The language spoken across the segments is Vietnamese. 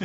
We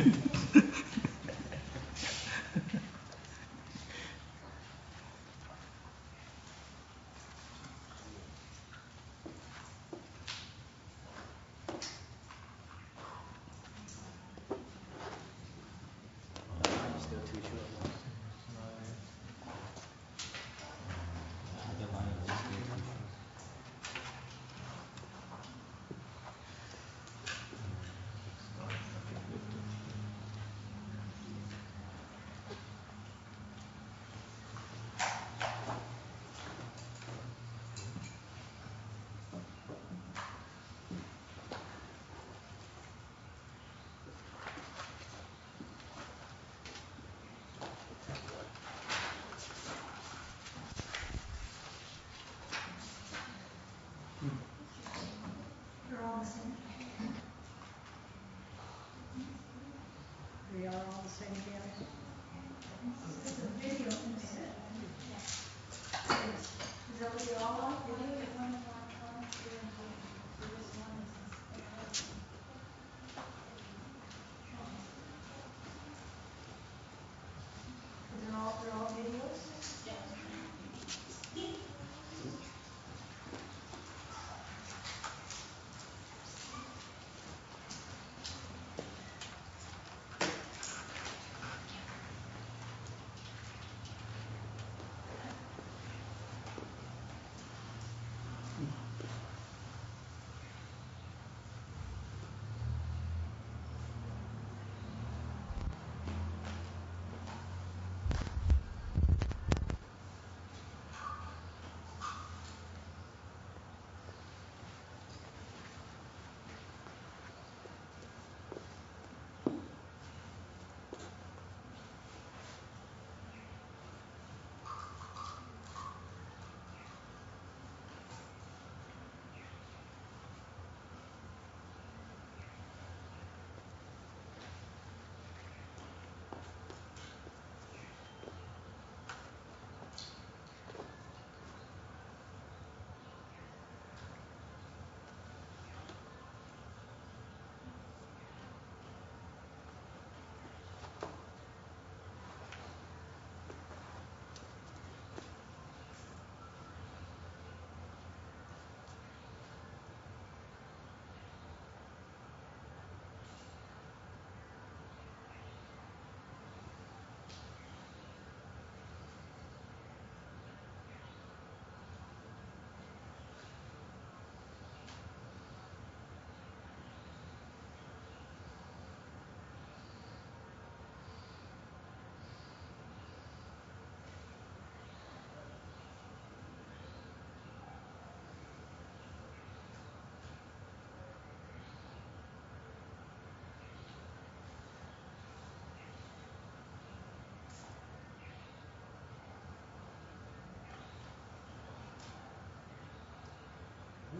are all the same together. Is that what you all want? They're all videos?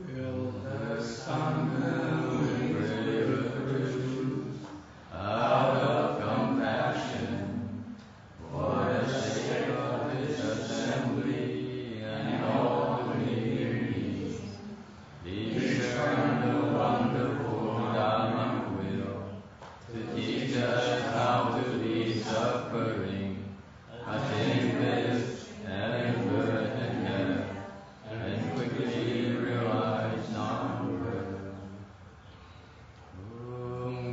Will the sun moon bear fruit out of compassion for the sake of this assembly and all communities? The eternal, wonderful Dharma will to teach us how to be suffering, attainless and birth and death, and quickly realize non-birth.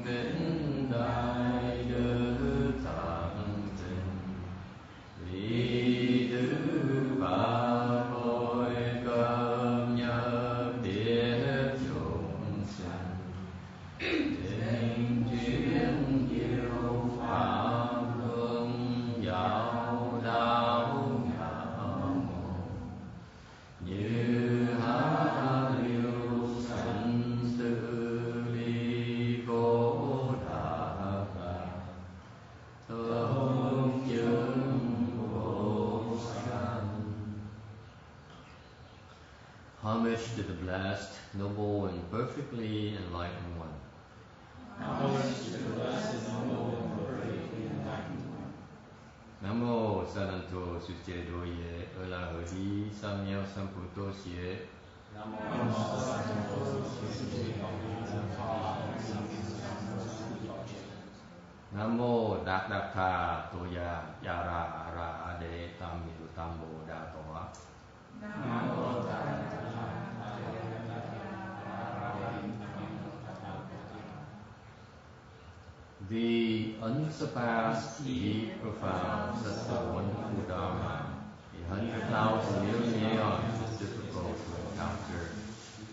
Tịnh đại đức thắng tình, lý tứ pháp hội cập nhập địa chúng sanh, tình chuyên diệu pháp luân giáo đạo ngã môn, như hát liêu sanh sự ly cố đà bà, thông chứng vô sanh. Homage to the blessed, noble, and perfectly enlightened one. Homage to the blessed, noble, and perfectly enlightened one. Nam mô Sananto Suche Doye, Elahodi Samyam Samputosie. Nam mô Sananto Suche Doye, Elahodi Samyam Samputosie. Nam mô Đạt Đạt Tha Toya Yara Ara Ade Tam Midu Tam Bồ Đà Tòa. Nam mô Tát The unsurpassed, deep, profound, such a wonderful Dharma, 100,000 million eons is difficult to encounter.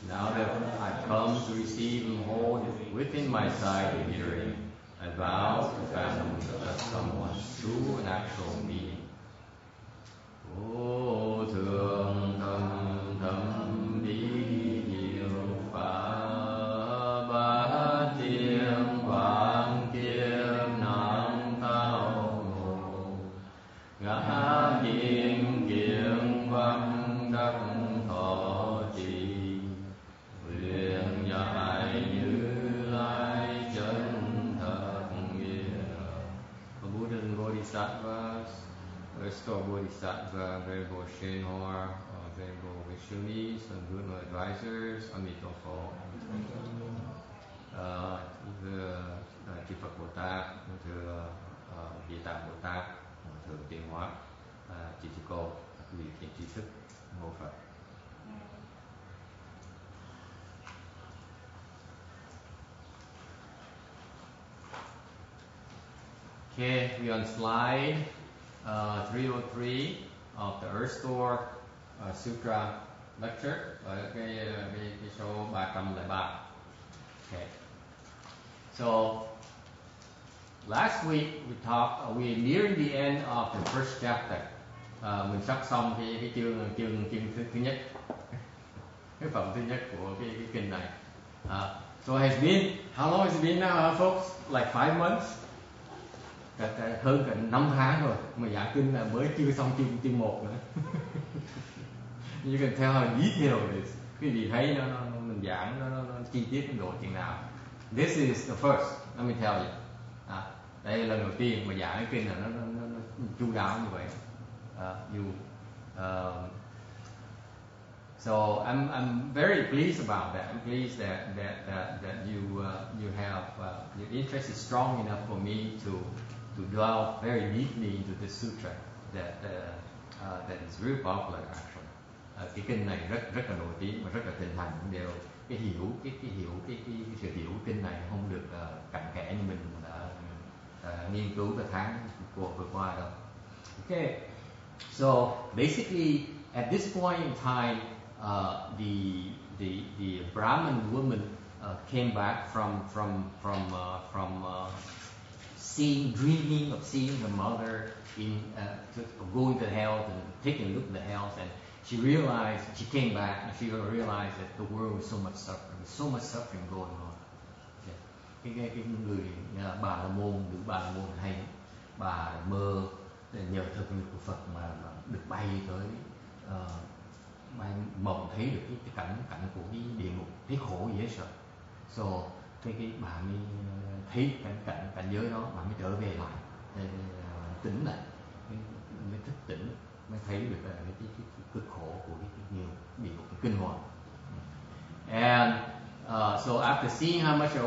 Now that I've come to receive and hold it within my sight and hearing, I vow to fathom such someone's true and actual meaning. Ô thường thầm thầm đi nhiều phá ba thiên quang kiếp nam tao ngộ ngã thiên kiêng văn đắc thọ trì nguyện giải như lai chân thật nghĩa. Buddha and Bodhisattvas, Earth Store Bodhisattva, Venerable Shenhor, Venerable Vishunis, and Guru Advisors, Amitabha, thưa Chư Phật Bồ Tát, thưa Địa Tạng Bồ Tát, thưa Tiên Hóa, chị cô, quý vị thiện tri thức, mô Phật. Okay, we're on slide 303 of the Earth Store Sutra lecture, ở cái số 303. Okay. So last week we talked. We're nearing the end of the first chapter. Mình sắp xong cái chương thứ nhất, cái phẩm thứ nhất của cái kinh này. So it has been, how long has it been now, folks? Like 5 months. Hơn cả 5 tháng rồi mà giảng kinh là mới chưa xong chương 1 nữa. You can tell how detailed it is. Cái gì thấy nó mình giảng nó chi tiết đến độ chừng nào. This is the first, let me tell you. Đây là lần đầu tiên mà giảng cái kinh là nó chu đáo như vậy. So I'm very pleased about that. I'm pleased that you have your interest is strong enough for me to delve very deeply into this sutra that is very popular actually. Cái kinh này rất là nổi tiếng và rất là thịnh hành, đều cái sự hiểu kinh này không được cặn kẽ như mình đã nghiên cứu cái tháng vừa qua đâu. Okay, so basically at this point in time, the Brahmin woman came back from dreaming of seeing her mother going to hell and taking a look at the hells, and she came back and she realized that the world was so much suffering going on. Cái người bà la môn, nữ bà la môn hay bà mơ nhờ thực lực của Phật mà được bay tới mộng thấy được cái cảnh của cái địa ngục, thấy khổ dễ sợ. So cái bà mới thấy cảnh giới đó, bà mới trở về lại, tỉnh lại, mới thức tỉnh, mới thấy được cái cực khổ của cái địa ngục, cái kinh hoàng. And so after seeing how much her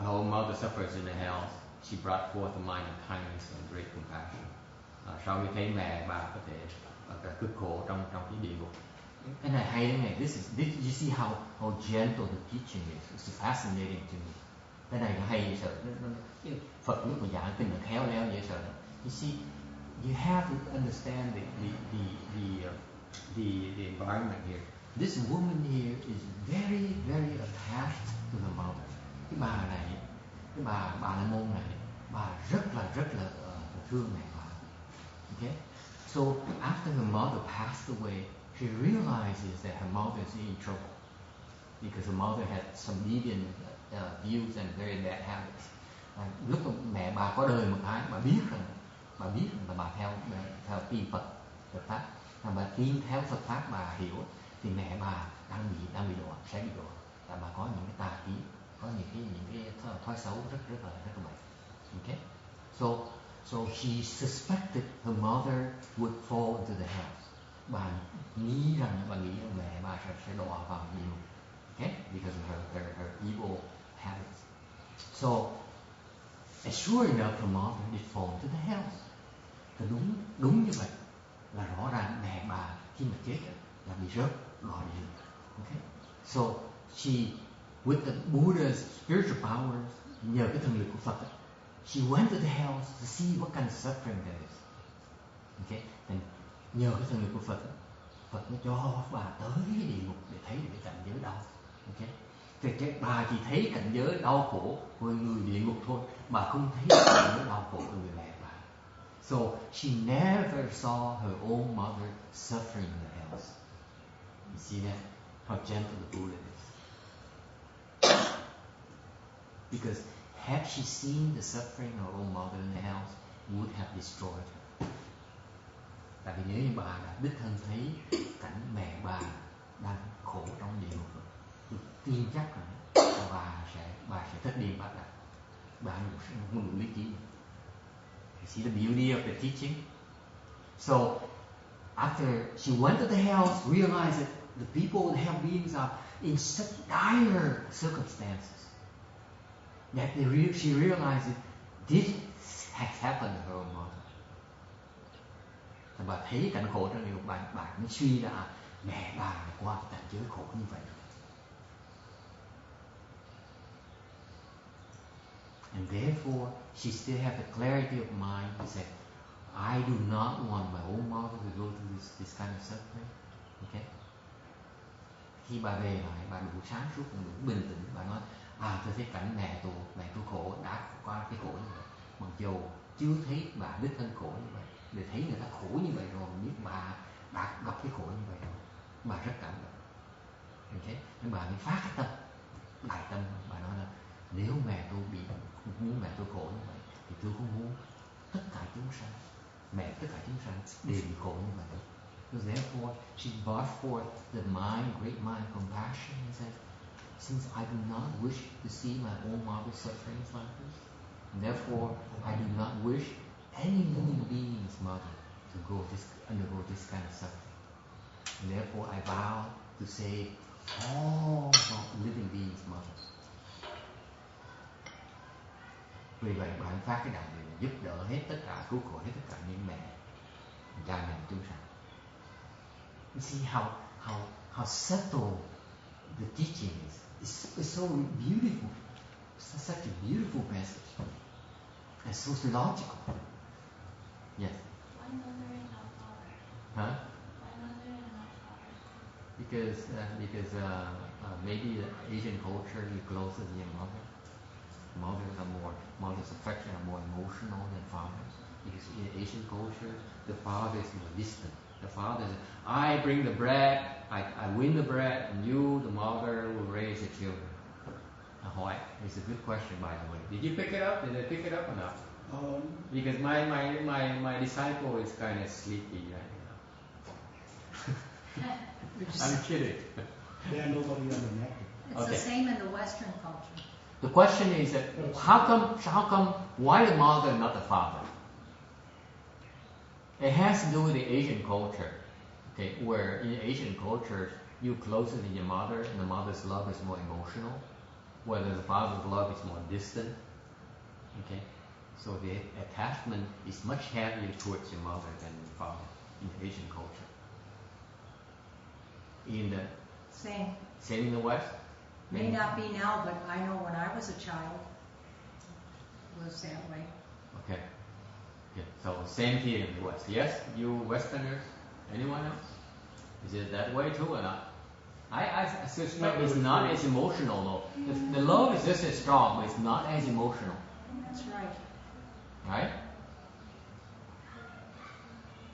own mother suffers in the hell, she brought forth a mind of kindness and great compassion. Sau khi thấy mẹ bà có thể cực khổ trong cái địa ngục. Cái này hay đấy này. This you see how gentle the teaching is. It's fascinating to me. Cái này nó hay sợ. Phật lúc mà giảng kinh là khéo léo dễ sợ. You see, you have to understand the environment here. This woman here is very, very attached to her mother. Cái bà này, cái bà la môn này, bà rất là thương mẹ bà. Okay? So after her mother passed away, she realizes that her mother is in trouble because her mother had some deviant views and very bad habits. Lúc mà mẹ bà có đời một cái, bà biết rằng là bà theo tin Phật pháp, mà bà tin theo Phật pháp bà hiểu thì mẹ bà đang bị đọa, sẽ bị đọa. Là bà có những cái tà khí, có những cái thói xấu rất là mạnh. Okay? So she suspected her mother would fall into the hell. Bà nghĩ rằng mẹ bà sẽ đọa vào địa ngục. Okay? Because of her evil habits. So And sure enough, her mother did fall into the house. Thì đúng như vậy, là rõ ràng mẹ bà khi mà chết là bị rớt đọa địa ngục. Okay? So she, with the Buddha's spiritual powers, nhờ cái thần lực của Phật, she went to the house to see what kind of suffering there is. Okay? And nhờ cái thần lực của Phật, Phật nó cho bà tới cái địa ngục để thấy được cái cảnh giới đau. Okay? Thì bà chỉ thấy cảnh giới đau khổ của người địa ngục thôi, bà không thấy cảnh giới đau khổ của người mẹ bà. So she never saw her own mother suffering in the house. You see that? How gentle the Buddha is. Because had she seen the suffering of her own mother in the house, it would have destroyed her. Tại vì nếu như bà đã đích thân thấy cảnh mẹ bà đang khổ trong địa ngục, tôi tin chắc rằng bà sẽ thất điên bạc đạo, bà không đủ lý trí. You see the beauty of the teaching? So after she went to the house, realized that the people, the hell beings, are in such dire circumstances that she realized that this has happened to her own mother. Thì bà thấy cảnh khổ trong địa ngục, bà mới suy ra mẹ bà qua cái cảnh giới khổ như vậy. And therefore, she still has the clarity of mind to say, I do not want my own mother to go through this kind of suffering. Okay? Khi bà về lại, bà đủ sáng suốt, đủ bình tĩnh, bà nói, tôi thấy cảnh mẹ tôi khổ, đã qua cái khổ như vậy. Mặc dù chưa thấy bà đích thân khổ như vậy, để thấy người ta khổ như vậy rồi, biết bà đã gặp cái khổ như vậy rồi, bà rất cảm động. Okay? Nên bà mới phát cái tâm, đại tâm, bà nói là nếu mẹ tôi muốn mẹ tôi khổ như vậy, thì tôi cũng muốn tất cả chúng sanh, tất cả chúng sanh đều bị khổ như vậy. So therefore, she brought forth the great mind compassion, and said, since I do not wish to see my own mother suffering like this, and therefore I do not wish any living being's mother to undergo this kind of suffering. And therefore I vow to save all living beings' mothers. Vì vậy bạn phát cái đạo này giúp đỡ hết tất cả, cứu khổ hết tất cả những mẹ, cha mẹ chúng sanh. You see how subtle the teaching is. It's so beautiful. It's such a beautiful message. And sociological. Yes. Why mother and not father? Huh? Why mother and not father? Because maybe the Asian culture is closer to your mother. Mother's affection are more emotional than fathers. Because in Asian culture, the father is more distant. The father is, I bring the bread, I win the bread, and you, the mother, will raise the children. It's a good question, by the way. Did you pick it up? Did they pick it up or not? Because my disciple is kind of sleepy right now. I'm kidding. There are nobody on the net. It's the same in the Western culture. The question is that how come why the mother and not the father? It has to do with the Asian culture. Okay, where in Asian culture you closer to your mother and the mother's love is more emotional, whereas the father's love is more distant. Okay, so the attachment is much heavier towards your mother than your father in the Asian culture. In the same in the West? May not be now, but I know when I was a child, it was that way. Okay. So same here in the West. Yes, you Westerners. Anyone else? Is it that way too or not? I suspect it's not as emotional though. The love is just as strong, but it's not as emotional. That's right. Right?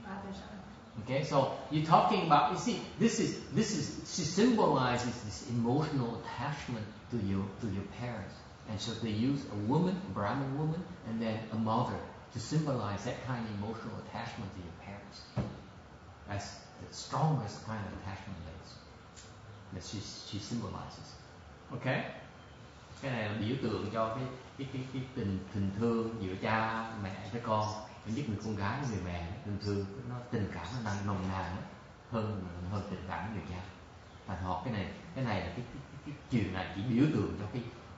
Fathers are. Okay, so you're talking about, you see, she symbolizes this emotional attachment to your parents. And so they use a woman, a Brahmin woman, and then a mother to symbolize that kind of emotional attachment to your parents. That's the strongest kind of attachment that she symbolizes. Okay? Cái này là biểu tượng cho cái tình thương giữa cha mẹ với con. Nhất người con gái với người mẹ, tình thương nó tình cảm nó nồng nàn hơn tình cảm người cha. Thành họ cái này là cái chuyện này chỉ biểu tượng cho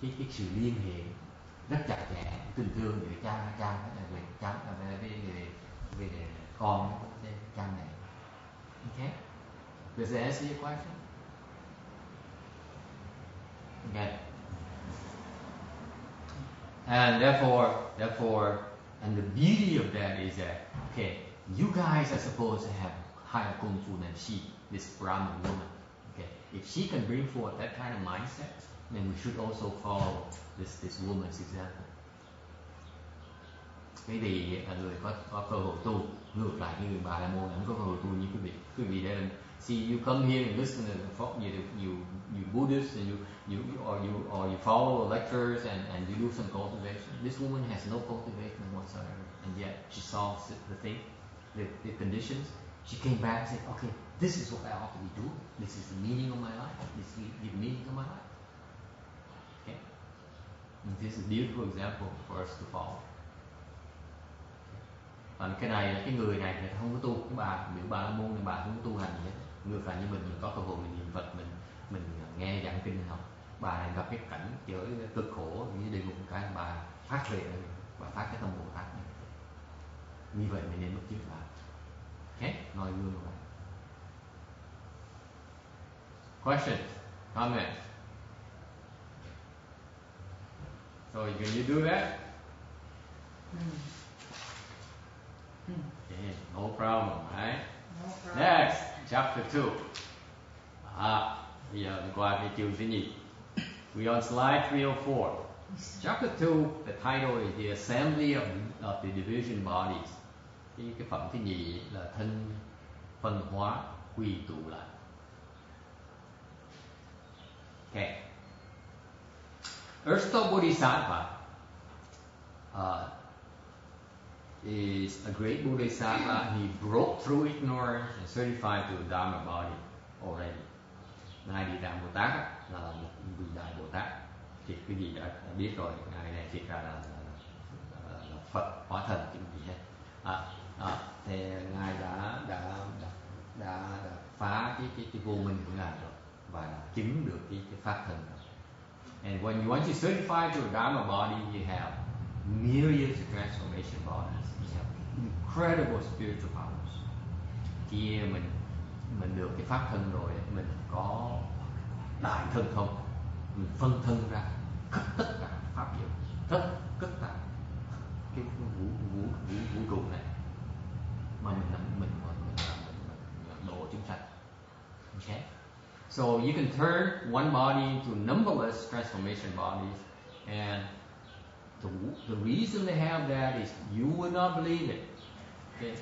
cái sự liên hệ rất chặt chẽ, tình thương giữa cha về con với cha mẹ. Okay? Does that answer your question? Okay. And therefore, and the beauty of that is that, okay, you guys are supposed to have higher kung fu than she, this Brahmin woman. Okay, if she can bring forth that kind of mindset, then we should also follow this woman's example. Cái gì người có cơ hội tu, ngược lại như người Bà La Môn không có cơ hội tu như quý vị đây là, see you come here and listen to you Buddhists and you follow lectures and you do some cultivation. This woman has no cultivation whatsoever, and yet she solves the conditions. She came back and said, okay, this is what I ought to be doing. This is the meaning of my life. This is the meaning of my life. Okay, and this is a beautiful example for us to follow. Còn cái này là cái người này thì không có tu, cái biểu bà La Môn này bà không có tu hành gì hết. Ngược lại như mình có cơ hội mình niệm Phật, mình nghe giảng kinh học. Bà này gặp cái cảnh chữa cực khổ như địa ngục một cái, bà phát huệ lên, bà phát cái tâm Bồ Tát này. Như vậy mình nên bắt chước lại. Okay, noi gương rồi. Questions, comments. So can you do that? Okay, no problem, right? No problem. Next, chapter 2. Bây giờ mình qua cái chương thứ nhì. We on slide 304. Chapter 2, the title is the assembly of the division bodies. Cái phẩm thứ nhì là thân phân hóa quy tụ lại. Okay. Earth Store Bodhisattva is a great Bodhisattva. He broke through ignorance and certified to a Dharma body already. Ngài Địa Tạng Bồ Tát là một vị đại Bồ Tát. Thì quý vị đã biết rồi, ngài này thiệt ra là Phật hóa thần chứ gì hết. Thì ngài đã phá cái vô minh của ngài rồi và đã chứng được cái pháp thần rồi. And once you certify to a Dharma body, you have myriads of transformation bodies. You have incredible spiritual powers. Khi mình được cái pháp thân rồi, mình có đại thân không, mình phân thân ra khắp tất cả pháp diệu, tất cả cái vũ trụ này mà mình độ chúng sanh. Okay? So you can turn one body into numberless transformation bodies, and the reason they have that is you will not believe it. Okay?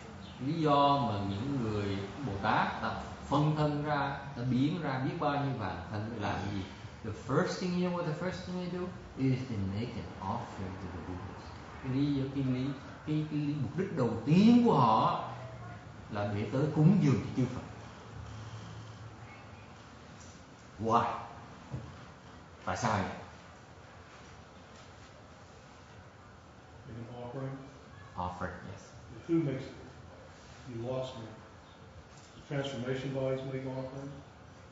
Lý do mà những người Bồ Tát ta phân thân ra, ta biến ra biết bao nhiêu vàng thân để làm cái gì? The first thing they do is to make an offering to the Buddhas. Cái mục đích đầu tiên của họ là để tới cúng dường cho chư Phật. Why? Tại sao vậy? Make an offering. Offering, yes. Who makes it? You lost me. The transformation bodies make offerings?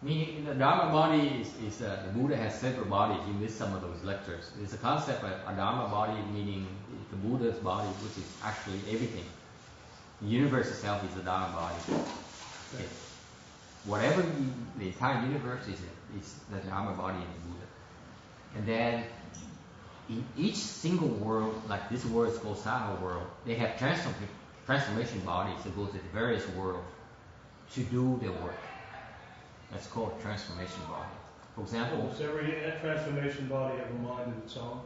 Meaning the Dharma body is the Buddha has several bodies. You missed some of those lectures. There's a concept of a Dharma body, meaning the Buddha's body, which is actually everything. The universe itself is a Dharma body. Okay. Whatever the entire universe is the Dharma body in the Buddha. And then in each single world, like this world is called Saha world, they have transformation bodies that go to the various worlds to do their work. That's called transformation body. For example, Does every transformation body have a mind of its own?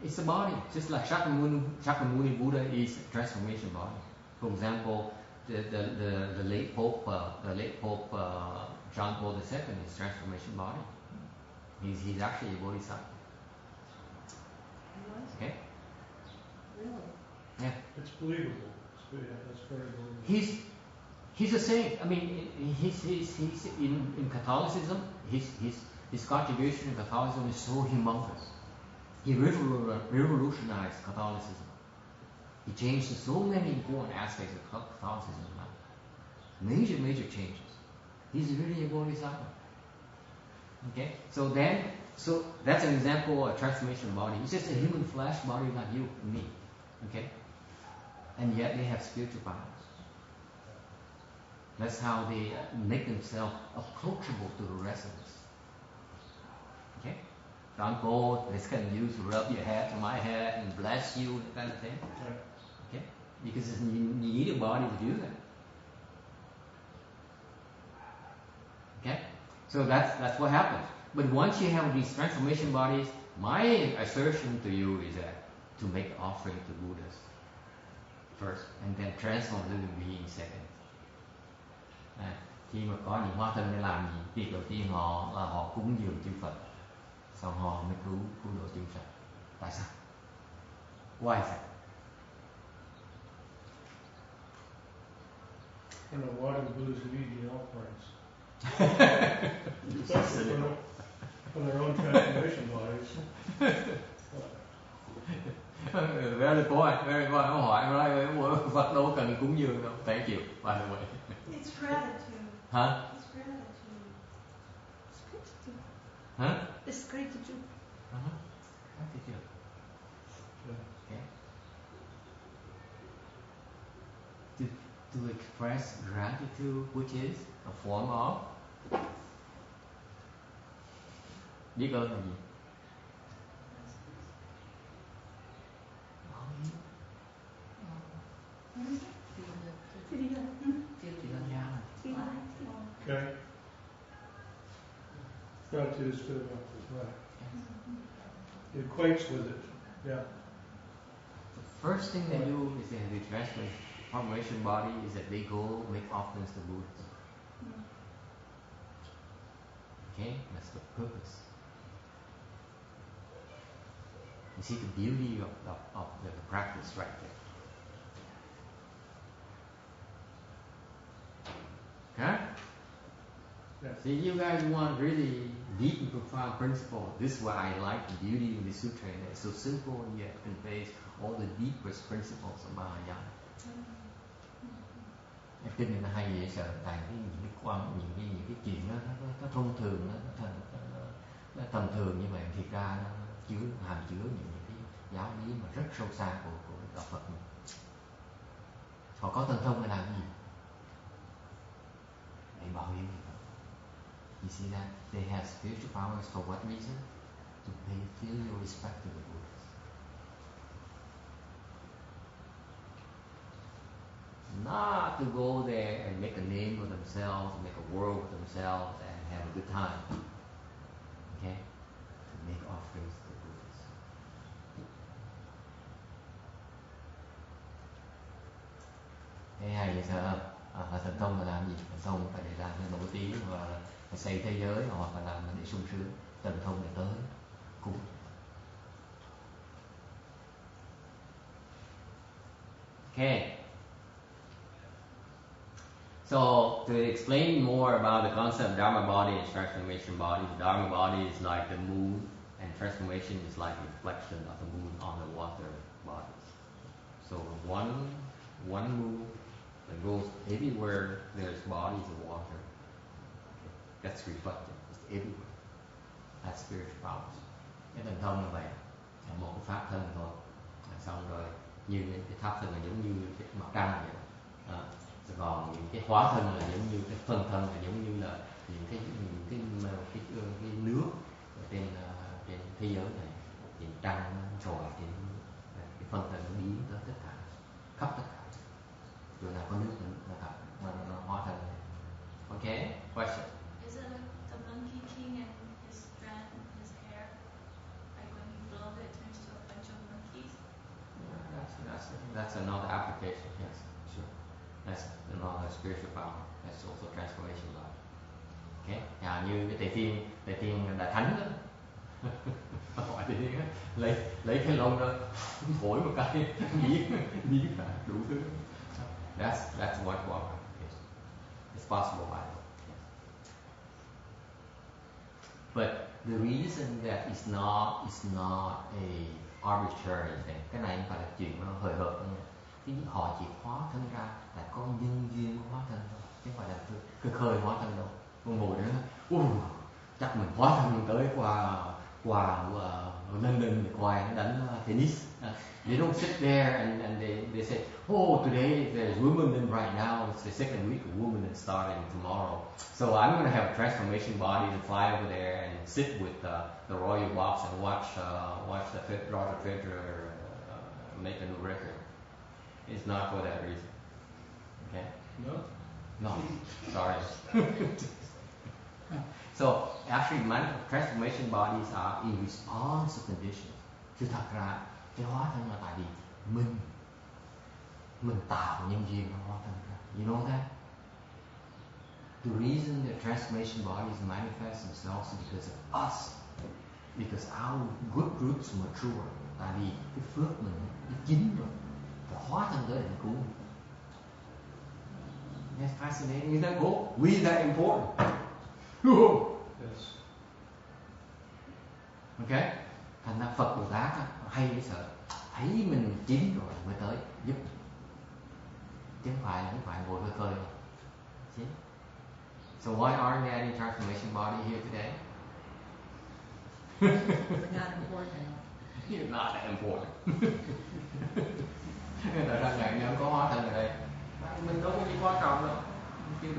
it's a body, just like Shakyamuni Buddha is a transformation body. For example, the late Pope John Paul II is transformation body. He's actually a bodhisattva. Okay. Really? Yeah. It's believable. That's very believable. He's a saint. I mean, he's in Catholicism. His contribution in Catholicism is so humongous. He revolutionized Catholicism. He changed so many important aspects of Catholicism. Major changes. He's really a bodhisattva. Okay. So then So that's an example of transformation body. It's just a human flesh body like you and me. Okay? And yet they have spiritual powers. That's how they make themselves approachable to the rest of us. Okay? Don't go, this can use to rub your head to my head and bless you, that kind of thing. Okay? Because you need a body to do that. Okay? So that's what happens. But once you have these transformation bodies, my assertion to you is that to make the offering to Buddhas first, and then transform living beings second. Khi mà có những hóa thân để làm gì, việc đầu tiên họ cúng dường chư Phật, xong họ mới cứu độ chúng sanh. Tại sao? Why is that? I don't know, why do Buddhists need the offerings? For their own transformation bodies. Very point. Ông hỏi nói Phật đâu cần cúng dường đâu. Thank you. By the way. It's gratitude. Hả? It's gratitude. It's gratitude. Hả? It's gratitude. Gratitude. Yeah. Okay. To express gratitude, which is a form of biết ơn là gì? Okay. Gratitude is good enough, right. It equates with it. Yeah. The first thing they do is they have the transformation body is that they go make offerings to Buddhas. Okay, that's the purpose. You see the beauty of the practice right there. Okay? Yeah. See, you guys want really deep and profound principle. This is why I like the beauty of the sutra. It's so simple and yet conveys all the deepest principles of Mahayana. Cái kinh này nó hay vậy sợ tại những cái chuyện nó thông thường nó tầm thường như vậy thì ra nó hàm chứa những cái giáo lý mà rất sâu xa của đạo Phật. Họ có thần thông để làm gì? Để bảo hiểm. You see that they have spiritual powers for what reason? To pay filial respect to the Buddhas. Not to go there and make a name for themselves, make a world for themselves, and have a good time. Okay? To make offerings to the Buddhas. Thế hay vậy sao? Thần thông là làm gì? Thần thông phải để làm cho nổi tiếng hoặc là xây thế giới hoặc là làm để sung sướng. Thần thông để tới cùng. Okay. So to explain more about the concept of Dharma body and transformation body, the Dharma body is like the moon, and transformation is like a reflection of the moon on the water bodies. So one moon that goes everywhere there's bodies of water. Okay. That's reflected. It's everywhere. That's spiritual powers. Cái thần thông như vậy là một cái pháp thân thôi. Xong rồi như cái pháp thân là giống như cái mặt trăng vậy. Còn những cái hóa thân là giống như cái phân thân là giống như là những cái nước trên thế giới này, những trăng trồi trên cái phân thân nó biến tới tất cả, khắp tất cả. Chỗ nào có nước nó hóa thân. Okay, question. Is it like the Monkey King and his strand, his hair? Like when you blow it turns to a bunch of monkeys? That's another application. Yes, sure. That's another spiritual power. That's also transformation power. Okay. Như cái tề tiên đại thánh đó. Hỏi tề tiên á, lấy cái lông đó, thổi một cái, biến đủ thứ. That's one form. Yes. It's possible, by the way. Yes. But the reason that it's not a arbitrary thing. Cái này không phải là chuyện nó hời hợt đâu nha. Họ chỉ hóa thân ra là có nhân duyên hóa thân thôi, chứ không phải là khơi hóa thân đâu. Con ngồi đó, chắc mình hóa thân tới qua qua London để coi nó đánh tennis. They don't sit there and they say, oh, today there's Wimbledon right now. It's the second week of Wimbledon starting tomorrow. So I'm going to have a transformation body to fly over there and sit with the royal box and watch Roger Federer make a new record. It's not for that reason. Okay? No? No. Sorry. So actually, transformation bodies are in response to conditions. Chứ thật ra cái hóa thân là tại vì mình tạo nhân duyên nó hóa thân ra. You know that? The reason that transformation bodies manifest themselves is because of us, because our good roots mature. Tại vì cái phước mình nó chín rồi, và hóa thân tới định cứu. That's fascinating. Isn't that cool? We that important. Yes. Ok, thành ra Phật Bồ Tát hay để sợ thấy mình chín rồi mới tới giúp, chứ không phải ngồi khơi khơi đâu. See? So why aren't we adding transformation body here today? But not important. You're not that important. Tại sao ngày nhân có hóa thân ở đây? Mình đâu có gì quan trọng đâu, chưa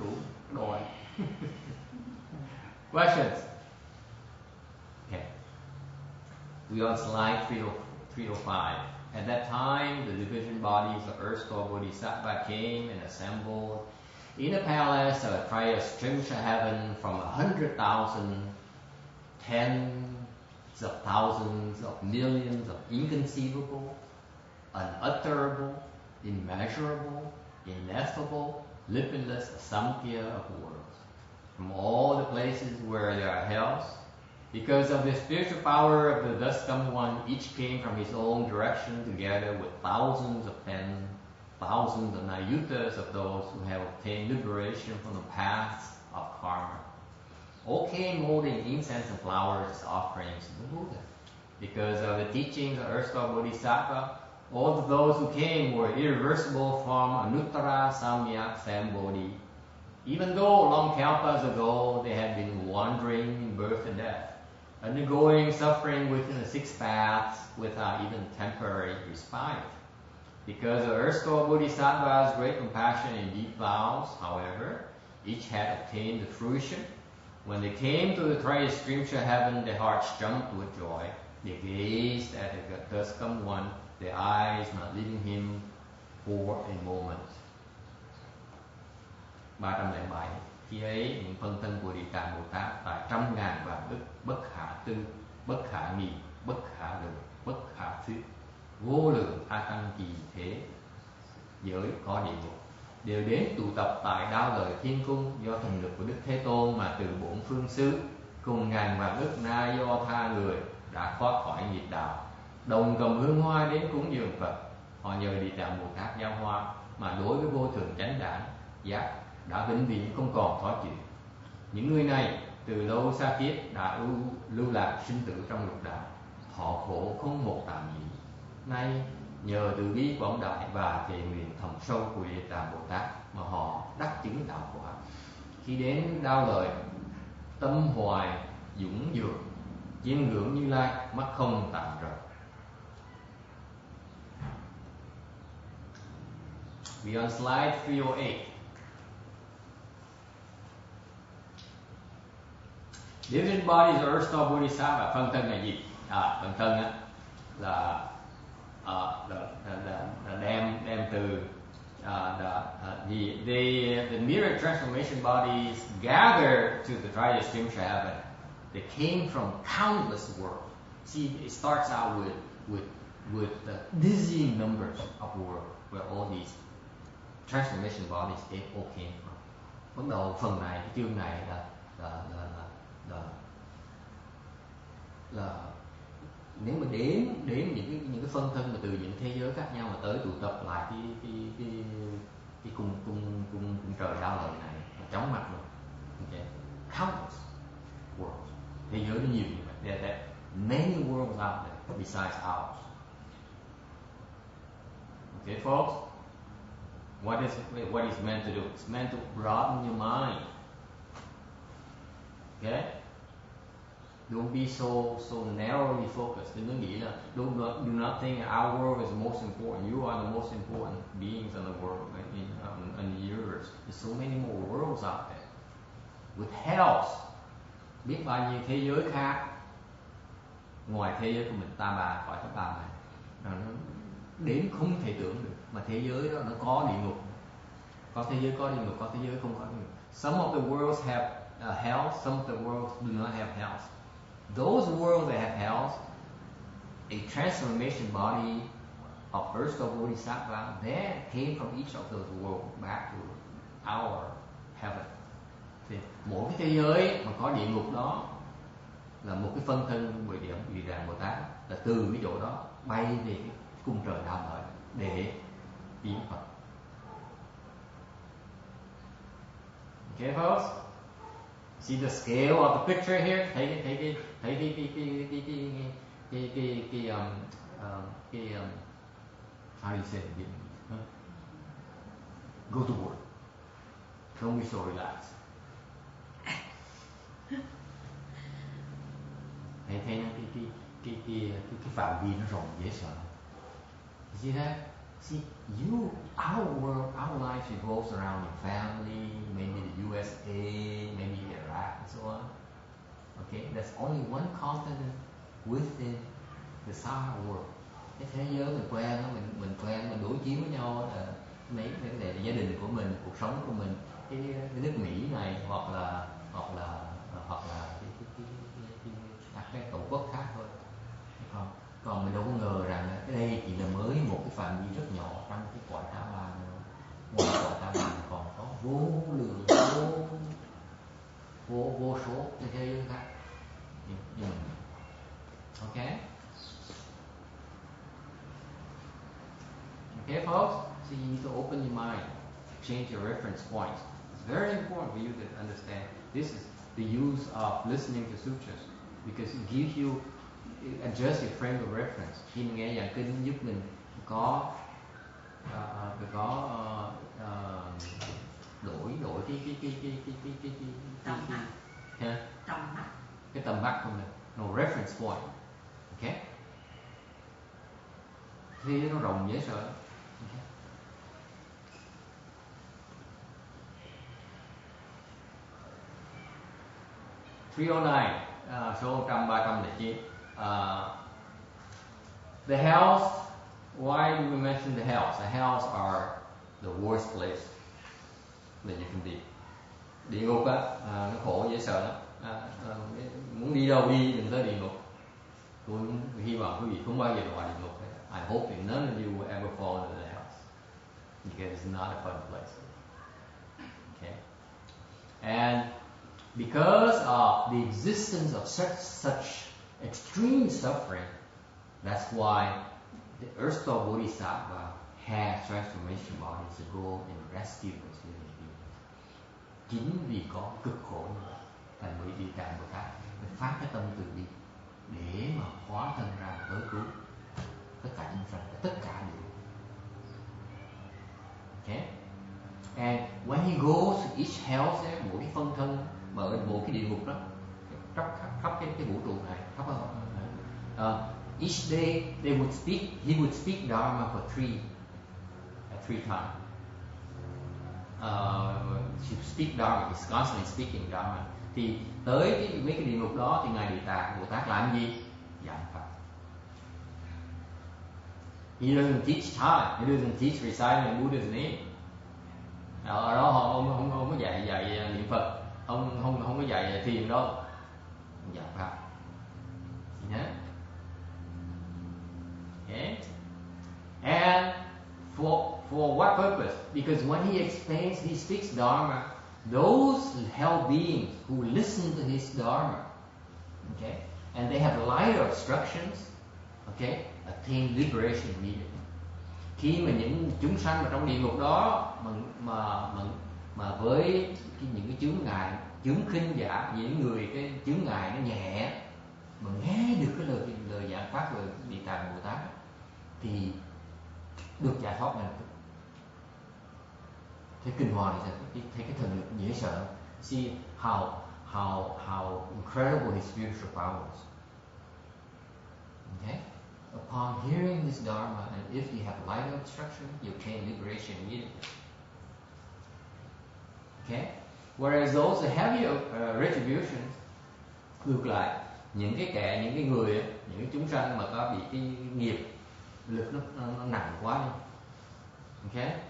đủ đồ. Questions? Okay. We on slide 305. At that time, the division bodies of Earth Store Bodhisattva came and assembled in a palace of Triastrimsha heaven from 100,000, tens of thousands of millions of inconceivable, unutterable, immeasurable, ineffable, limitless samkhya of worlds. From all the places where there are hells, because of the spiritual power of the thus come one, each came from his own direction together with thousands of nayutas of those who have obtained liberation from the paths of karma. All came holding incense and flowers as offerings to the Buddha. Because of the teachings of Earth Store Bodhisattva, all of those who came were irreversible from Anuttara Samyak Sambodhi. Even though long kalpas ago they had been wandering in birth and death, undergoing suffering within the six paths without even temporary respite. Because of Earth Store Bodhisattva's great compassion and deep vows, however, each had obtained the fruition. When they came to the Triastrimsha heaven, their hearts jumped with joy. They gazed at the thus come one, their eyes not leaving him for a moment. 307. Khi ấy, những phân thân của Địa Tạng Bồ Tát tại trăm ngàn vạn ức bất khả tư, bất khả nghị, bất khả lượng, bất khả thuyết, vô lượng a tăng kỳ thế giới có địa ngục, đều đến tụ tập tại Đao Lợi Thiên Cung do thần lực của Đức Thế Tôn mà từ bốn phương xứ cùng ngàn vạn ức na do tha người đã thoát khỏi nghiệp đạo, đồng cầm hương hoa đến cúng dường Phật. Họ nhờ Địa Tạng Bồ Tát giao hoa mà đối với vô thường chánh đẳng giác đã vĩnh viễn không còn khó chịu. Những người này từ lâu xa kiếp đã lưu lạc sinh tử trong lục đạo, họ khổ không một tạm nghỉ. Nay nhờ từ bi quảng đại và thệ nguyện thầm sâu của Địa Tạng Bồ Tát mà họ đắc chứng đạo quả. Khi đến Đao Lợi, tâm hoài dũng dược, chiêm ngưỡng Như Lai, mắt không tạm rời. We on slide 308. Division bodies of Earth Store Bodhisattva. Phân thân là gì? Phân thân á là đem từ the mirror transformation bodies gathered to the Triastrimsha heaven. They came from countless worlds. See, it starts out with the dizzying numbers of worlds where all these transformation bodies they all came from. Bắt đầu phần này, cái chương này là nếu mà đếm những cái phân thân mà từ những thế giới khác nhau mà tới tụ tập lại cái cung trời Đao Lợi này chóng mặt luôn. Okay. Countless worlds. Thế giới nó nhiều như vậy. There are many worlds out there besides ours. Okay, folks. What is meant to do? It's meant to broaden your mind. Okay? Don't be so narrowly focused. Đừng có nghĩ là do not think our world is the most important. You are the most important beings in the world, in the universe. There's so many more worlds out there. With hells, biết bao nhiêu thế giới khác ngoài thế giới của mình, ta bà, cõi ta bà này, nó đến không thể tưởng được. Mà thế giới đó nó có địa ngục, có thế giới có địa ngục, có thế giới không có địa ngục. Some of the worlds have hell, some of the worlds do not have hells. Those worlds that have hells, a transformation body of Earth Store Bodhisattva then came from each of those worlds back to our heaven. Thì mỗi cái thế giới mà có địa ngục đó là một cái phân thân Bồ Đề Bồ Tát là từ cái chỗ đó bay về cái cung trời đạo lợi để biến Phật. Okay, folks. See the scale of the picture here. Thấy how do you say it? Go to work. Don't be so relaxed. Thấy nó cái phạm vi nó rộng dễ sợ. See that? See, our world, our life revolves around your family, maybe the USA, maybe Iraq, and so on. Okay, there's only one continent within the Sahara world. Cái thế giới mình quen, mình đối chiếu với nhau, mấy cái vấn đề gia đình của mình, cuộc sống của mình, cái nước Mỹ này, hoặc là các cái tổ quốc khác thôi. Còn mình đâu có ngờ rằng cái đây chỉ là mới một cái phạm vi rất nhỏ trong cái cõi Ta Bà. Ngoài cõi Ta Bà còn có vô lượng vô số cái thế giới khác. Okay? Okay, folks? So you need to open your mind, change your reference points. It's very important for you to understand. This is the use of listening to sutras because it gives you, adjust your frame of reference. Khi mình nghe giảng kinh giúp mình có đổi cái tầm mắt của mình, no reference point. Okay? Thì nó rộng dễ sợ. Okay. Số 309. The hells. Why do we mention the hells? The hells are the worst place that you can be. Địa ngục á, nó khổ dễ sợ lắm. Muốn đi đâu đi, đừng tới địa ngục. Tôi hy vọng quý vị không bao giờ đọa địa ngục. I hope that none of you will ever fall into the hells because it's not a fun place. Okay, and because of the existence of such extreme suffering, that's why the Earth Store Bodhisattva has transformation bodies to go and rescue those living beings. Chính vì có cực khổ như vậy, thành bởi Địa Tạng Bồ Tát phát cái tâm từ bi để mà hóa thân ra tới cứu tất cả chúng sanh, tất cả đều. Okay? And when he goes to each hell, mỗi cái phân thân mà ở một cái địa ngục đó, khắp cái vũ trụ này, khắp each day he would speak Dharma for three times. To speak Dharma, he's constantly speaking Dharma. Thì tới mấy cái địa ngục đó thì ngài Địa Tạng Bồ Tát làm gì? Giảng pháp. He doesn't teach time. He doesn't teach reciting Buddha's name. Ở đó họ không có dạy niệm Phật, không có dạy thiền đâu, giảng pháp. Okay. And for what purpose? Because when he explains, he speaks Dharma, those hell beings who listen to his Dharma, okay, and they have lighter obstructions, okay, attain liberation immediately. Khi mà những chúng sanh ở trong địa ngục đó mà với những cái chướng ngại, chướng khinh giả, những người cái chướng ngại nó nhẹ, mà nghe được cái lời giảng pháp của Địa Tạng Bồ Tát thì được giải thoát ngay lập tức. Thấy kinh hoàng này, thấy cái thần lực dễ sợ. See how incredible his spiritual powers. Okay? Upon hearing this Dharma, and if you have light obstruction, you obtain liberation immediately. Okay? Whereas those heavy retributions, ngược lại, những cái người, những cái chúng sanh mà có bị cái nghiệp lực nó nặng quá đi. Okay?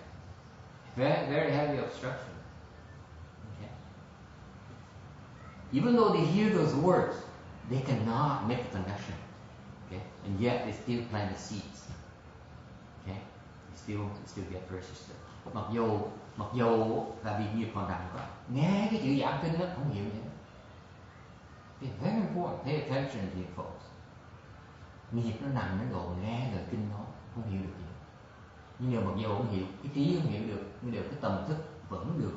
Very, very heavy obstruction. Okay? Even though they hear those words, they cannot make a connection. Okay? And yet they still plant the seeds. Okay? They still get registered. Mặc dù là bị nghiệp còn nặng quá, nghe cái chữ giảng kinh nó không hiểu gì. It's very important. Pay attention to you folks. Nghiệp nó nặng đến độ nghe lời kinh nó không hiểu được gì. Nhưng mà mặc dù không hiểu, cái trí không hiểu được, nhưng đều cái tâm thức vẫn được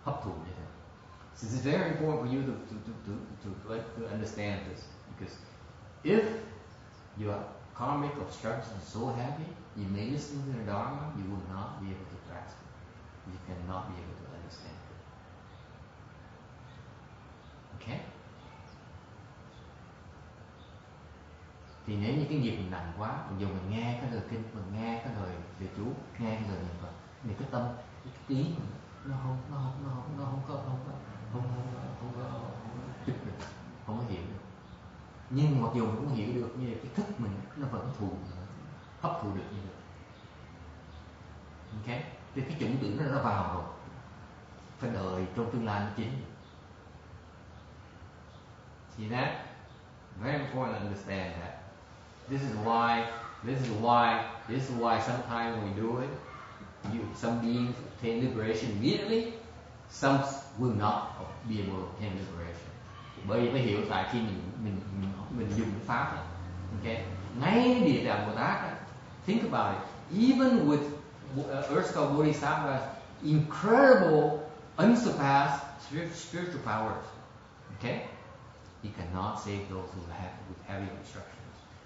hấp thụ như thế. So it's very important for you to understand this, because if your karmic obstruction is so heavy, you may listen to the Dharma, you will not be able to grasp it. You cannot be able to understand it. Okay? Thì nếu như cái nghiệp mình nặng quá, mình dùng mình nghe cái lời kinh, mình nghe cái lời chú, nghe cái lời niệm Phật, thì cái tâm, cái trí mình nó không có trực được, không có hiểu được. Nhưng mặc dù mình cũng hiểu được, nhưng cái thức mình nó vẫn hấp thụ được như vậy. Okay? Thì cái chủng tử nó đã vào rồi, phải đợi trong tương lai nó chín. See that? Very important to understand that. This is why sometimes when we do it, some beings obtain liberation immediately, some will not be able to obtain liberation. Bởi vì phải hiểu tại khi mình dùng cái pháp này, okay? Ngay Địa Tạng Bồ Tát, think about it. Even with Earth Store Bodhisattva's incredible, unsurpassed spiritual powers, okay? He cannot save those who have with heavy obstructions.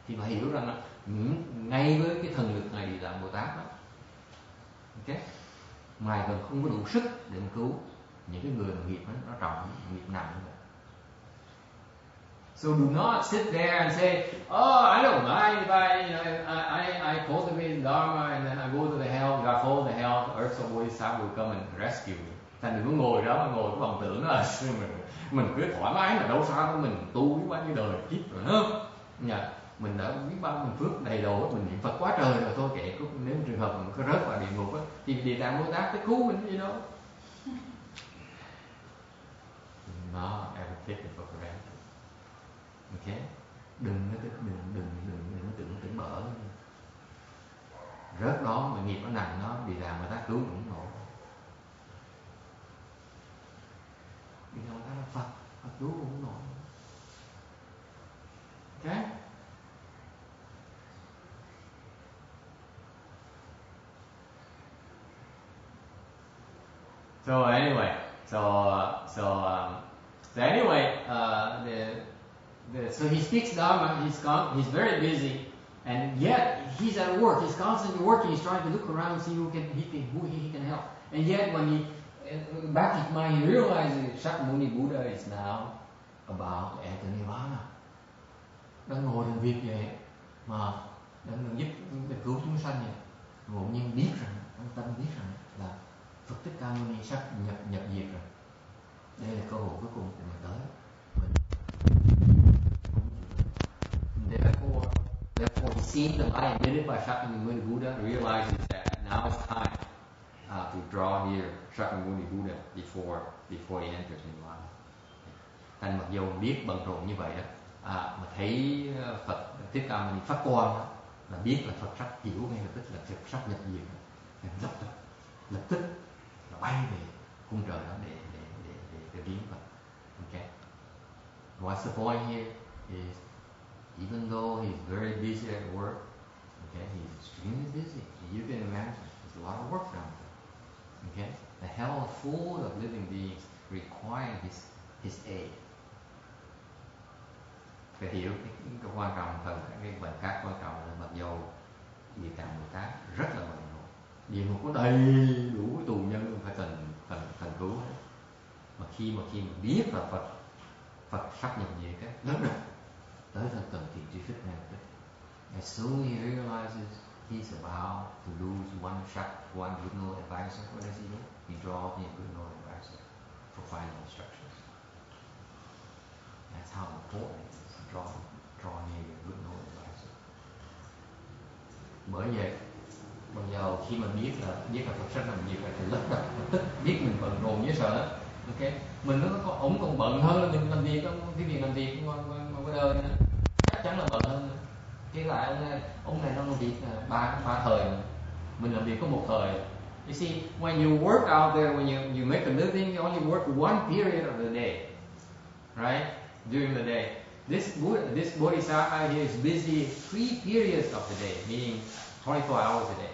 Thì phải hiểu rằng là ngay với cái thần lực này Địa Tạng Bồ Tát đó, okay? Ngài còn không có đủ sức để mà cứu những cái người mà nghiệp nó trọng, nghiệp nặng như vậy. So do not sit there and say, "Oh, I don't mind if I cultivate Dharma and then I go to the hell, God fall to hell, Earth Store Bodhisattva will come and rescue me." Thành đừng có ngồi đó mà ngồi cái vọng tưởng đó là mình cứ thoải mái mà đâu sao, mình tu biết bao nhiêu đời kiếp rồi không? Dạ, mình đã biết bao nhiêu phước đầy đủ, mình niệm Phật quá trời rồi, thôi kệ, nếu trường hợp mình có rớt vào địa ngục á, thì Địa Tạng Bồ Tát tới cứu mình gì đâu. Not ever take it for granted. Okay? Đừng tưởng bở. Rớt đó mà nghiệp nó nặng nó Địa Tạng Bồ Tát cứu cũng nổi. Địa Tạng Bồ Tát là Phật cứu cũng nổi. Okay? So anyway, so he speaks Dharma. He's very busy, and yet he's at work. He's constantly working. He's trying to look around and see who he can help. And yet, when he back his mind, he realizes Shakyamuni Buddha is now about to enter Nirvana. Đang ngồi làm việc vậy mà đang giúp cứu chúng sanh vậy. Ngộ nhiên biết rằng, trong tâm biết rằng là Phật Thích Ca Mâu Ni sắp nhập diệt rồi. Đây là cơ hội cuối cùng của mình tới. Therefore, he seen the light emitted by Shakyamuni Buddha, realizes that now it's time to draw near Shakyamuni Buddha before he enters Nirvana. Thành mặc dù biết bận rộn như vậy đó, mà thấy Phật Thích Ca Mâu Ni phát quang đó, là biết là Phật sắp hiểu ngay lập tức là Phật sắp nhập diệt rồi. Lập tức là bay về cung trời đó để viếng Phật. Okay. What's the point here is, even though he's very busy at work, okay, he's extremely busy. You can imagine there's a lot of work done. Okay, the hell is full of living beings requiring his aid. Phải hiểu cái quan trọng, cái khoảnh khắc quan trọng là mặc dù Địa Tạng Bồ Tát rất là bận rộn, địa ngục có đầy đủ tù nhân phải cần cứu hết, mà khi mà biết là Phật sắp nhập diệt cái lớn rồi, tới thân cần thiện tri thức ngay lập tức. As soon as he realizes he's about to lose one good note advisor, what does he do? He draws in a good note advisor for final instructions. That's how important it is to draw near a good note advisor. Bởi vậy bây giờ khi mà biết là Phật sắp làm việc thì lập tức biết mình bận rộn với sợ, ok, mình nó có ổng còn bận hơn là mình làm việc đó, cái việc làm việc ngoài đời nữa, chắc chắn là bận hơn. Cái lại ông này nó làm việc ba thời, mình làm việc có một thời. You see, when you work out there, when you make a living, you only work one period of the day, right? During the day, this bodhisattva here is busy 3 periods of the day, meaning 24 hours a day.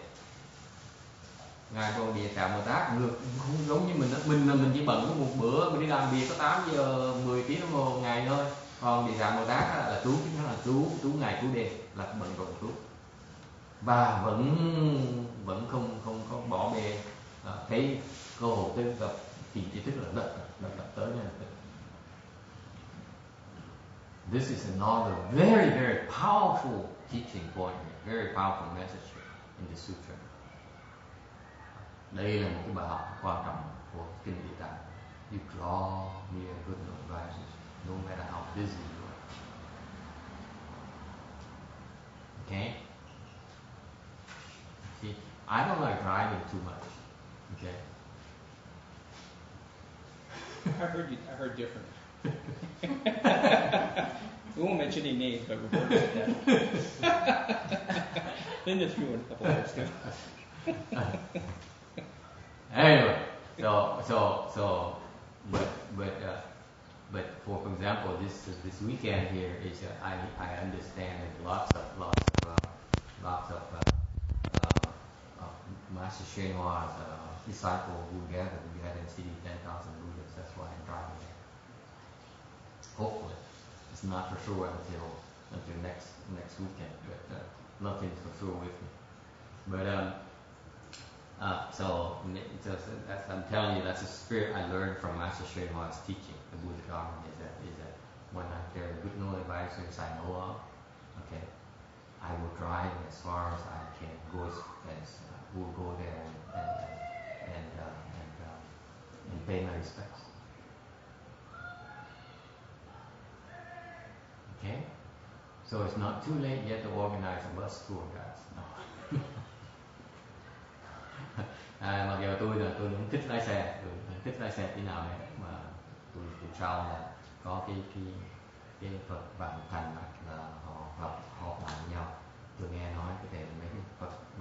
Ngài Bồ Địa Tạng Bồ Tát ngược không giống như mình đó. Mình chỉ bận có một bữa, mình đi làm việc có 8 giờ 10 tiếng đồng hồ ngày thôi. Còn Địa Tạng Bồ Tát là trú ngày trú đêm, là bận rộn trú. Và vẫn không bỏ bê thấy cơ hội tới gặp tìm tri thức là lập tới nha. This is another very, very powerful teaching point, very powerful message in the sutra. Đây là một cái bài học quan trọng của Kinh Địa Tạng. You draw near good advisors, no matter how busy you are. Okay? See, I don't like driving too much. Okay? I heard different. We won't mention any names, but we're going to that. Linda threw in a couple of words too. Anyway, but for example, this weekend here is I understand that lots of Master Shen Hua's disciples who gather and see 10,000 Buddhas. That's why I'm driving there. Hopefully, it's not for sure until next weekend, but nothing's for sure with me. But so that's, I'm telling you, that's a spirit I learned from Master Shen Hua's teaching. The Buddha Dharma is that when there are good no advisors I know of, okay, I will drive as far as I can, we'll go there and pay my respects. Okay, so it's not too late yet to organize a bus tour, guys. No. Mặc dù tôi cũng thích lái xe, tí nào này mà tôi sau là có cái Phật Vạn Thành là họ họp lại với nhau. Tôi nghe nói có thể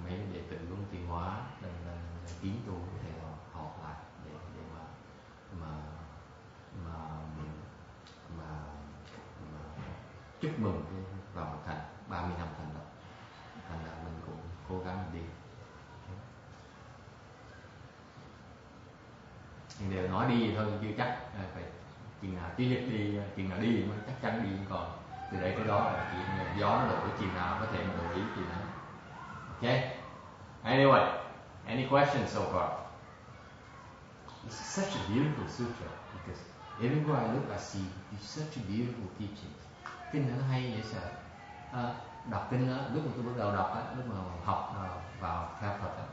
mấy cái đệ tử Luân Tiến Hóa đang kiếm tôi có thể họp lại để mà chúc mừng cái Vạn Thành 30 năm thành lập. Thành ra mình cũng cố gắng đi. Đều nói đi thôi chưa chắc, phải chừng nào chí nhất đi, chừng nào đi mới chắc chắn đi, còn từ đây tới đó là chuyện gió nó đổi, chừng nào có thể mà đổi ý thì đó. Okay. Anyway, any questions so far? This is such a beautiful sutra because everywhere I look I see such a beautiful teachings. Kinh nó hay dễ sợ. Đọc kinh đó, lúc mà tôi bắt đầu đọc á, lúc mà học vào theo Phật á,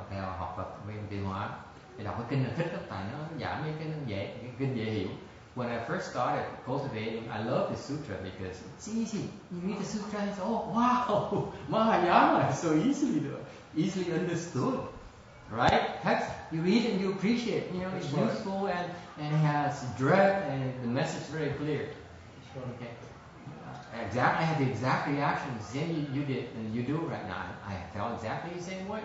theo học Phật bên Tiến Hóa, thì đọc cái kinh là thích lắm, tại nó giảm cái dễ, cái kinh dễ hiểu. When I first started cultivating, I love the sutra because it's easy. You read the sutra and say, oh wow, Mahayana is so easily understood, right? Text, you read and you appreciate. You know, it's useful and it has direct and the message is very clear. Okay. I had the exact reaction the same you did and you do right now. I felt exactly the same way.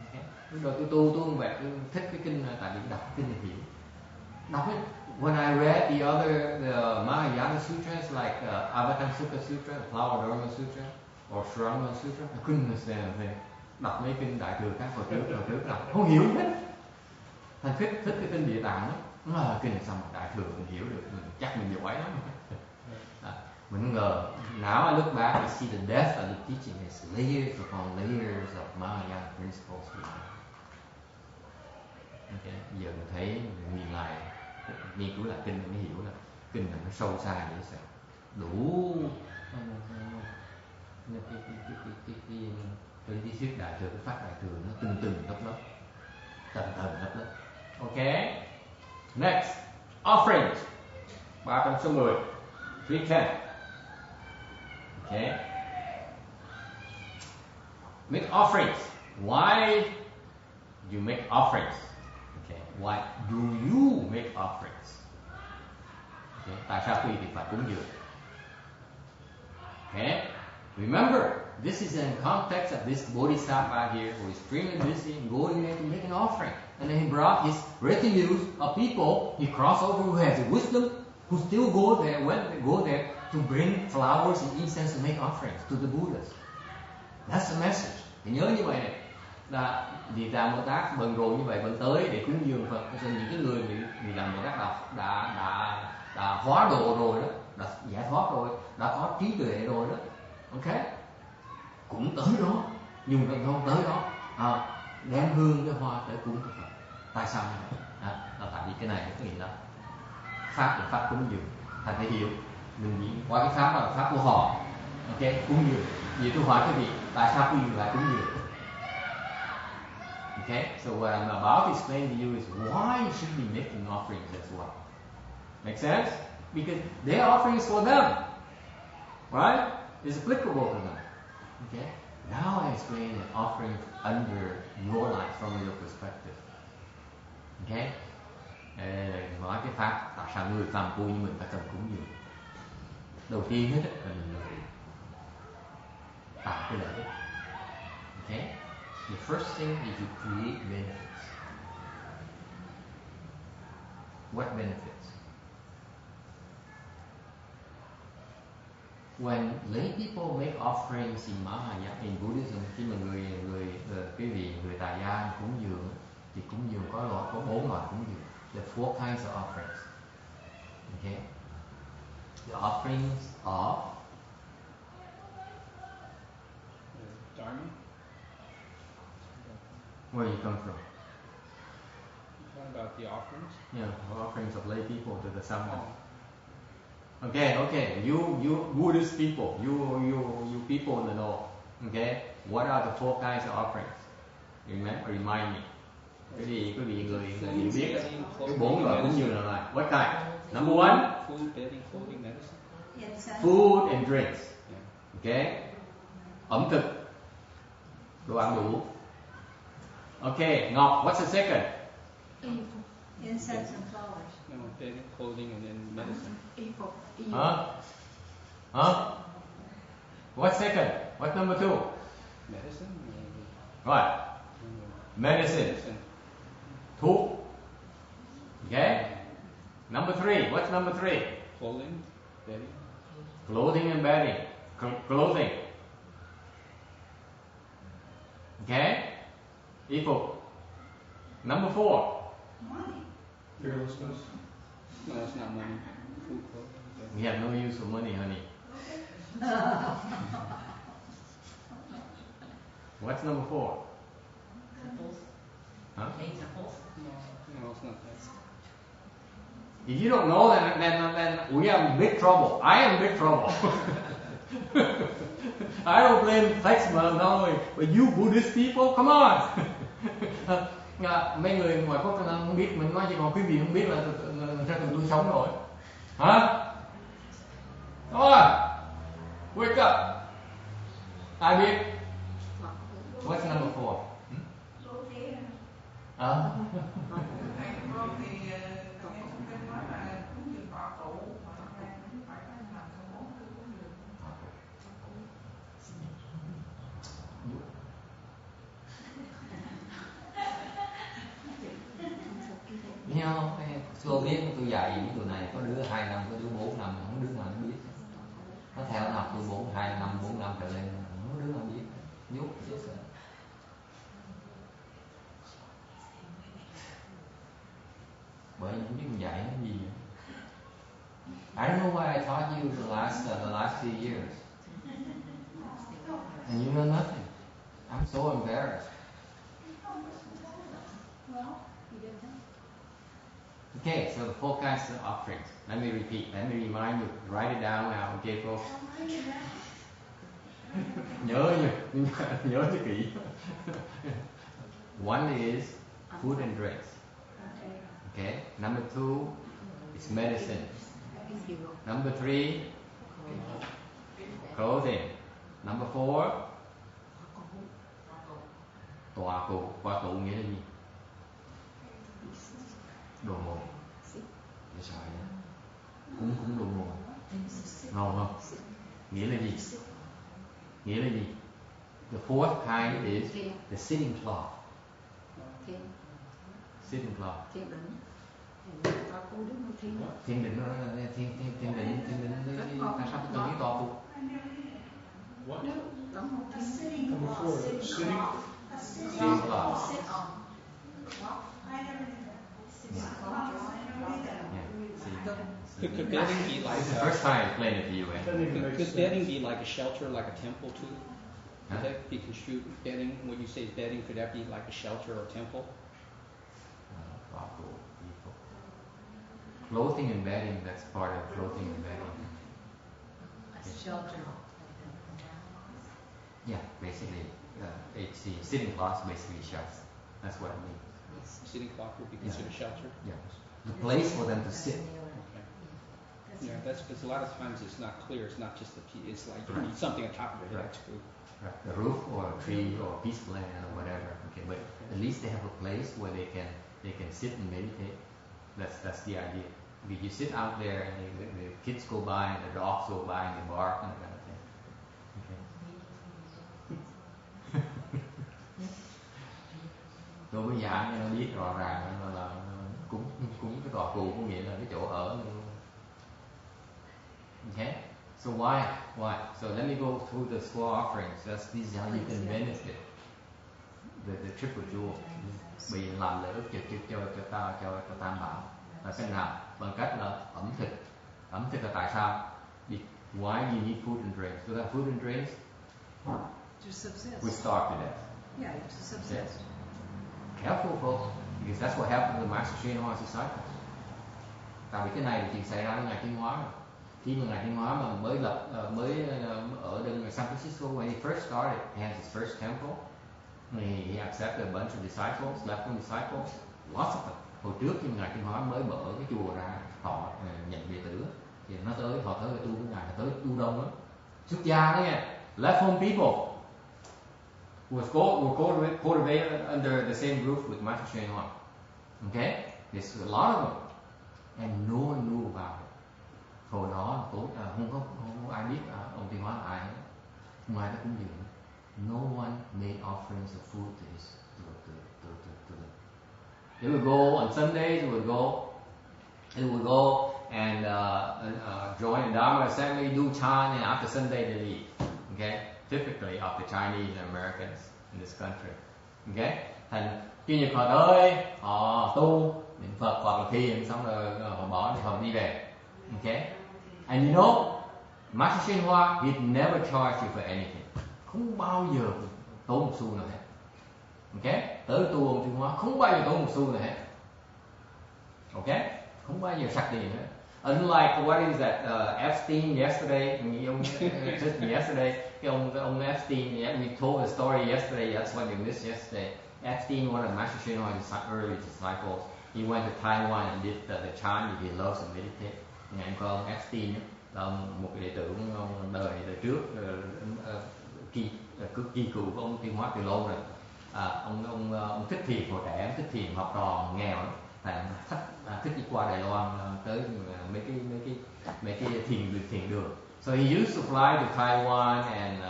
Okay. Lúc đầu tôi tu về tôi thích cái kinh tại vì đọc kinh để hiểu. Đọc ấy, when I read the Mahayana sutras like Avatamsukha Sutra, Flower Dharma Sutra, or Shrama Sutra, I couldn't understand anything. Đọc mấy kinh đại thừa các hồi trước đọc không hiểu hết. Thành thích cái kinh Địa Tạng đó, nó là kinh sao mà đại thừa mình hiểu được, chắc mình giỏi lắm. Mình không ngờ. Now I look back and see the depth of the teaching is layers upon layers of Mahayana principles. Okay, giờ mình thấy nhìn lại nghiên cứu lại kinh mới hiểu là kinh là nó sâu xa dễ sợ, đủ cái lý thuyết đại thừa, cái pháp đại thừa nó từng lớp, tầng lớp. Okay. Next, offerings. 310. 310. Okay. Make offerings. Why you make offerings? Okay. Why do you make offerings? Okay. Tại sao quý vị phải cúng dường? Okay. Remember, this is in context of this bodhisattva here who is extremely busy and going there to make an offering. And then he brought his retinue of people. He crossed over who has the wisdom, who still go there to bring flowers and incense to make offerings to the Buddhas. That's the message. Thì nhớ như vậy này, là Địa Tạng Bồ Tát bận rộn như vậy vẫn tới để cúng dường Phật. Cho những cái người bị làm Bồ Tát đã hóa độ rồi đó, đã giải thoát rồi, đã có trí tuệ rồi đó. Ok, cũng tới đó, dùng cần thôn tới đó, đem hương cái hoa tới cúng cho Phật. Tại sao như vậy? Là tại vì cái này có nghĩa là pháp là pháp cúng dường. Thầy phải hiểu, mình nghĩ qua cái pháp là pháp của họ. Ok, cúng dường. Vì tôi hỏi quý vị, tại sao quý vị lại cúng dường? Okay, so what I'm about to explain to you is why you should be making offerings as well. Make sense? Because their offering is for them, right? It's applicable to them. Okay. Now I explain an offering under your life from your perspective. Okay. Nói cái pháp tại sao người phàm phu như mình ta cần cúng dường. Đầu tiên hết là mình lợi ích, tạo cái lợi ích. Okay. The first thing is you create benefits. What benefits? When lay people make offerings in Mahayana, in Buddhism, khi mà người tại gia cúng dường thì cúng dường có 4 loại cúng dường. There are 4 kinds of offerings. Okay. The offerings of Dharma. Where you come from? What about the offerings? Yeah, the offerings of lay people to the Sangha. Okay. You Buddhist people, you people in the north. Okay, what are the 4 kinds of offerings? Remind me. Cái gì quý vị người hiểu biết? Cái 4 loại cúng dường là what kind? Number 1. Food, bedding, clothing, medicine. Food and drinks. Okay. Ẩm thực, đồ ăn đủ. Okay, Ngọc, what's the second? Incense and flowers. No, bedding, clothing, and then medicine. Huh? What's second? What's number 2? Medicine? What? Medicine. Thuốc. Okay. Number 3. What's number 3? Clothing, bedding. Clothing and bedding. Clothing. Okay. Equal. Number 4. Fearlessness. No, it's not money. Food, clothing. We have no use for money, honey. What's number 4? Huh? No, it's not that. If you don't know, then we are in big trouble. I am in big trouble. I don't blame Flexible only, but you Buddhist people, come on. Mấy người ngoài quốc không biết, mình nói chỉ còn quý vị không biết là sao tụi tôi sống rồi. Hả? Come on, wake up. Ai biết? What's number 4? Tôi biết tôi dạy những tụi này có đứa 2 năm, có đứa 4 năm, không đứa nào nó biết. Nó theo nó học tôi 2 năm, 4 năm trở lên, không đứa nào biết. Nhút chứ sợ. Bởi những biết mình dạy nó gì vậy? I don't know why I taught you the last 2 years. And you know nothing. I'm so embarrassed. Okay, so the 4 kinds of offerings. Let me repeat. Let me remind you. Write it down now, okay, folks? nhớ cho kỹ. One is food and drinks. Okay. Number 2 is medicine. Number 3, clothing. Number 4, tọa cụ. Tọa cụ nghĩa là gì? Đồ ngồi. Để sợi đó. Cúng đồ ngồi. Ngồi không? Nghĩa là gì? Nghĩa là gì? The 4th kind is the sitting cloth. Sitting cloth. Thiên định nó là thiên định tại sao tôi nghĩ tọa cụ? What? A sitting Number cloth. 4, sitting. Sitting cloth. Sit on. I never knew that. Yeah. Could bedding be like It's the first time I explained it to you, Doesn't even make could sense. bedding be like a shelter, like a temple too? Huh? Could that be construed bedding? When you say bedding, could that be like a shelter or temple? Tọa cụ, people. Clothing and bedding, that's part of clothing and bedding. Shelter. Yeah, basically, it's the sitting cloth basically shelves. That's what it means. Sitting cloth would be considered shelter. Yeah, the place for them to sit. Okay. Yeah, that's because a lot of times it's not clear. It's not just it's like you need something on top of it. Right. That's true. Right. The roof or a tree or a piece of land or whatever. Okay, but at least they have a place where they can sit and meditate. That's the idea. Because you sit out there and the kids go by and the dogs go by and they bark and that kind of thing. Okay. Tôi mới giảng cho nó biết rõ ràng là cúng cái tọa cụ có nghĩa là cái chỗ ở. Okay. So why? So let me go through the 4 offerings. This is how you can benefit the triple jewel. Bị làm lễ ước cho Tam Bảo. Là cách nào? Bằng cách là ẩm thực. Ẩm thực là tại sao? Why do you need food and drinks? Without food and drinks, To subsist. we starve to death. Yeah, to subsist. Careful, folks, because that's what happened to the Master Sri and Hoa disciples. Tại vì cái này là chuyện xảy ra với Ngài Tiến Hóa rồi. Khi mà Ngài Tiến Hóa mà mới ở đừng San Francisco, when he first started, he had his first temple. He accepted a bunch of disciples, left-wing disciples, lots of them. Hồi trước khi Ngài Tiến Hóa mới mở cái chùa ra, họ nhận đệ tử, thì họ tới tu với Ngài, tới tu đông lắm. Xuất gia đó nha, left-home people were cultivated under the same roof with Master Sri and Hoa. Okay, there's a lot of them, and no one knew about it. Hồi đó không có ai biết ông Tiến Hóa là ai hết. Không ai tới cúng dường. No one made offerings of food to them. They would go on Sundays. They would go and join the Dharma assembly, do chant, and after Sunday they leave. Okay, typically of the Chinese and Americans in this country. Okay, thành khi Nhật họ tới, họ tu niệm Phật hoặc là thiền xong rồi họ bỏ thì họ đi về. Okay, and you know, Master Sri Hoa, he never charged you for anything. Không bao giờ tốn một xu nào hết. Okay, tới tu ông Sri Hoa không bao giờ tốn một xu nào hết. Okay, không bao giờ sặc tiền hết. Unlike what is that Epstein yesterday, cái ông Epstein, we told the story yesterday. That's what you missed yesterday. Epstein, one of Master Sri Hoa's early disciples, he went to Taiwan and did the chant. He loves to meditate. Ngày có ông Epstein là một đệ tử ông đời trước, kỳ cựu của ông Tiến Hóa từ lâu rồi. Ông thích thiền hồi trẻ, thích thiền học trò nghèo lắm. Thích đi qua Đài Loan tới mấy cái thiền đường. So he used to fly to Taiwan and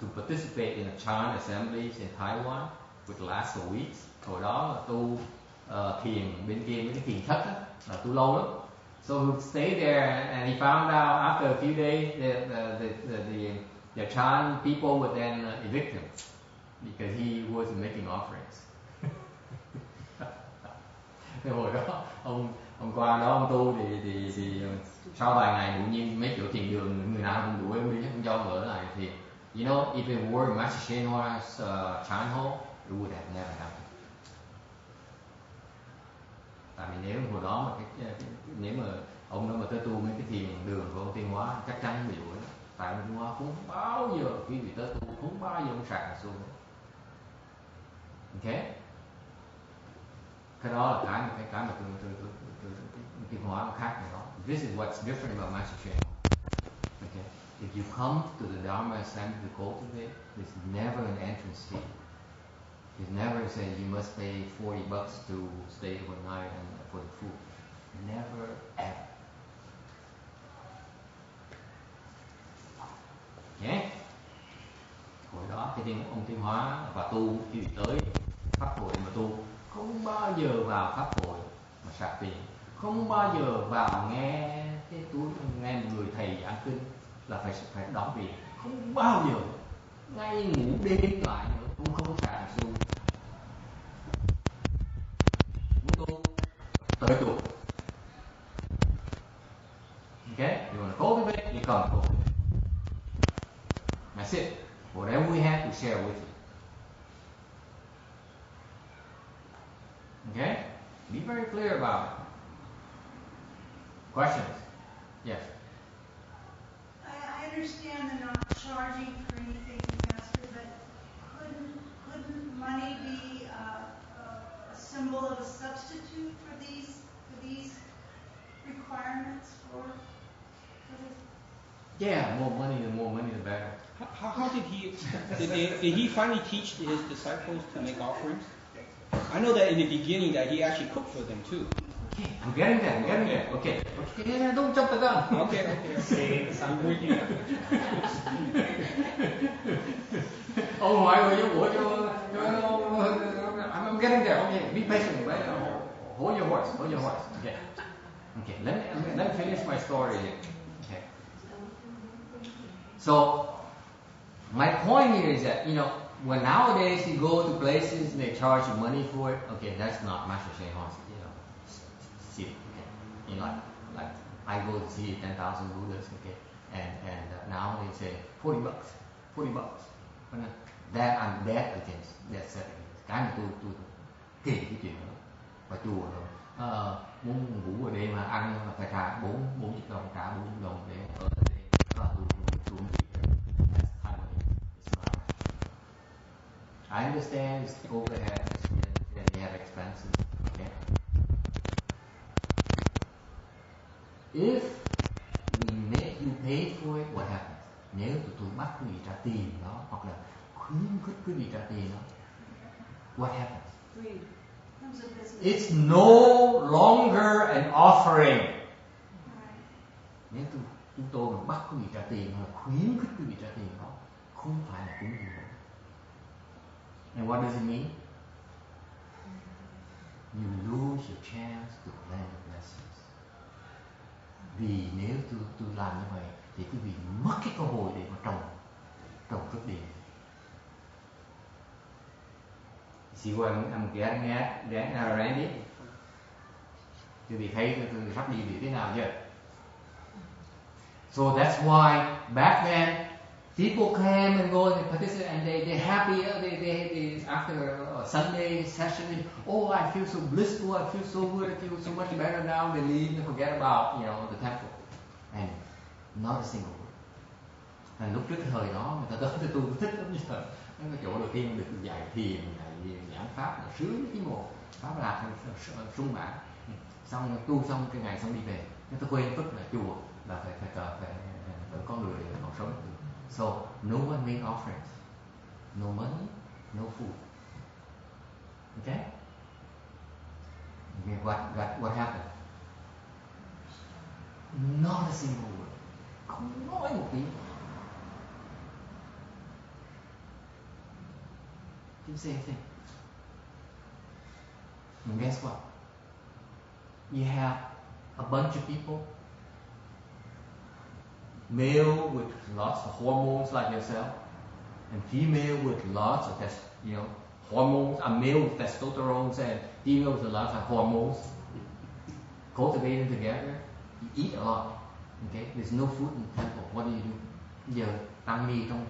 to participate in the chant assemblies in Taiwan, which last for weeks. Hồi đó là tu thiền bên kia mấy cái thiền thất á, là tu lâu lắm. So he would stay there, and he found out after a few days the chant people would then evict him because he wasn't making offerings. Thế hồi đó ông qua đó ông tu thì sau vài ngày tự nhiên mấy chỗ thiền đường người nào cũng đuổi ông đi, không cho ông ở lại thì you know, if it were Master Sri Hoa's chant hall, it would have never happened. Tại vì nếu hồi đó mà nếu mà ông đó mà tới tu mấy cái thiền đường của ông Tiên Hóa chắc chắn bị đuổi. Tại ông Tiên Hóa không bao giờ quý vị tới tu không bao giờ ông sạc xuống. Ok, cái đó là cái mà tôi Tiên Hóa nó khác này đó. This is what's different about Master Shen. Okay, if you come to the Dharma Assembly to cultivate, there's never an entrance fee. It never says you must pay $40 to stay overnight and for the food. Never ever. Okay. Hồi đó cái ông Tiên Hóa và tu khi tới pháp hội mà tu không bao giờ vào pháp hội mà sạc tiền, không bao giờ vào nghe cái túi nghe một người thầy giảng kinh là phải đóng tiền, không bao giờ. Ngay ngủ đêm lại nữa cũng không có sạc xu. Muốn tu tới chùa. Okay, you want to cultivate, you come cultivate. That's it. Whatever we have to share with you. Okay? Be very clear about it. Questions? Yes. I understand they're not charging for anything, Master, but couldn't money be a symbol of a substitute for these requirements for the... Yeah, the more money the better. How did he finally teach his disciples to make offerings? I know that in the beginning that he actually cooked for them too. Okay, I'm getting there. Okay, don't jump the gun. Okay. Ông hỏi rồi vô cho I'm getting there. Okay, be patient. Hold your horse. Okay. Let me finish my story here. Okay. So my point here is that when nowadays you go to places and they charge you money for it, okay, that's not Master Shen Hong's, see, okay. Like I go to see 10,000 Buddhas, okay, and now they say $40. That I'm dead against that setting. Cái mà tôi kỳ cái chuyện đó. Và chùa rồi, muốn ngủ ở đây mà ăn là phải trả 40 đồng, trả 40 đồng để ở đây. Đó là tôi I understand it's overhead and they have expenses. Okay. If we make you pay for it, what happens? Nếu tụi tôi bắt quý vị trả tiền đó, hoặc là khuyến khích quý vị trả tiền đó, what happens? It's no longer an offering. Nếu chúng tôi mà bắt quý vị trả tiền hoặc là khuyến khích quý vị trả tiền đó, không phải là cúng dường. And what does it mean? You lose your chance to plan your blessings. Vì nếu tôi làm như vậy thì quý vị mất cái cơ hội để mà trồng phước điền. See what I'm getting at, Randy? Quý vị thấy tôi sắp đi thế nào chưa? So that's why back then people came and go and participate, and they're happy. They after a Sunday session, oh, I feel so blissful. I feel so good. I feel so much better now. They leave and forget about the temple, and not a single word. And lúc trước thời đó người ta tới tôi thích lắm chứ. Cái chỗ đầu tiên được dạy thiền, dạy giảng pháp là sướng cái một pháp lạc sung mãn. Xong tu xong cái ngày xong đi về, tôi quên mất là chùa là phải có người còn sống. So no one made offerings, no money, no food. Okay? What happened? Not a single word. Không nói một tiếng. You say a thing. And guess what? You have a bunch of people, male with lots of hormones like yourself, and female with lots of hormones. A male with testosterone and female with lots of hormones. Cultivated together, you eat a lot. Okay, there's no food in the temple. What do? Giờ tăng ni trong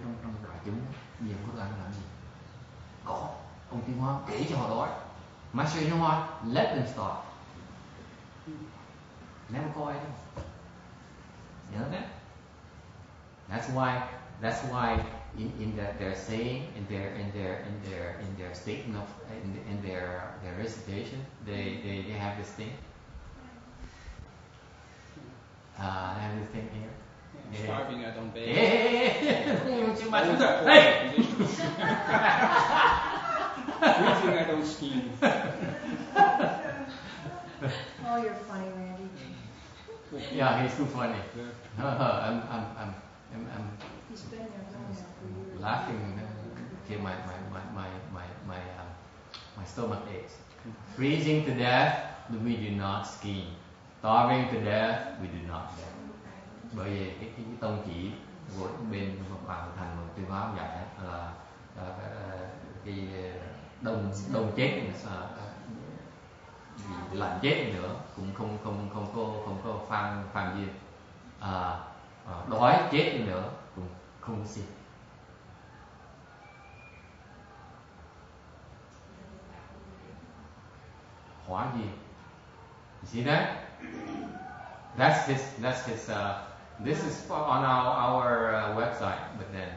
đại chúng, giờ không có làm gì. Có ông Tiên Hoa kể cho họ đói. Master Tiên Hoa let them start. Never call anyone. You know that? That's why in their saying in their statement of in their recitation they have this thing. They have this thing here. Yeah, starving, I don't beg. Hey! Breathing, I don't scheme. Oh, you're funny, Randy. Yeah, he's too funny. I'm He's been there, done that for years. laughing till my stomach aches. Freezing to death, we do not ski. Starving to death, we do not beg. Bởi vì cái tông chỉ của bên vào thành một tuyên báo dạy là cái đông chết vì lạnh chết nữa cũng không có phàm gì, đói chết nữa cũng không xin. Hóa gì? You see that? That's his. This is on our website, but then.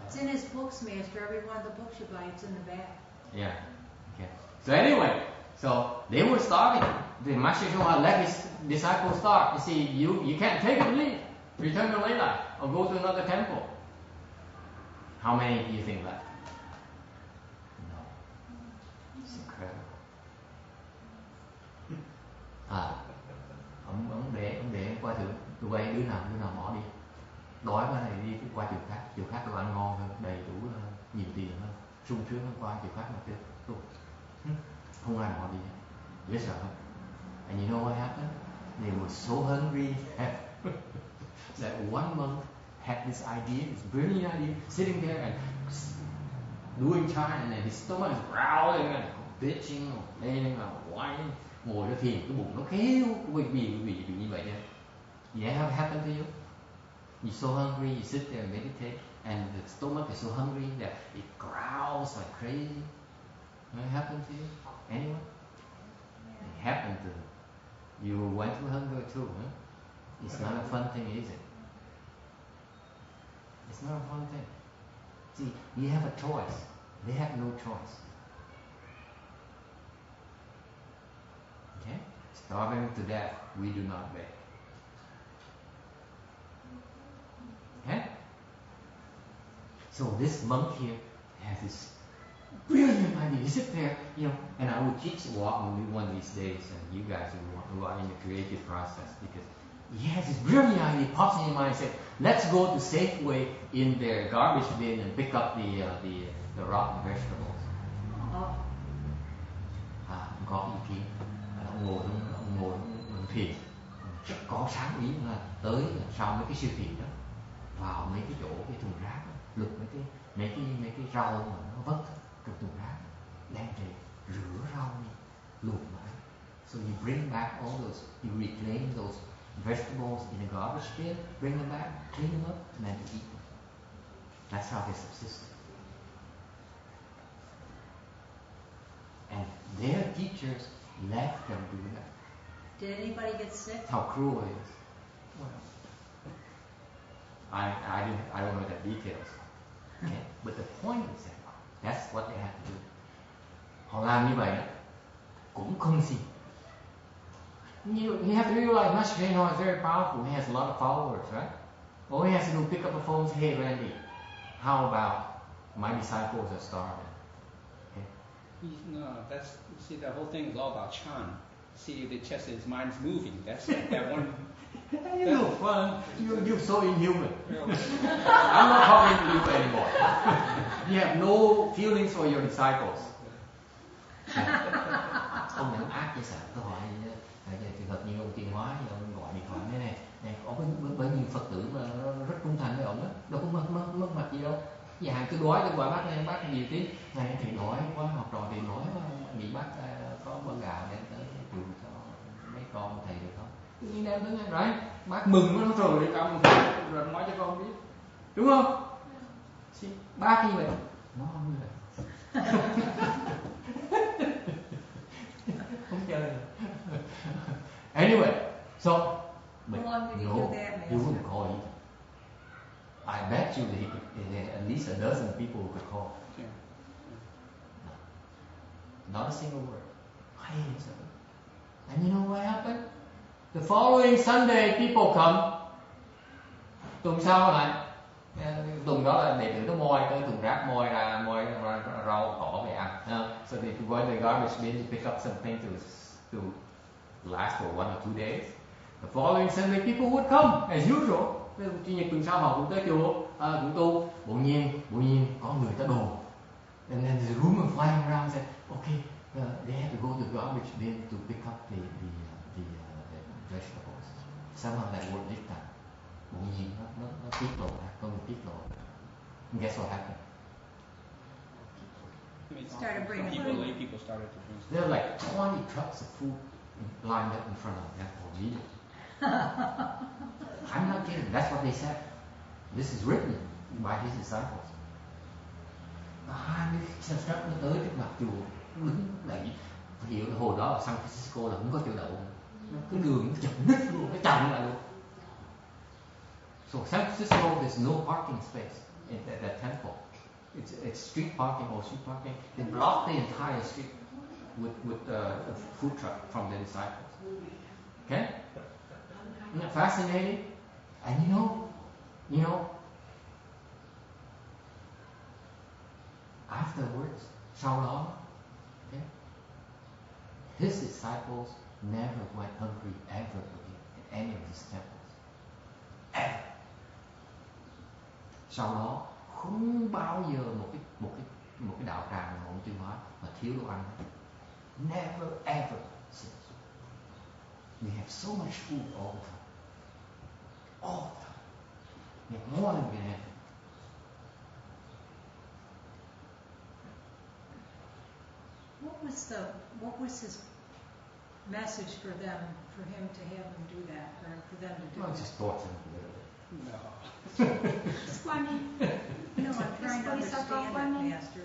It's in his books, Master. Every one of the books you buy, it's in the back. Yeah. Okay. So anyway, so they were starving. The Master Showa let his disciples starve. You see, you can't take it and leave. Return to lay life or go to another temple. How many do you think left? No. It's incredible. Ông để qua tụi bay đứa nào bỏ đi, đói quá này đi qua chiều khác đồ ăn ngon hơn, đầy đủ nhiều tiền hơn, sung sướng hơn, qua chiều khác mà tiếp không ai bỏ đi, dễ sợ không? And you know what happened? They were so hungry that one monk had this idea, this brilliant idea, sitting there and doing chant, and then his stomach is growling and bitching, complaining, whining. Ngồi đó thiền cái bụng nó kêu vì như vậy nha. Yeah, have happened to you? You're so hungry, you sit there and meditate, and the stomach is so hungry that it growls like crazy. It happened to you? Anyone? It happened to you. You went through hunger too, huh? It's not a fun thing, is it? It's not a fun thing. See, you have a choice. They have no choice. Okay? Starving to death, we do not beg. Okay? So this monk here has this brilliant idea. You sit there, and I will teach one of these days, and you guys who are in the creative process, because he has this brilliant idea pops in your mind and says, let's go to Safeway in their garbage bin and pick up the rotten vegetables. Có ý kiến. Ông ngồi thiền, có sáng ý là tới sau mấy cái siêu thị đó, vào mấy cái chỗ cái thùng rác, lục mấy cái rau mà nó vất trong thùng rác, đem về rửa rau đi, luộc lại. So you bring back all those, you reclaim those vegetables in the garbage bin, bring them back, clean them up, and then eat them. That's how they subsist. And their teachers let them do that. Did anybody get sick? How cruel it is. Well, I don't know the details. Okay? But the point is that that's what they have to do. Họ làm như vậy cũng không xin. You have to realize Master Shenhua is very powerful. He has a lot of followers, right? All he has to do is pick up the phone and say, hey Randy, how about my disciples are starving? Okay? No, the whole thing is all about Chan. See, the chest, his mind's moving. That's that one. You're no fun. You're so inhuman. I'm not talking to you anymore. You have no feelings for your disciples. Ông này ác như sao? Tôi hỏi trường hợp như ông Tiên Hóa, ông gọi điện thoại này, có bao nhiêu Phật tử mà rất trung thành với ông đó, đâu có mất mặt gì đâu. Dạ hàng cứ đói tôi gọi bác nhiều tí, này thì đói quá, học trò thì đói quá, nghĩ bác có bữa gạo đem tới chùa cho mấy con thầy được không? Tự nhiên đem tới right? Bác mừng nó rồi để ông rồi nói cho con biết, đúng không? Bác như vậy, nó không như vậy. Không chơi. Anyway, so but How long did he no, do that, he Master? wouldn't call either. I bet you that he could, at least a dozen people who could call. Yeah. Not a single word. I hated something. And you know what happened? The following Sunday, people come. Tuần sau này, tuần đó là đệ tử nó moi tới thùng rác, moi ra rau cỏ về ăn. So they go in the garbage bin to pick up something to last for 1 or 2 days. The following Sunday, people would come as usual. Chủ nhật tuần sau họ cũng tới chùa, cũng tu. Bỗng nhiên có người ta đồn. And then there's a rumor flying around that okay, they have to go to the garbage bin to pick up the vegetables. Somehow that word this time. Bỗng nhiên nó tiết lộ ra, có người tiết lộ. And guess what happened? I mean, Started bringing people, food. lay people started to bring There were like 20 trucks of food lined up in front of them for meeting. I'm not kidding. That's what they said. This is written by his disciples. 20 xe truck nó tới trước mặt chùa, đứng đẩy. Hiểu là hồi đó ở San Francisco là không có chỗ đậu, cái đường nó chật nít luôn, nó chặn lại luôn. So San Francisco, there's no parking space at that temple. It's street parking or street parking. They blocked the entire street with a food truck from the disciples. Okay? Isn't that fascinating? And you know, afterwards, sau đó, okay, his disciples never went hungry ever again in any of his temples. Ever. Sau đó không bao giờ một cái đạo tràng nào ông Tiêu Hóa mà thiếu đồ ăn. Never ever since. We have so much food all the time. All the time. We have more than we can have. What was his message for them, for him to have them do that, or for them to do Well, that? just taught them to do it. No. Swami, No, I'm trying to understand it, Master.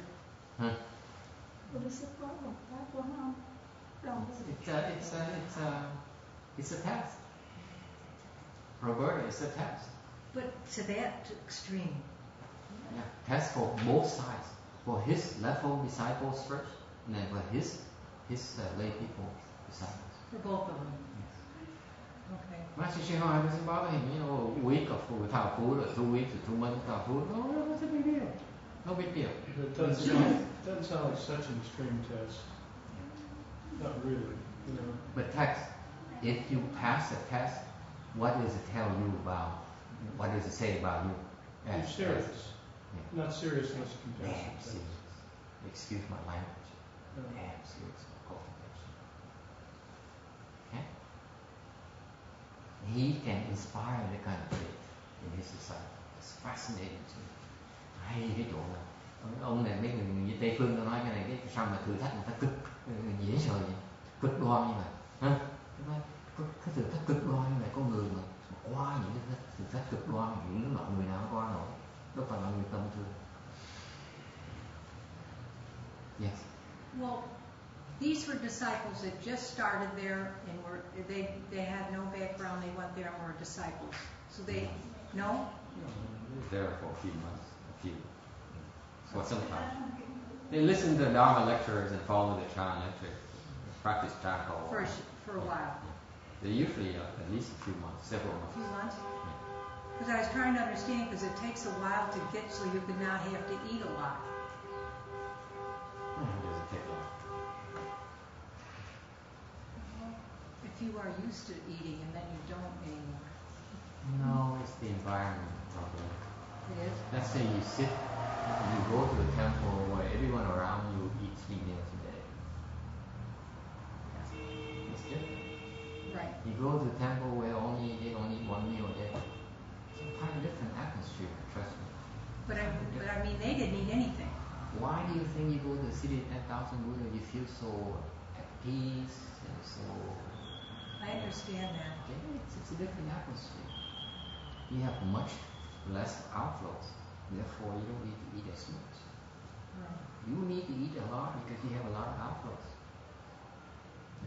Huh? It's a test. Roberta, it's a test. But to that extreme. Yeah, test for both sides. For his level disciples first, and then for his lay people disciples. For both of them. Okay. Master Shihan doesn't bother him. You know, a week of food without food, or 2 weeks or 2 months without food. No, what's the big deal? No big deal. It doesn't sound like such an extreme test. Not really, you know. But text, if you pass the test, what does it tell you about? What does it say about you? You're serious. Yeah. Not serious unless you can pass Damn the test. serious. Excuse my language. No. Damn serious cultivation. Okay? He can inspire the kind of faith in his disciples. It's fascinating to me. Hay cái chỗ này. Ông này mấy người Tây phương tôi nói cái này cái sao mà thử thách người ta cực dễ sợ vậy, cực đoan như vậy, ha? Cái thử thách cực đoan như vậy, có người mà qua những cái thử thách cực đoan những loại người nào qua nổi, đâu phải là người tầm thường. Yes. Well, these were disciples that just started there and they had no background. They went there and were disciples. So they no. There for a few months, for some time. They listen to the Dharma lectures and follow the Chan lecture, practice Chan for a while. For a while. They usually at least a few months, several A few months. months. Because I was trying to understand, because it takes a while to get so you could not have to eat a lot. It doesn't take long. If you are used to eating and then you don't anymore. No, it's the environment problem. It is. Let's say you go to a temple where everyone around you eats 3 meals a day. It's different. Right. You go to a temple where they only eat 1 meal a day. It's a kind of different atmosphere, trust me. But I mean, they didn't eat anything. Why do you think you go to the city of 10,000 Buddha, you feel so at peace and so... I understand that. Okay, it's a different atmosphere. You have much less outflows, therefore you don't need to eat as much. Right. You need to eat a lot because you have a lot of outflows.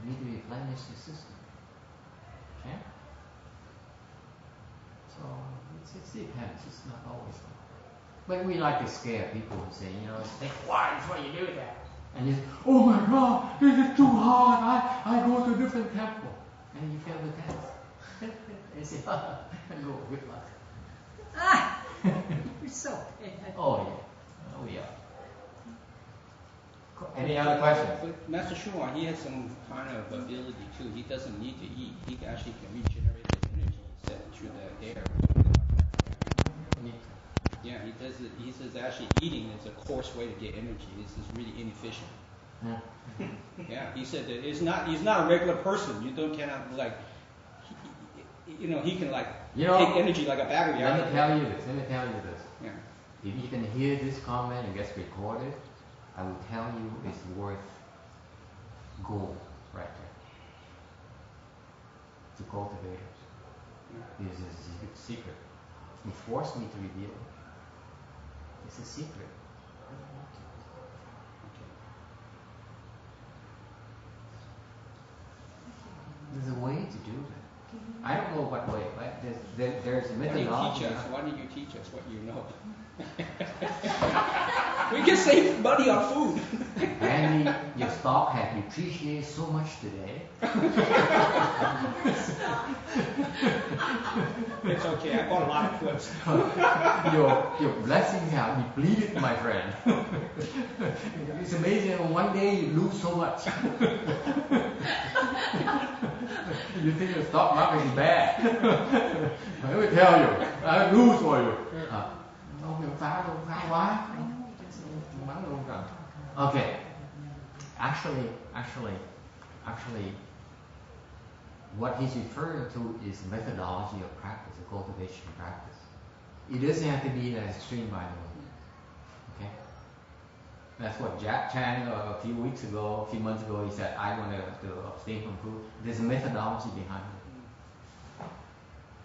You need to replenish the system. Okay? So it depends. It's not always like that. But we like to scare people and say, think, why you do that? And you say, oh my God, this is too hard. I go to a different temple. And you fail the test. They say, go, good luck. Ah, you're so bad. Oh yeah. Oh yeah. Any other questions? But Master Shuan, he has some kind of ability too. He doesn't need to eat. He actually can regenerate his energy through the air. Yeah, he does it. He says actually eating is a coarse way to get energy. This is really inefficient. Yeah. Yeah, he said that he's not a regular person. You cannot like, he can like take energy like a battery. Let me tell you this. Yeah. If you can hear this comment and gets recorded, I will tell you it's worth gold right there. To cultivate it. It is a secret. He forced me to reveal it. It's a secret. There's a way to do that. I don't know what way, but there's a methodology. Why don't you teach us what you know? We can save money on food. Randy, your stock has depreciated so much today. It's okay, I bought a lot of clips. Your blessings have depleted, my friend. It's amazing, one day you lose so much. You think the stock market is bad. Let me tell you, I lose for you. Phá quá. Mắng luôn rồi. Okay. Actually, what he's referring to is methodology of practice, a cultivation practice. It doesn't have to be that extreme, by the way. Okay? That's what Jack Chan a few months ago, he said, I want to abstain from food. There's a methodology behind it.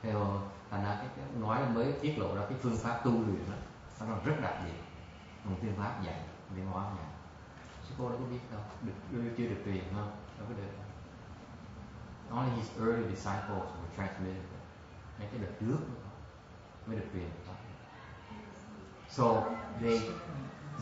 Theo thành ra cái nói mới tiết lộ ra cái phương pháp tu luyện đó, nó rất đặc biệt. Một phương pháp dạy, văn hóa dạy. Chứ cô đâu có biết đâu, chưa được truyền không? Đâu có được. Only his early disciples were transmitted. Mấy cái đợt trước mới được truyền. So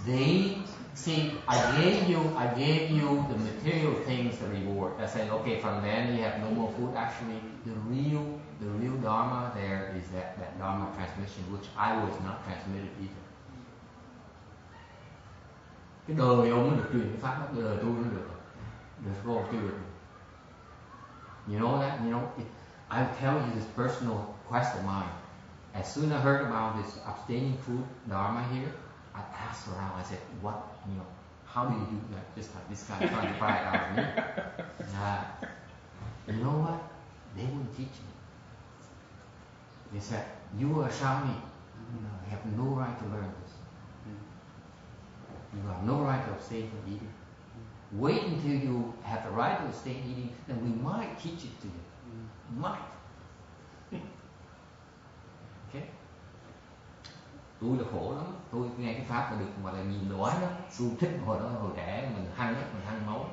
they see, I gave you the material things, the reward. I said, okay, from then you have no more food. Actually, the real Dharma there is that Dharma transmission, which I was not transmitted either. Cái đời ông mới được truyền cái pháp đó, đời tôi mới được. Đời cô chưa được. You know that? I'll tell you this personal quest of mine. As soon as I heard about this abstaining food Dharma here, I asked around. I said, "What? How do you do that?" Just like this guy trying to pry it out of me. You know what? They wouldn't teach me. They said, "You are a shaman. You have no right to learn this. You have no right to abstain from eating. Wait until you have the right to abstain eating, and we might teach it to you. Might." Okay? Tôi là khổ lắm. Tôi nghe cái pháp là được gọi là nhìn đói đó. Tôi thích hồi trẻ mình hăng máu.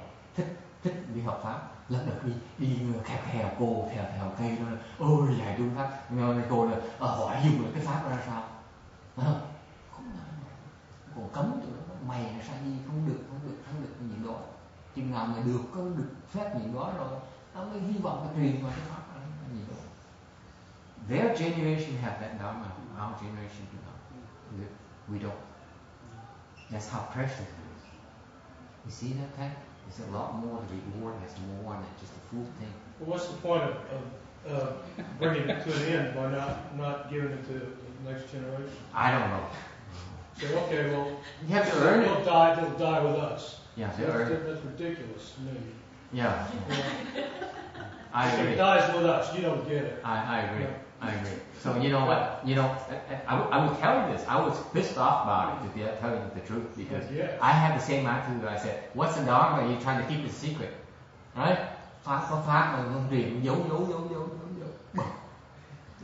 Thích đi học pháp. Lần đợt đi khèo cô, khèo cây đó. Ôi dạy tôi pháp. Cô là hỏi dùng là cái pháp ra sao. Không còn cấm tụi nó. Mày là sao đi không được nhịn đói. Chừng nào mày được phép nhịn đói rồi, nó mới hy vọng cái truyền vào cái pháp là nhịn đói. Their generation have that Dharma. Our generation do not. We don't. That's how precious it is. You see that thing? There's a lot more to reward. There's more than just a food thing. Well, what's the point of bringing it to an end by not giving it to the next generation? I don't know. So okay, well, you have to earn it. They'll die with us. Yeah, that's ridiculous to me. Yeah. I agree. If it dies with us, you don't get it. I agree. Yeah. I agree. So you know what? I will tell you this. I was pissed off about it, to tell you the truth, because I had the same attitude. I said, "What's the Dharma? You're trying to keep it secret, right? Pháp mà không truyền giấu."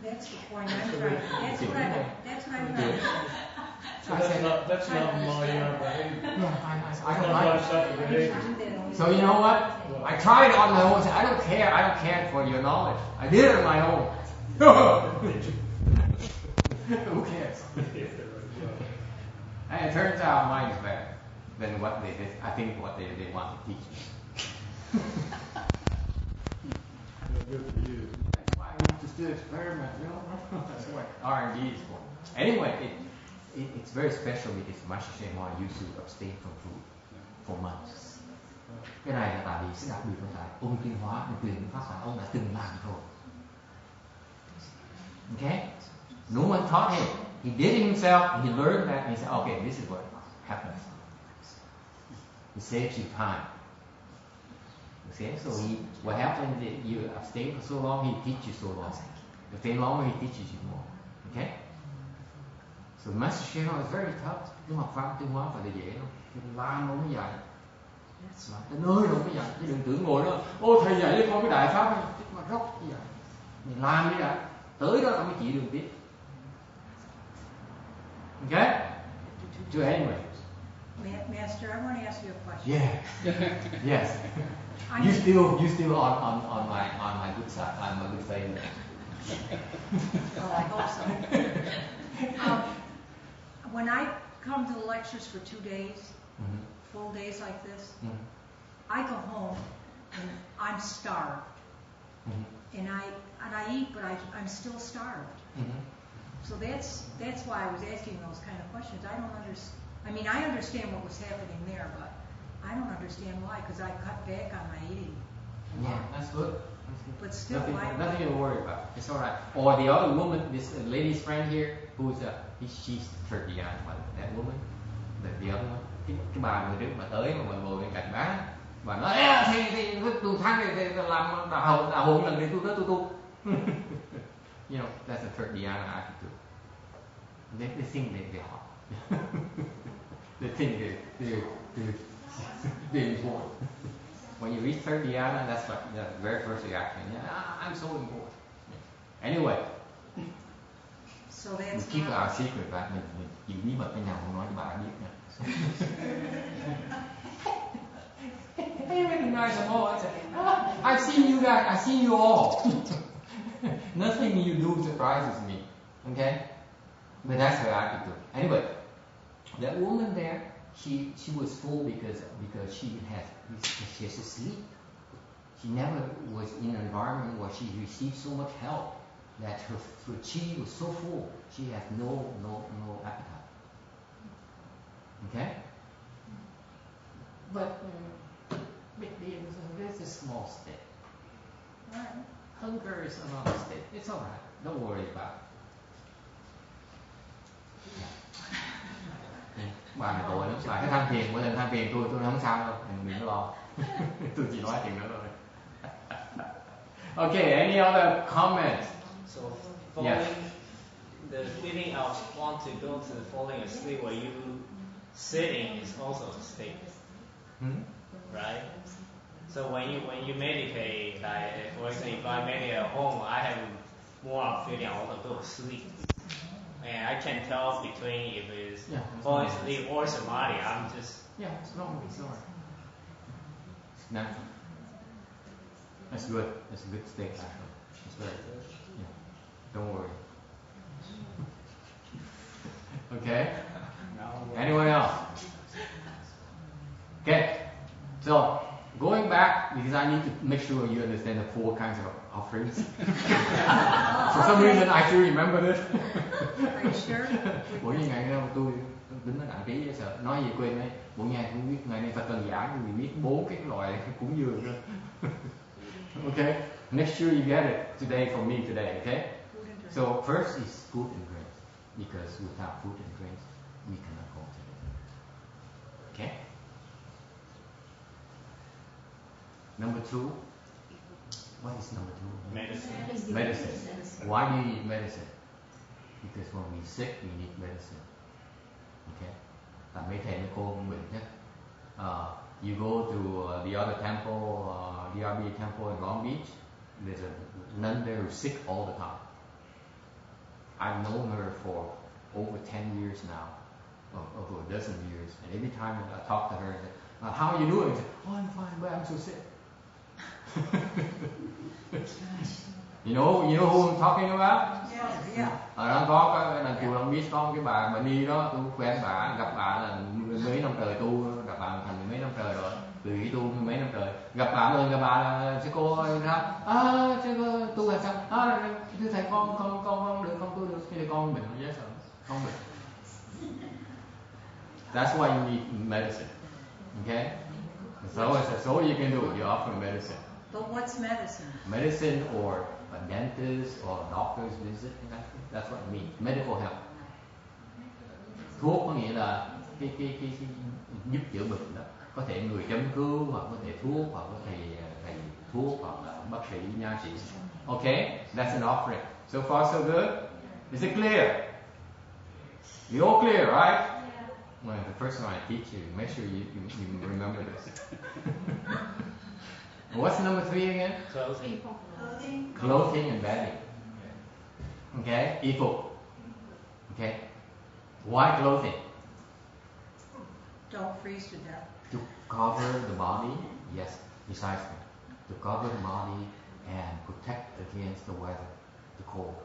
That's the point I'm trying. That's what I'm trying. I said, That's not my behavior. yeah, I That's don't not my like it. type of behavior. So you know what? I tried it on my own. I said, I don't care for your knowledge. I did it on my own. Who cares? And it turns out mine is better than what they did. I think what they want to teach me. Good for you. That's why we just do experiment, you know. That's what R&D is for. Anyway, it's very special because Master Shema used to abstain from food for months. Cái này là tại vì sự đặc biệt của Ngài, ông tiến hóa, ông truyền pháp là ông đã từng làm rồi. Okay? No one taught him. He did it himself. He learned that. And he said, "Okay, this is what happens." It saves you time. Okay, so what happens is you abstain for so long, he teaches you so long. If stay longer, he teaches you more. Okay? So Master Shema is very tough. Nhưng mà pháp tiến hóa phải là dễ không? Làm không có dạy. Mà tới nơi đâu có dạy. Chứ đừng tưởng ngồi đó, ô thầy dạy cho con cái đại pháp này, mà rốc như vậy. Mình làm đi đã. Tới đó ta mới chỉ đường tiếp. Okay? So anyway. Master, I want to ask you a question. Yeah. Yes. You still on my good side. I'm a good favorite. Well, I hope so. When I come to the lectures for 2 days, full days like this, I go home and I'm starved. And I eat, but I'm still starved. So that's why I was asking those kind of questions. I don't understand. I mean, I understand what was happening there, but I don't understand why, because I cut back on my eating. Yeah, that's good. But still, nothing to worry about. It's all right. Or the other woman, this lady's friend here, who's she's 30 years, that woman, the other one, cái bà người trước mà tới mà ngồi bên cạnh bá, bà nói, thì tôi thắng thì làm đạo hồn lần này tôi tới tôi tu. You know, that's a 30 year attitude. They think they're hot. They think they're important. When you reach 30 years, that's like the very first reaction. Yeah, I'm so important. Anyway, so that's we keep our secret, right? Mình giữ bí mật cái nào không nói cho bà biết nha. I recognize them all. I say, I've seen you guys. I've seen you all. Nothing you do surprises me. Okay, but that's her attitude. Anyway, that woman there, she was full because she has to sleep. She never was in an environment where she received so much help that her chi was so full. She has no appetite. Okay, but big deal. There's a small step. Right. Hunger is another step. It's all right. Don't worry about it. Bà này tội lắm, bà cứ than phiền, mỗi lần than phiền tôi không sao đâu, đừng có lo. Tôi chỉ nói chuyện đó thôi. Okay, any other comments? So falling, the feeling of want to go to falling asleep where you sitting is also a state, right? So when you meditate, like for example, if I meditate at home, I have more of feeling I want to go to sleep. And I can tell between if it's falling asleep or samadhi. I'm just it's normal. It's natural. That's good. That's a good state actually. It's very good. Yeah. Don't worry. Okay. Anyone else? Okay. So going back, because I need to make sure you understand the 4 kinds of offerings. For some reason, I still remember this. Are you sure? Mỗi ngày đâu tôi đứng ở đặng ký sợ nói gì quên đấy. Mỗi ngày tôi biết ngày nay Phật cần giảng thì biết 4 cái loại cúng dường nữa. Okay, make sure you get it today for me today. Okay. So first is food and drinks, because without food and drinks we cannot go today. Okay. Number 2. What is number 2? Medicine. Why do you need medicine? Because when we're sick, we need medicine. Okay. Tại mấy thầy mấy cô cũng bệnh chứ. You go to the other temple, DRB temple in Long Beach. There's a nun there who's sick all the time. I've known her for over 10 years now. over a dozen years. And every time I talk to her, I say, how are you doing? She said, oh, I'm fine, but I'm so sick. You know who I'm talking about? Yeah. Ở đó có cái đằng chùa Long Beach có cái bà Ni đó, tôi quen bà, gặp bà là mấy năm trời, tôi gặp bà thành mấy năm trời rồi, tùy tôi mấy năm trời, gặp bà là sư cô ra, sư tu là sao? Thưa thầy con được không, tôi được, thì con bệnh không dễ sợ, không bệnh. That's why you need medicine, okay? So that's all you can do. You offer medicine. But what's medicine? Medicine or a dentist or a doctor's visit. That's what it means. Medical help. Thuốc có nghĩa là cái giúp chữa bệnh đó. Có thể người châm cứu, hoặc có thể thuốc, hoặc có thể thầy thuốc, hoặc là bác sĩ, nha sĩ. Okay, that's an offering. So far so good. Is it clear? You all clear, right? Well, the first time I teach you, make sure you remember this. What's number 3 again? Clothing. Clothing and bedding. Okay, y phục. Okay, why clothing? Don't freeze to death. To cover the body, yes, precisely. To cover the body and protect against the weather, the cold.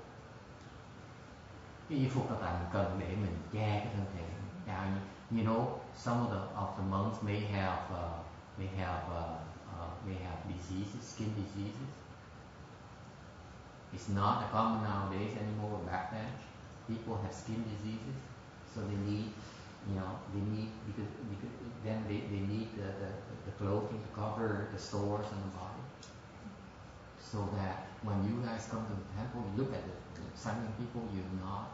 Cái y phục là mình cần để mình che cái thân thể. You know, some of the monks may have diseases, skin diseases. It's not common nowadays anymore. Back then, people have skin diseases, so they need, because then they need the clothing to cover the sores on the body, so that when you guys come to the temple, you look at the Sangha people, you're not,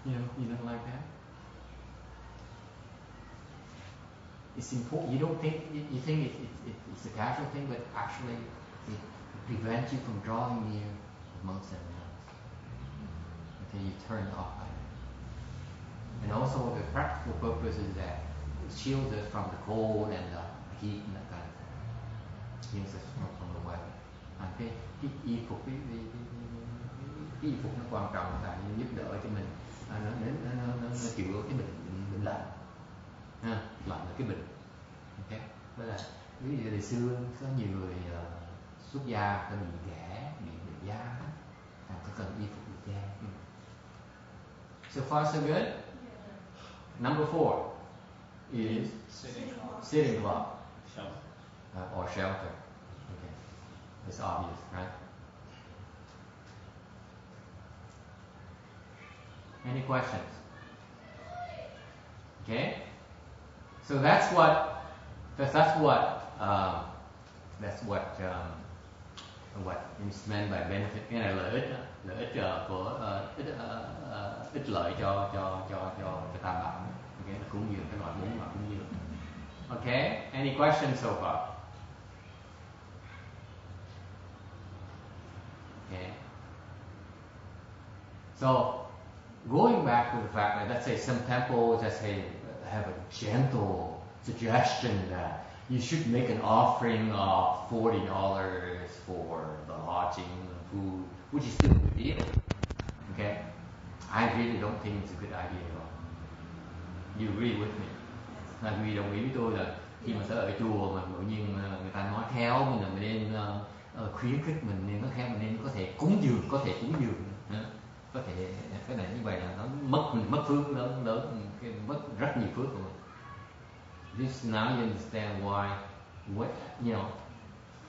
you don't like that. It's important. You don't think you think it's a casual thing, but actually it prevents you from drawing near the monks and nuns. Okay, you turn it off by that. And also the practical purpose is that it shields us from the cold and the heat and that kind of thing. Shields us from the weather. And cái y phục cái y phục nó quan trọng là giúp đỡ cho mình nó chữa cái bệnh lạnh. Lạnh là cái bệnh. Okay. Đó là ví dụ ngày xưa có nhiều người xuất gia có bị ghẻ, bị bệnh da, có cần y phục để che. So far so good. Number 4 is sitting cloth or shelter. Okay, it's obvious, right? Any questions? Okay. So that's what is meant by benefit. Cái này lợi ích ích lợi cho tam bảo. Okay, là cúng dường, cái loại 4 loại cúng dường. Okay, any questions so far? Okay. So going back to the fact that, let's say some temples, have a gentle suggestion that you should make an offering of $40 for the lodging and food, which is still a good deal. Okay, I really don't think it's a good idea at all. You agree with me? Là vì đồng ý với tôi là khi mà tới ở chùa mà tự nhiên người ta nói khéo mình là mình nên khuyến khích mình nên nó khéo, mình nên có thể cúng dường, có thể cái này như vậy là nó mất phước lớn, mất rất nhiều phước rồi. This now you understand why,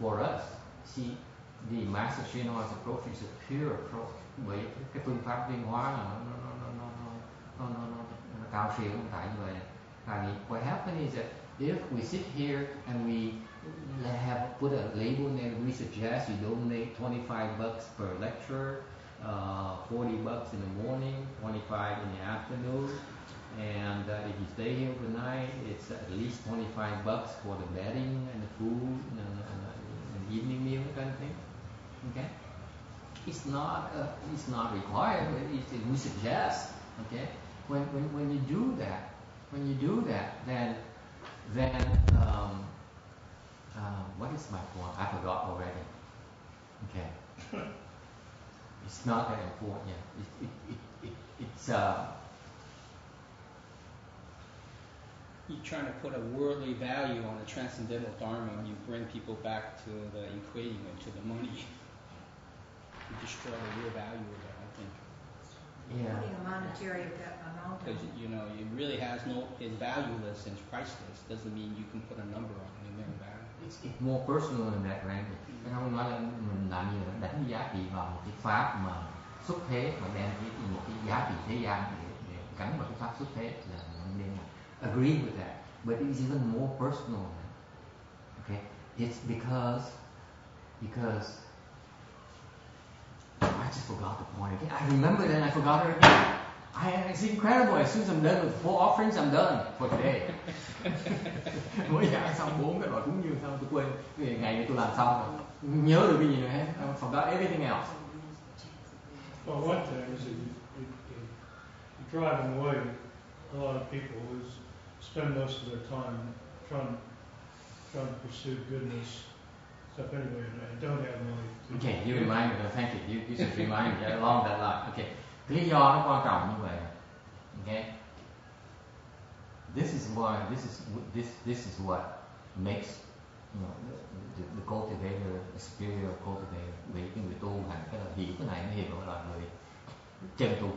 for us, see, the Master Srina's approach is a pure approach. Bởi cái phương pháp viên hóa là nó cao siêu, không phải như vậy. What happens is that if we sit here and we have put a label and we suggest you donate $25 per lecture, $40 in the morning, $25 in the afternoon, and if you stay here overnight, it's at least $25 for the bedding and the food and evening meal, kind of thing. Okay, it's not required, but we suggest. Okay, when you do that, then what is my point? I forgot already. Okay. It's not that important. Yeah. it's You're trying to put a worldly value on a transcendental dharma, and you bring people back to the equating it to the money. You destroy the real value of it, I think. yeah. Putting a monetary amount on Because it. it really has it's valueless and priceless. Doesn't mean you can put a number on it and their value. It's more personal than that, right? Cái không nói là mình làm như là đánh giá trị vào một cái pháp mà xuất thế mà đem một cái giá trị thế gian để gắn vào cái pháp xuất thế là nên agree with that. But it's even more personal. Okay, it's because I just forgot the point again. I remember that and I forgot it again. It's incredible. As soon as I'm done with 4 offerings, I'm done for today. Mới giải xong 4 cái loại cúng dường xong tôi quên cái ngày này tôi làm xong rồi, không nhớ được cái gì nữa hết. I forgot everything else. Well, one thing is that you driving away a lot of people who spend most of their time trying to pursue goodness stuff anyway, and don't have money. Okay, you remind me. Thank you. You should remind me along that line. Okay, cái lý do nó quan trọng như vậy. Okay, this is why this is what makes the cultivator, the superior cultivator, vì cái người tu hành cái là hiểu cái này mới hiểu là người chân tu.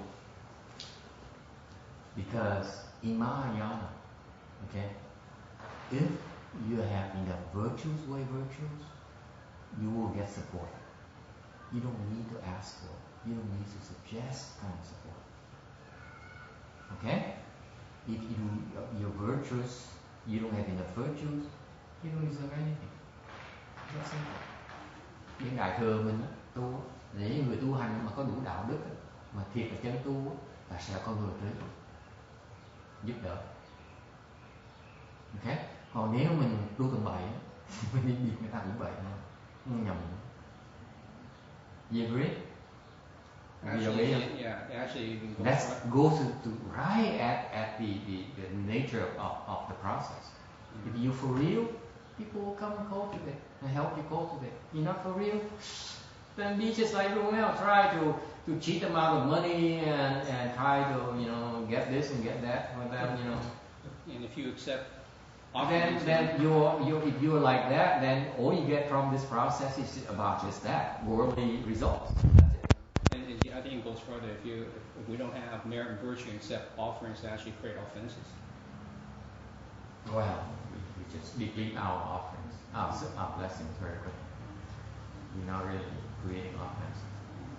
Because in Mahayana, okay, if you have enough virtues, you will get support. You don't need to ask for it. You don't need to suggest kind of support. Okay? If you're virtuous, you don't have enough virtues, you don't deserve anything. That's simple. Những đại thừa mình tu, để những người tu hành mà có đủ đạo đức mà thiệt là chân tu là sẽ có người tới giúp đỡ. Okay? Còn nếu mình tu tầm bậy, mình đi biệt người ta cũng vậy thôi, không nhầm. You agree? Actually, Let's go to right at the nature of the process. If you for real, people will come and cultivate and help you cultivate. You're not for real, then be just like everyone else. Try to cheat them out of money and try to get this and get that for them. And if you accept, then if you're like that, then all you get from this process is about just that worldly results. and I think it goes further. If we don't have merit and virtue and accept offerings, to actually create offenses. Well, we just deplete our offerings, our blessings very quickly. We're not really creating offenses.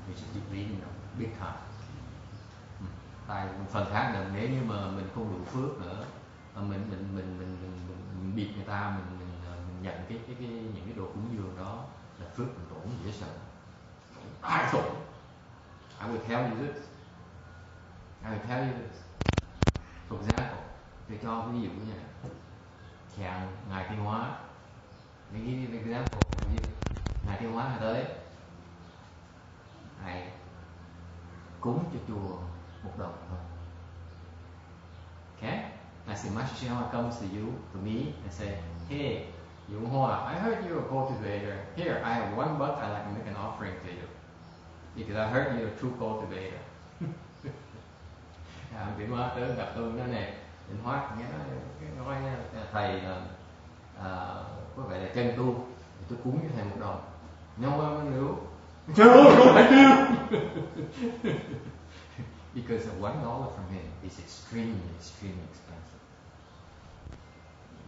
We're just depleting them big time. Tại phần khác là nếu như mà mình không đủ phước nữa, mình bịt người ta, mình nhận những cái đồ cúng dường đó là phước mình tổn dễ sợ. Ai tổn? I will tell you this. For example, tôi cho ví dụ như này. Chàng Ngài Thiên Hóa, để give you an example. Ngài Thiên Hóa tới, Ngài cúng cho chùa $1 thôi. Okay? As the Master Shinhwa comes to you, to me, and say, hey, Yung Hoa, I heard you're a cultivator. Here, I have $1. I'd like to make an offering to you. Because I heard you're a true cultivator. Thiện Hóa tới gặp tôi nói nè, Thiện Hóa nói thầy có vẻ là chân tu, thì tôi cúng cho thầy $1. No one knew. Trời ơi, không phải tiêu. Because $1 from him is extremely expensive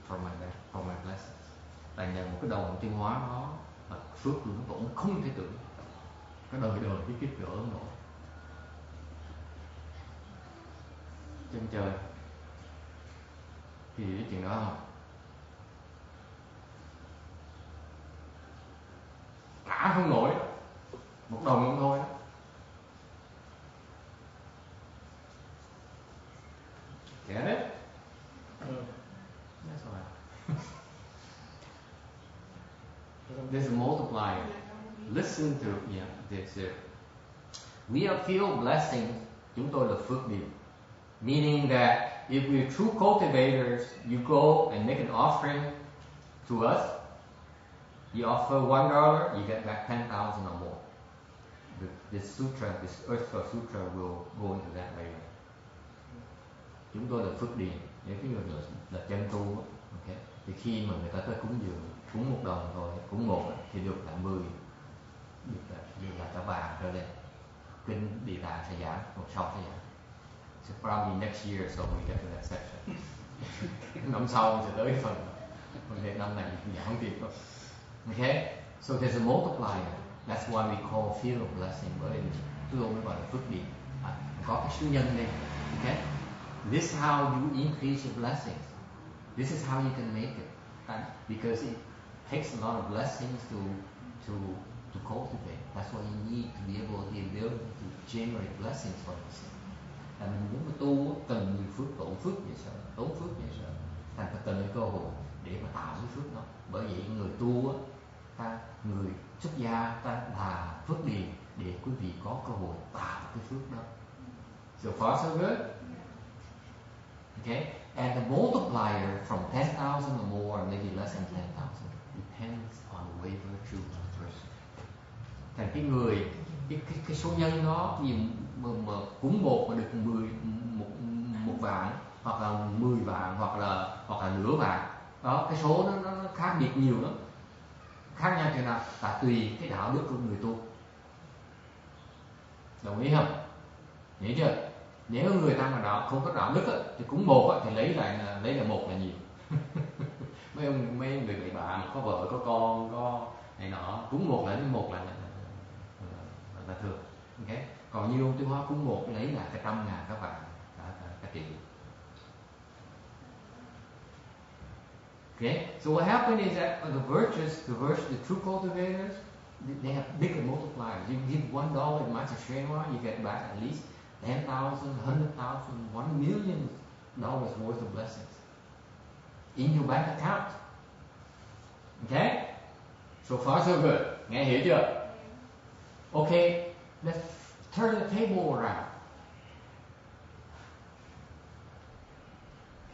for my blessings. Tại nhờ một cái đồng Thiên Hóa đó mà phước của nó tổn không thể tưởng. Cái đời cái kiếp gỡ nổi. Chân trời thì cái chuyện đó không? Cả không nổi, $1 không thôi đó. Get it? That's why. There's a multiplier. Listen to this. We are feel blessings. Chúng tôi là phước điều. Meaning that if we're true cultivators, you go and make an offering to us. You offer $1, you get back 10,000 or more. this sutra, this Earth Store Sutra will go into that later. Chúng tôi là phước điền, nếu cái người là chân tu, okay. Thì khi mà người ta tới cúng dường, cúng một đồng thôi, cúng một thì được là 10, được là cả vàng trở lên. Kinh Địa Tạng sẽ giảng, một sau sẽ giảng. So probably next year, so we get to that section. Năm sau sẽ tới phần. Okay, năm này mình giảng tiếp thôi. Okay, so there's a multiplier. That's why we call field of blessing. Bởi vì tôi mới gọi là phước điền. Có cái số nhân đây. Okay, this is how you increase your blessings. This is how you can make it. Because it takes a lot of blessings to cultivate. That's why you need to be able to generate blessings for yourself. Là mình muốn mà tu cần nhiều phước, tổn phước vậy sao, tốn phước vậy sao, thành phải cần cái cơ hội để mà tạo cái phước đó. Bởi vậy người tu á, người xuất gia ta là phước điền để quý vị có cơ hội tạo cái phước đó. So far so good. Okay, and the multiplier from 10,000 or more, maybe less than 10,000, depends on the way virtue of the person. Thành cái người cái số nhân đó gì mà cúng một mà được 1 vạn hoặc là 10 vạn hoặc là nửa vạn đó, cái số nó khác biệt nhiều lắm, khác nhau thế nào là tùy cái đạo đức của người tu. Đồng ý không? Hiểu chưa? Nếu người ta mà đó không có đạo đức thì cúng một thì lấy là một là nhiều. mấy người bậy bạ mà có vợ có con có này nọ cúng một là thường. Okay. Còn như ông Tiêu Hóa cúng một lấy là cả 100.000 các bạn, cả triệu. Okay, so what happened is that the true cultivators, they have bigger multipliers. You give $1 in Machashenwa, you get back at least 10,000, 100,000, $1 million worth of blessings in your bank account. Okay, so far so good. Nghe hiểu chưa? Okay, let's turn the table around.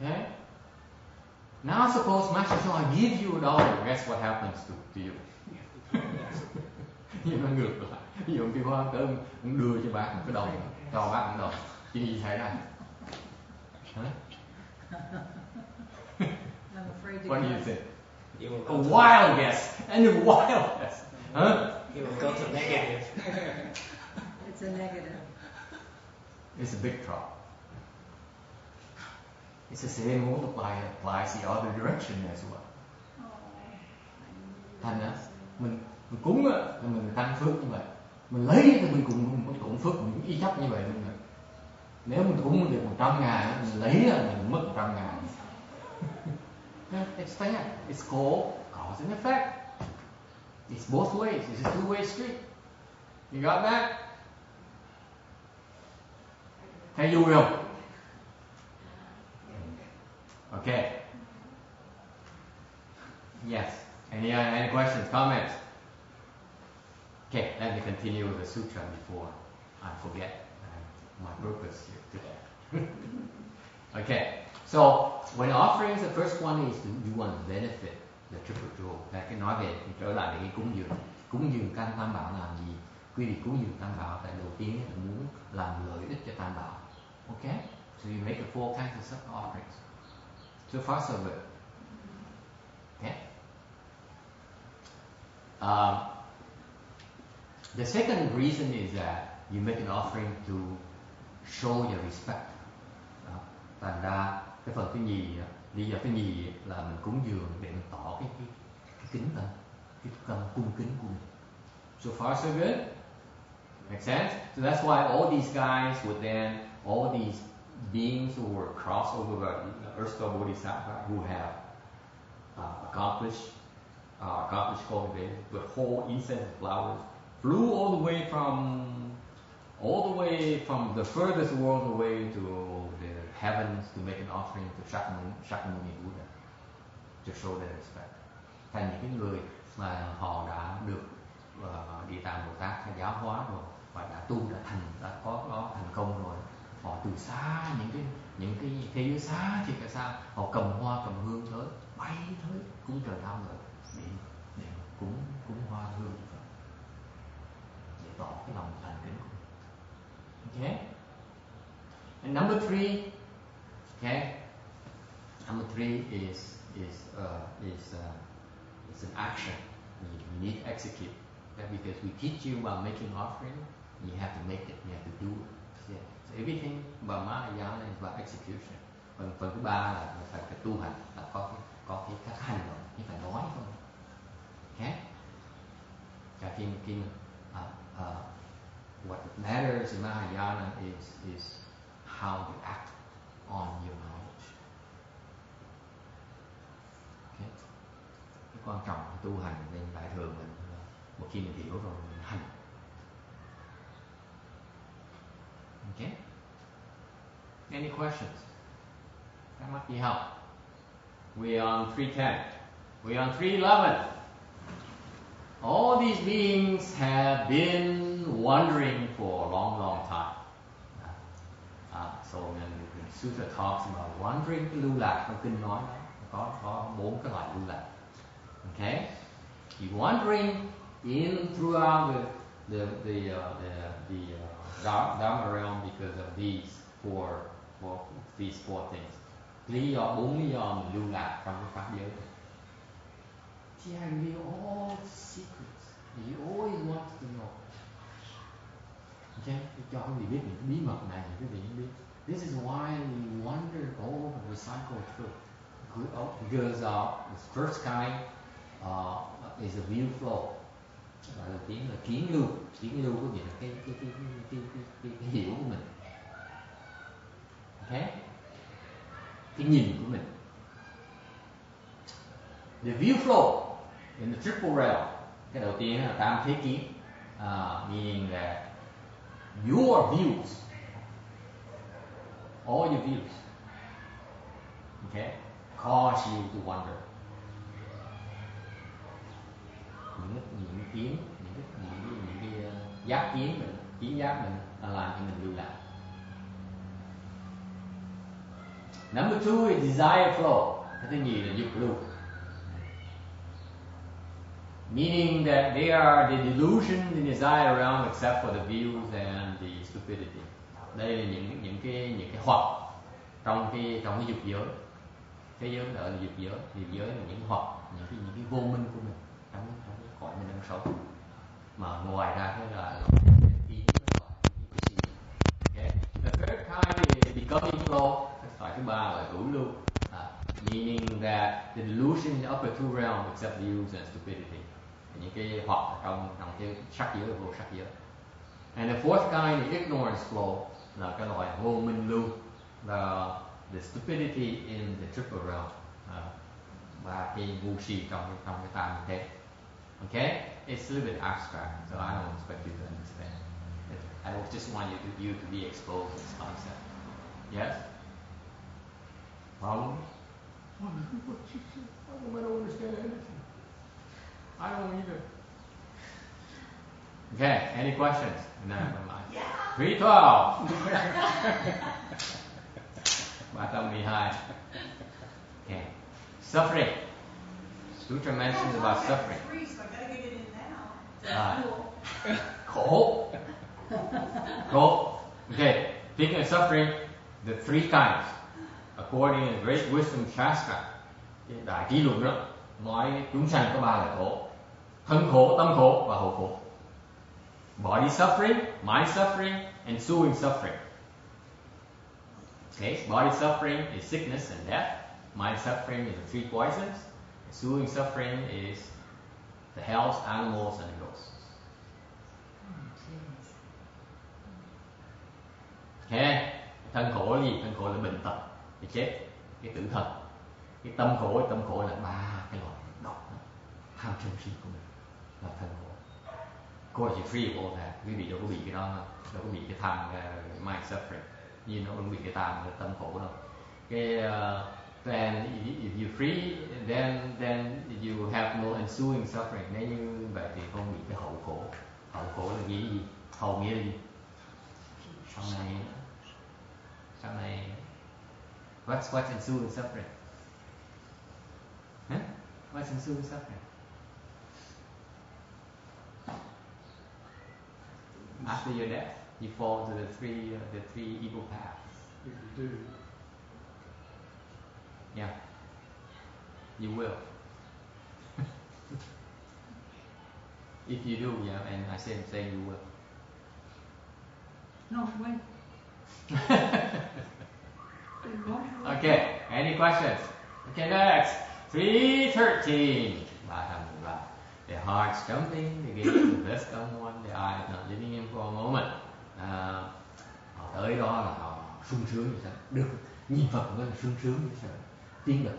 Okay. Now suppose Master Shaw give you $1, guess what happens to you? Nhưng nó ngược lại. Ví dụ Tiêu Hoa tới ông đưa cho bác một cái đồng, cho bác một đồng, chuyện gì xảy ra? Hả? What do you think? A wild guess, and a wild guess. Huh? He will go to negative. It's a negative. It's a big trouble. It's the same multiplier applies the other direction as well. Thành ra mình cúng thì mình tăng phước như vậy, mình lấy thì mình cũng phước cũng y chóc như vậy luôn rồi. Nếu mình cúng được 100.000, mình lấy là mình mất 100.000. It's fair. It's called cause and effect. It's both ways. It's a two-way street. You got that? Thấy vui không? Okay. Yes. Any questions, comments? Okay, let me continue with the sutra before I forget my purpose here today. Okay. So when offerings, the first one is you want to benefit the triple jewel. Cái nói về trở lại về cái cúng dường. Cúng dường căn Tam Bảo làm gì? Quý vị cúng dường Tam Bảo tại đầu tiên là muốn làm lợi ích cho Tam Bảo. Okay? So you make the 4 kinds of offerings. So far so good. Okay? The second reason is that you make an offering to show your respect. Thành ra cái phần thứ nhì, lý do thứ nhì là mình cúng dường để mình tỏ cái kính tâm, cái tâm cung kính của mình. So far so good. Make sense? So that's why all these guys would then, all these beings who were crossed over the Earth Store Bodhisattva who have accomplished cultivated with whole incense and flowers, flew all the way from the furthest world away to the heavens to make an offering to Shakyamuni Buddha to show their respect. Thành những cái người mà họ đã được Địa Tạng Bồ Tát giáo hóa rồi và đã tu đã có thành công rồi, họ từ xa những cái thế giới xa thì xa, họ cầm hoa cầm hương tới, bay tới cúng trời Tam Lợi để cúng hoa hương cho Phật. tỏ cái lòng thành kính của mình. Okay? And number 3, okay? Number 3 is an action. You need to execute. Okay? Because we teach you about making offering, you have to make it, you have to do it. Yeah. So everything about Mahayana is about execution. Phần thứ 3 là phải tu hành, là có cái hành động, chứ phải nói không. Okay? What matters in Mahayana is how you act on your knowledge. Okay? Cái quan trọng của tu hành nên đại thừa mình một khi mình hiểu rồi mình hành. Okay? Any questions? Thắc mắc gì không? We are on 310. We are on 311. All these beings have been wandering for a long, long time. So when the Sutra talks about wandering, cái lưu lạc trong kinh nói đó, có 4 cái loại lưu lạc. Okay? You wandering in throughout the Dharma realm because of these four things. 4 lý do mình lưu lạc trong cái pháp giới. See, I reveal all the secrets that you always want to know. Okay? Cho quý vị biết những bí mật này, quý vị biết. This is why we wander over, we cycle through. Because the first kind is a view flow. Và đầu tiên là kiến lưu có nghĩa là cái hiểu của mình. Okay? Cái nhìn của mình. The view flow in the triple realm. Cái đầu tiên là tam thế kiến, meaning that your views, all your views, okay, cause you to wonder. Những kiến, những cái giác kiến mình, kiến giác mình làm cho mình lưu lạc. Number 2 is desire flow. Cái thứ nhì là dục lưu. Meaning that they are the delusion, the desire around, except for the views and the stupidity. Đây là những cái hoặc trong cái dục giới. Thế giới gọi là dục giới là những hoặc, những cái vô minh của mình trong cái cõi mình đang sống. Mà ngoài ra thế là ý okay. The third kind is becoming flow. Loại thứ 3 là hữu lưu. Meaning that the delusion in the upper two realms except views and stupidity. Những cái hoặc trong cái sắc giới vô sắc giới. And the fourth kind is ignorance flow, là cái loại vô minh lưu, the stupidity in the triple realm, và cái ngu si trong cái tam thế. Okay, it's a little bit abstract, so I don't expect you to understand. I just want you to be exposed to this concept. Yes. Problem? I don't understand anything. I don't either. Okay, any questions? No, never mind. Yeah. 312. 312. Okay. Suffering. Sutra mentions about suffering. Free, so I gotta get it in now. Khổ. Okay, speaking of suffering, the 3 kinds, according to the Great Wisdom Shastra, Đại Trí Luận đó, nói chúng sanh có 3 loại khổ: thân khổ, tâm khổ và hậu khổ. Body suffering, mind suffering, and ensuing suffering. Okay, body suffering is sickness and death. Mind suffering is the 3 poisons. Ensuing suffering is the hells, animals, and the ghosts. Okay, thân khổ là gì? Thân khổ là bệnh tật, cái chết, cái tử thần. Cái tâm khổ là 3 cái loại độc, tham sân si của mình là thân khổ. Of course, you're free of all that. Quý vị đâu có bị cái đó đâu, đâu có bị cái tham, mind suffering. Nhưng nó không bị cái tâm khổ đâu. Cái then if you're free, then you have no ensuing suffering. Nếu như vậy thì không bị cái hậu khổ. Hậu khổ là gì? Hậu nghĩa là gì? Sau này what's ensuing suffering? Huh? What's ensuing suffering? After your death, you fall to the three evil paths. If you do. Yeah, you will. If you do, yeah, and I say you will. No, when? Okay, any questions? Okay, next. 313. The heart's jumping, the gaze of the best someone, the eye is not leaving him for a moment. Họ tới đó là họ sung sướng như sao? Được, nhìn Phật mới là sung sướng như sao? Tiếng là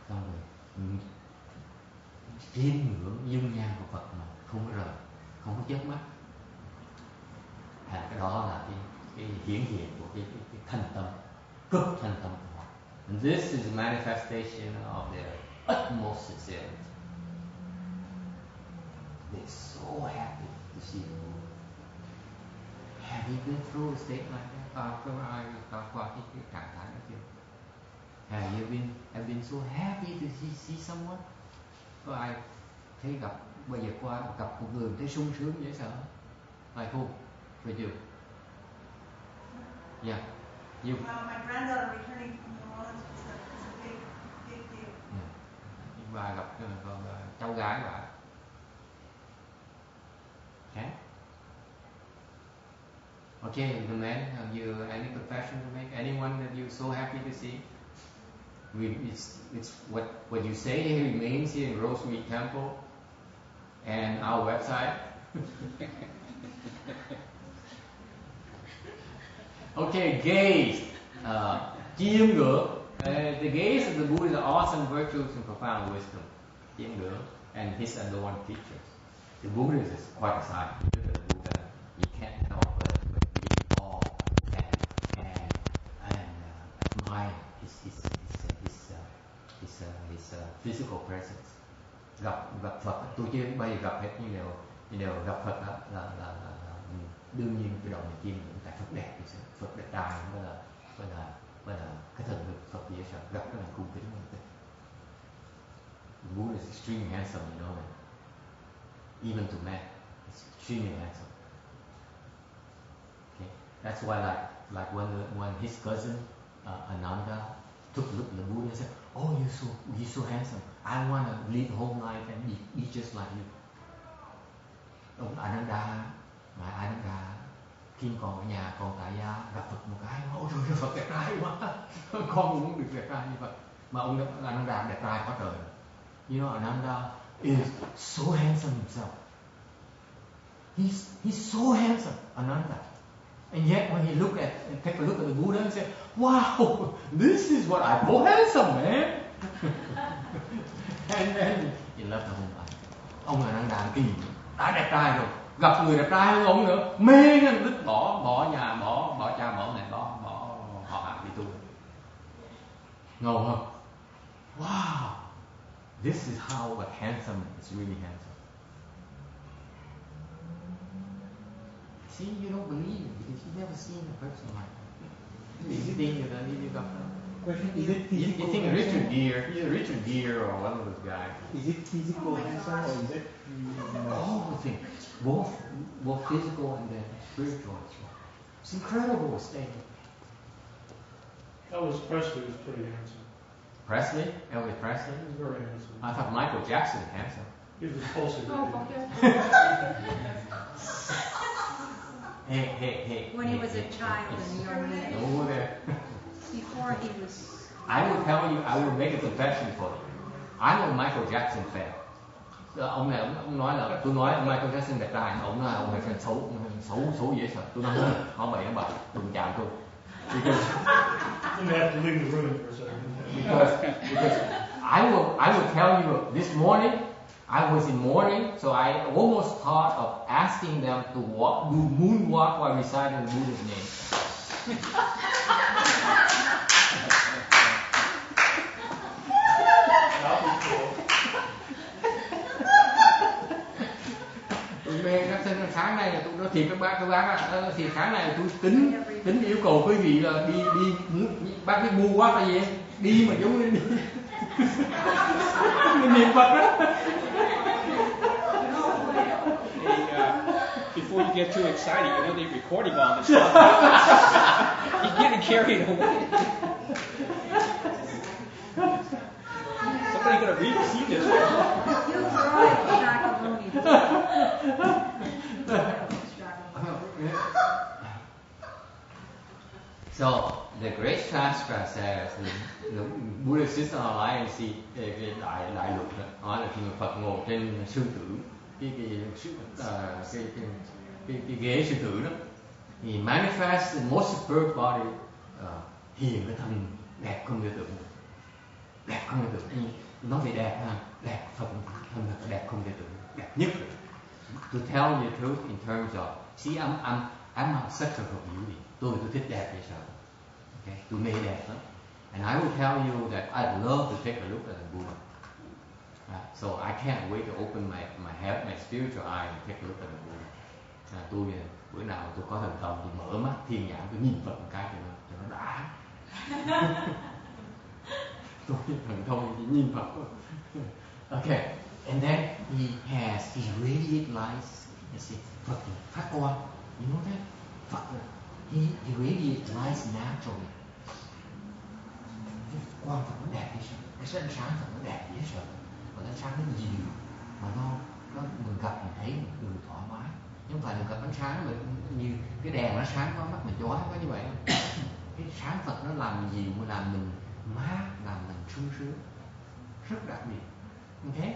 xong rồi chiêm ngưỡng dung nhan của Phật mà không có rời, không có chớp mắt. Cái đó là cái hiển hiện của cái thanh tâm, cực thanh tâm của họ. And this is a manifestation of their utmost sincerity. They're so happy to see the Lord. Have you been through a state like that? Có ai qua cái trạng thái đó chưa? Have you been so happy to see someone? Có ai thấy bây giờ qua gặp một người thấy sung sướng dễ sợ? Phải không? For you. Yeah. You. Well, my granddaughter returning from New Orleans was a big deal. Và gặp cháu gái bà. Okay, the man, have you any confession to make? Anyone that you're so happy to see? It's what you say remains here in Rosemary Temple and our website. Okay, gaze, chiêm ngưỡng. The gaze of the Buddha is awesome virtues and profound wisdom. Chiêm ngưỡng and his adorned features. The Buddha is quite a sight. Look at the Buddha. You can't help but be awe and admire his physical presence. Gặp Phật, tôi chưa bây giờ gặp hết như đều gặp Phật đó là đương nhiên cái động chiêm ngưỡng tại Phật đẹp thì Phật đẹp trai mới là cái thần lực Phật dễ sợ, gặp cái này cung kính như thế. The Buddha is extremely handsome, you know, even to man, it's extremely handsome. Okay, that's why like when his cousin Ananda took a look at the Buddha and said, "Oh, you're so handsome. I want to live the whole life and be just like you." Ông Ananda khi còn ở nhà còn tại gia gặp Phật một cái, ôi trời, Phật đẹp trai quá, con cũng muốn được đẹp trai như Phật. Mà ông Ananda đẹp trai quá trời. You know, Ananda is so handsome himself. He's so handsome, Ananda. And yet when he take a look at the Buddha and say, "Wow, this is what I call handsome, man." And then he left the home life. Ông Ananda kỳ đã đẹp trai rồi, gặp người đẹp trai hơn ông nữa, mê nên đứt bỏ nhà, bỏ cha, bỏ mẹ, bỏ họ hàng đi tu. Ngầu không? Wow, this is how a handsome is really handsome. See, you don't believe it because you've never seen a person like that. You think you're the leader of you think Richard Gere, he's a Richard Gere or one of those guys. Is it physical handsome or is it? All the things, both physical and then spiritual as well. It's incredible statement. Elvis Presley was pretty handsome. Presley? Elvis Presley? He was very handsome. I thought Michael Jackson was handsome. He was repulsive. Hey. When he was a child and young man. Over there. Before he was... I will tell you, I will make a confession for you. I'm a Michael Jackson fan. Ông này ông nói là tôi nói ông Michael Jackson đẹp trai, ông nói ông này fan xấu dễ sợ. Tôi nói họ bậy đừng chạm tôi. Because You have to leave the room for a second. because I will tell you this morning I was in mourning, so I almost thought of asking them to do moonwalk while reciting the Buddha's name. Sáng nay là tôi nói thiệt các bác thì sáng nay là tôi tính yêu cầu quý vị là đi bác biết bu quá là gì đi mà giống như đi niệm Phật đó. get too excited. You know they're recording all this stuff. You're getting carried away. Somebody's gonna see this. You drive Shakyamuni. So the Great Shastra says, the Buddhist system of alliance, cái đại luật đó, nói là khi mà Phật ngồi trên sư tử, cái ghế sư tử đó, he manifests the most superb body, hiện cái thân đẹp không tưởng tượng, đẹp không tưởng tượng. Nói về đẹp ha, đẹp Phật thân thật đẹp không thể tưởng, đẹp nhất rồi. To tell you the truth in terms of, see I'm not such a beauty. Tôi thích đẹp vậy sao? Okay, tôi mê đẹp lắm. And I will tell you that I'd love to take a look at the Buddha. So I can't wait to open my spiritual eye and take a look at the Buddha. Tôi bữa nào tôi có thần thông tôi mở mắt thiên nhãn tôi nhìn Phật một cái cho nó đã. Tôi thần thông chỉ nhìn Phật thôi. Okay, and then he has his radiant lights. You see, Phật phát quang. You know that? Phật he radiates lights naturally. Quang Phật nó đẹp vậy sao? Cái ánh sáng Phật nó đẹp vậy sao? Và ánh sáng nó nhiều mà nó mình gặp mình thấy mình thoải mái. Nhưng không phải mình gặp ánh sáng mà như cái đèn nó sáng quá mắt mình chói quá như vậy. Cái sáng Phật nó làm gì mà làm mình mát, làm mình sung sướng, rất đặc biệt. Okay?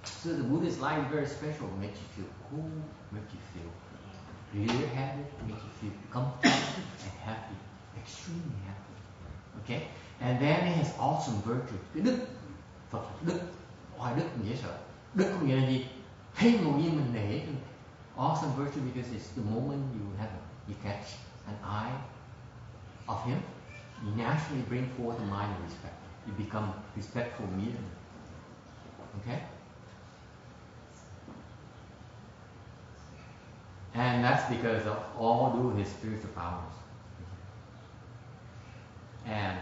So the Buddhist light is very special. It makes you feel cool, makes you feel clear-headed, makes you feel comfortable and happy, extremely happy. Okay? And then it has awesome virtues. Cái đức, Phật đức, oai đức mình dễ sợ. Đức có nghĩa là gì? Thấy ngồi yên mình nể. Awesome virtue because it's the moment you catch an eye of him, you naturally bring forth a mind of respect. You become respectful immediately. Okay? And that's because of all due his spiritual powers. And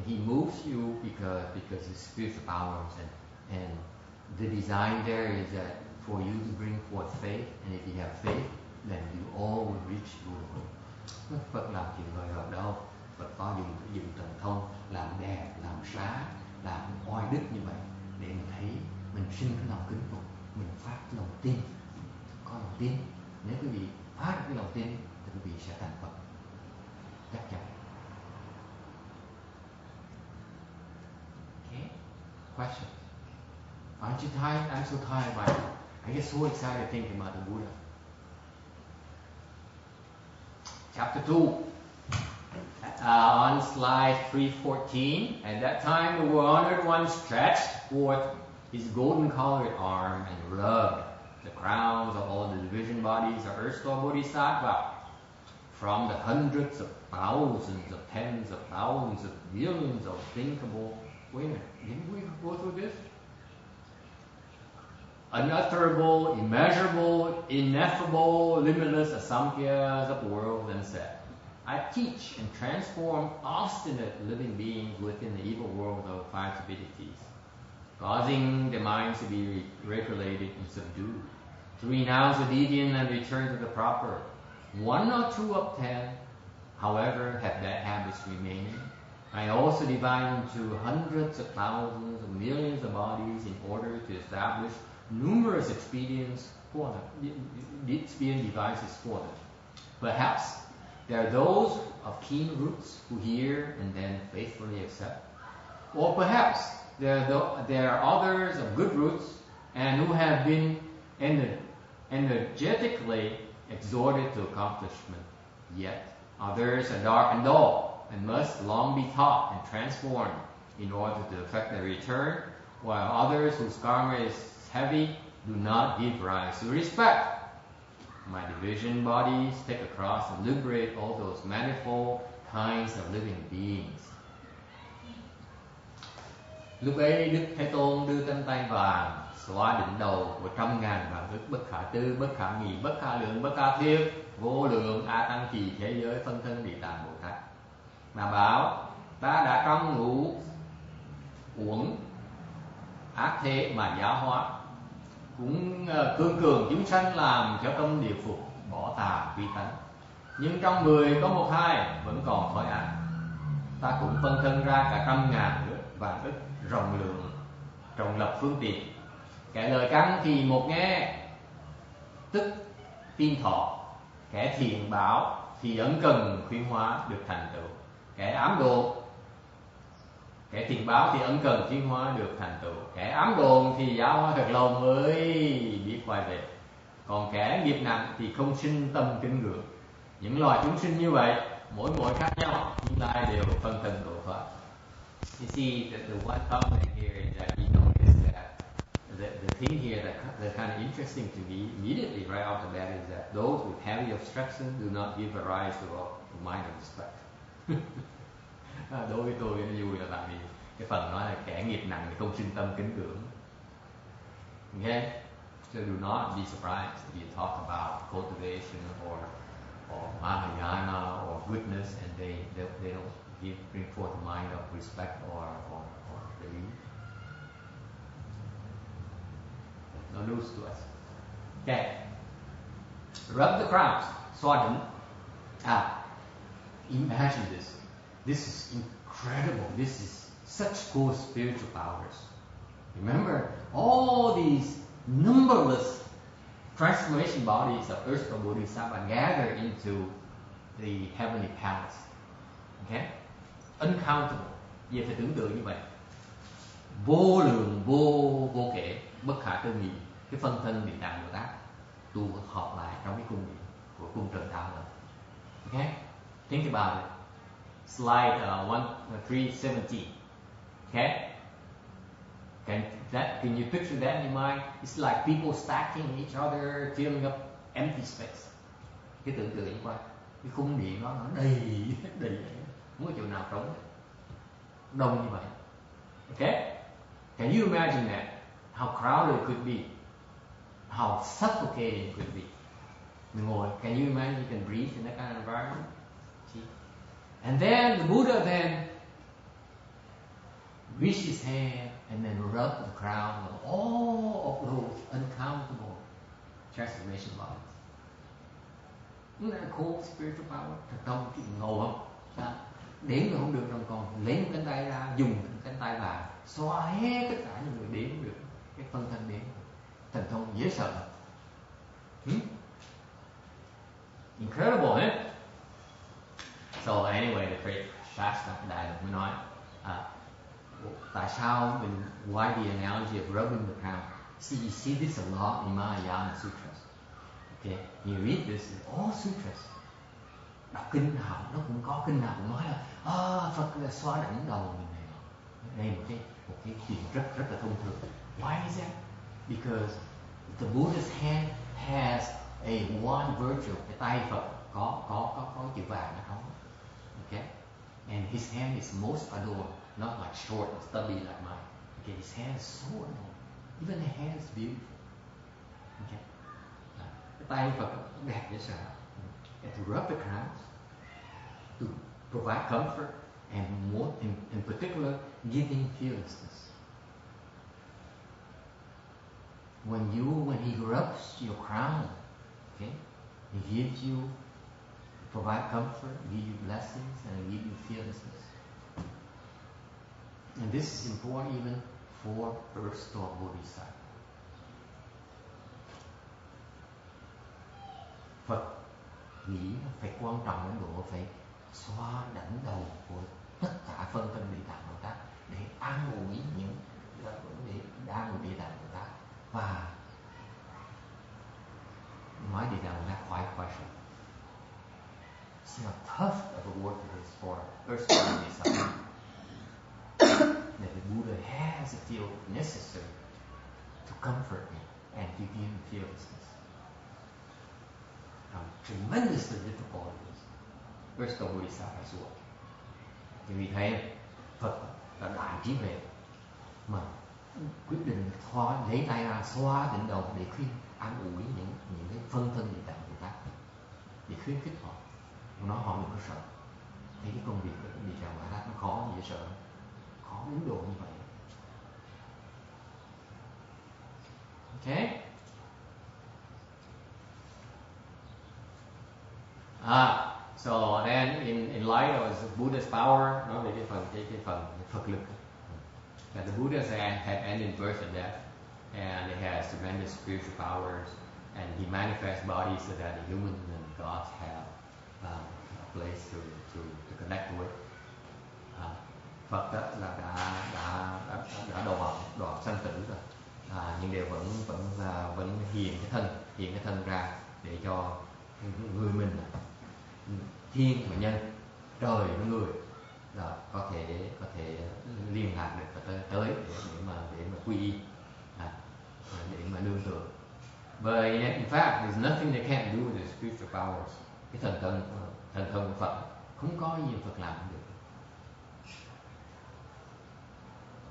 he moves you because his spiritual powers and the design there is that for you to bring forth faith, and if you have faith, then you all will reach Buddha. Phật làm chuyện người hợp đâu. Phật có dùng thần thông làm đẹp, làm sáng, làm oai đức như vậy để mình thấy mình sinh cái lòng kính phục, mình phát cái lòng tin. Có lòng tin, nếu quý vị phát cái lòng tin thì quý vị sẽ thành Phật chắc chắn. Okay, question. Aren't you tired? I'm so tired by it. I get so excited thinking about the Buddha. Chapter 2. On slide 314, at that time the honored one stretched forth his golden-colored arm and rubbed the crowns of all the division bodies of Earth Store Bodhisattva from the hundreds of thousands of tens of thousands of millions of thinkable. Wait a minute, didn't we go through this? Unutterable, immeasurable, ineffable, limitless asamkhya of the world, and said, I teach and transform obstinate living beings within the evil world of five stupidities, causing the minds to be regulated and subdued, to renounce the deviant and return to the proper. 1 or 2 of 10, however, have bad habits remaining. I also divide into hundreds of thousands of millions of bodies in order to establish numerous expedient devices for them. Perhaps there are those of keen roots who hear and then faithfully accept. Or perhaps there are others of good roots and who have been energetically exhorted to accomplishment. Yet others are dark and dull and must long be taught and transformed in order to effect their return, while others whose karma is heavy do not give rise to respect. My division bodies take across and liberate all those manifold kinds of living beings. Lúc ấy Đức Thế Tôn đưa cánh tay vàng xóa đỉnh đầu của 100.000 vạn ức bất khả tư, bất khả nghị, bất khả lượng, bất khả thiết, vô lượng a tăng trì thế giới phân thân Địa Tạng Bồ Tát, mà bảo ta đã trong ngũ uẩn ác thế mà giáo hóa cũng cương cường chúng sanh làm cho tâm địa phục, bỏ tà quy tánh. Nhưng trong người có một hai vẫn còn thói ác. Ta cũng phân thân ra cả trăm ngàn vạn ức rộng lượng, trọng lập phương tiện. Kẻ lời căn thì một nghe, tức tin thọ. Kẻ thiện bảo thì ấn cần khuyến hóa được thành tựu. Kẻ ám đồn, kẻ thiện báo thì ấn cần khuyến hóa được thành tựu. Kẻ ám đồn thì giáo hóa thật lâu mới biết quay về. Còn kẻ nghiệp nặng thì không sinh tâm kính ngưỡng. Những loài chúng sinh như vậy, mỗi khác nhau, nhưng lại đều phân thân độ thoát. You see, the one comment here is that you notice that the thing here that's kind of interesting to me immediately right off the bat is that those with heavy obstruction do not give a rise to mind of respect. Đối với tôi nó vui là tại vì cái phần nói là kẻ nghiệp nặng thì không sinh tâm kính ngưỡng. Okay? So do not be surprised if you talk about cultivation or Mahayana or goodness and they don't bring forth a mind of respect or belief. No news to us. Okay. Rub the crowns. Xoa đỉnh. Imagine this. This is incredible. This is such cool spiritual powers. Remember, all these numberless transformation bodies of Earth Store Bodhisattva gather into the heavenly palace. Okay? Uncountable. Vì phải tưởng tượng như vậy. Vô lượng, vô kể, bất khả tư nghị. Cái phân thân Địa Tạng Bồ Tát tụ họp lại trong cái cung điện của cung Trần Đạo này. Okay? Think about it. Slide 317. Okay? Can you picture that in your mind? It's like people stacking each other, filling up empty space. Cái tưởng tượng như vậy. Cái cung điện nó đầy, không có chỗ nào trống, đông như vậy. Okay? Can you imagine that? How crowded it could be? How suffocating it could be? Mình ngồi, can you imagine you can breathe in that kind of environment? See? And then the Buddha then reached his hand and then rubbed the crown of all of those uncountable transformation bodies. Isn't that a cool spiritual power? Thật không? Chị ngầu không? Sao? Đếm rồi không được trong con. Lấy một cánh tay ra, dùng cánh tay vào, xoa hết tất cả những người đếm được. Cái phân thân đếm. Thần thông dễ sợ. Incredible, eh? So anyway, the great Shasta Đại Đức mới nói, tại sao mình why the analogy of rubbing the crown? See, you see this a lot in Mahayana sutras. Okay, you read this in all sutras. Đọc kinh nào nó cũng có kinh nào cũng nói là Phật là xoa đỉnh đầu mình này. Đây một cái chuyện rất là thông thường. Why is that? Because the Buddha's hand has a one virtue. Cái tay Phật có chữ vàng ở đó. Okay, and his hand is most adored, not like short and stubby like mine. Okay, his hand is so adored. Even the hand is beautiful. Okay, cái tay Phật đẹp dễ sợ. And to rub the crowns, to provide comfort, and more in particular, giving fearlessness. When he rubs your crown, okay, he gives you, provide comfort, give you blessings, and give you fearlessness. And this is important even for Earth Store Bodhisattva. Phật nghĩ phải quan trọng đến độ phải xoa đỉnh đầu của tất cả phân thân Địa Tạng Bồ Tát để an ủi Địa Tạng Bồ Tát và nói Địa Tạng Bồ Tát khoái sợ. See how tough of a work it is for Earth Store Bodhisattva. That the Buddha has to feel necessary to comfort me and to give me fearlessness. How tremendously difficult it is. Earth Store Bodhisattva's work. Thì vì thế Phật là đại trí huệ mà quyết định lấy tay ra xoa đỉnh đầu để khuyên an ủi những cái phân thân Địa Tạng Bồ Tát, để khuyến khích họ, nói họ đừng có sợ. Thấy cái công việc của Địa Tạng Bồ Tát nó khó dễ sợ, khó đến độ như vậy. Okay. So then in light of Buddha's power, nói về cái phần Phật lực. That the Buddhas had ended birth and death, and it has tremendous spiritual powers, and he manifests bodies so that the humans and gods have a place to connect with. Phật đó là đã đoạn sanh tử rồi, nhưng đều vẫn hiện cái thân ra để cho người mình, thiên và nhân, trời và người có thể liên lạc được và tới để mà quy y, để mà nương tựa. But in fact, there's nothing they can't do with the spiritual powers. Cái thần thân của Phật không có gì Phật làm không được.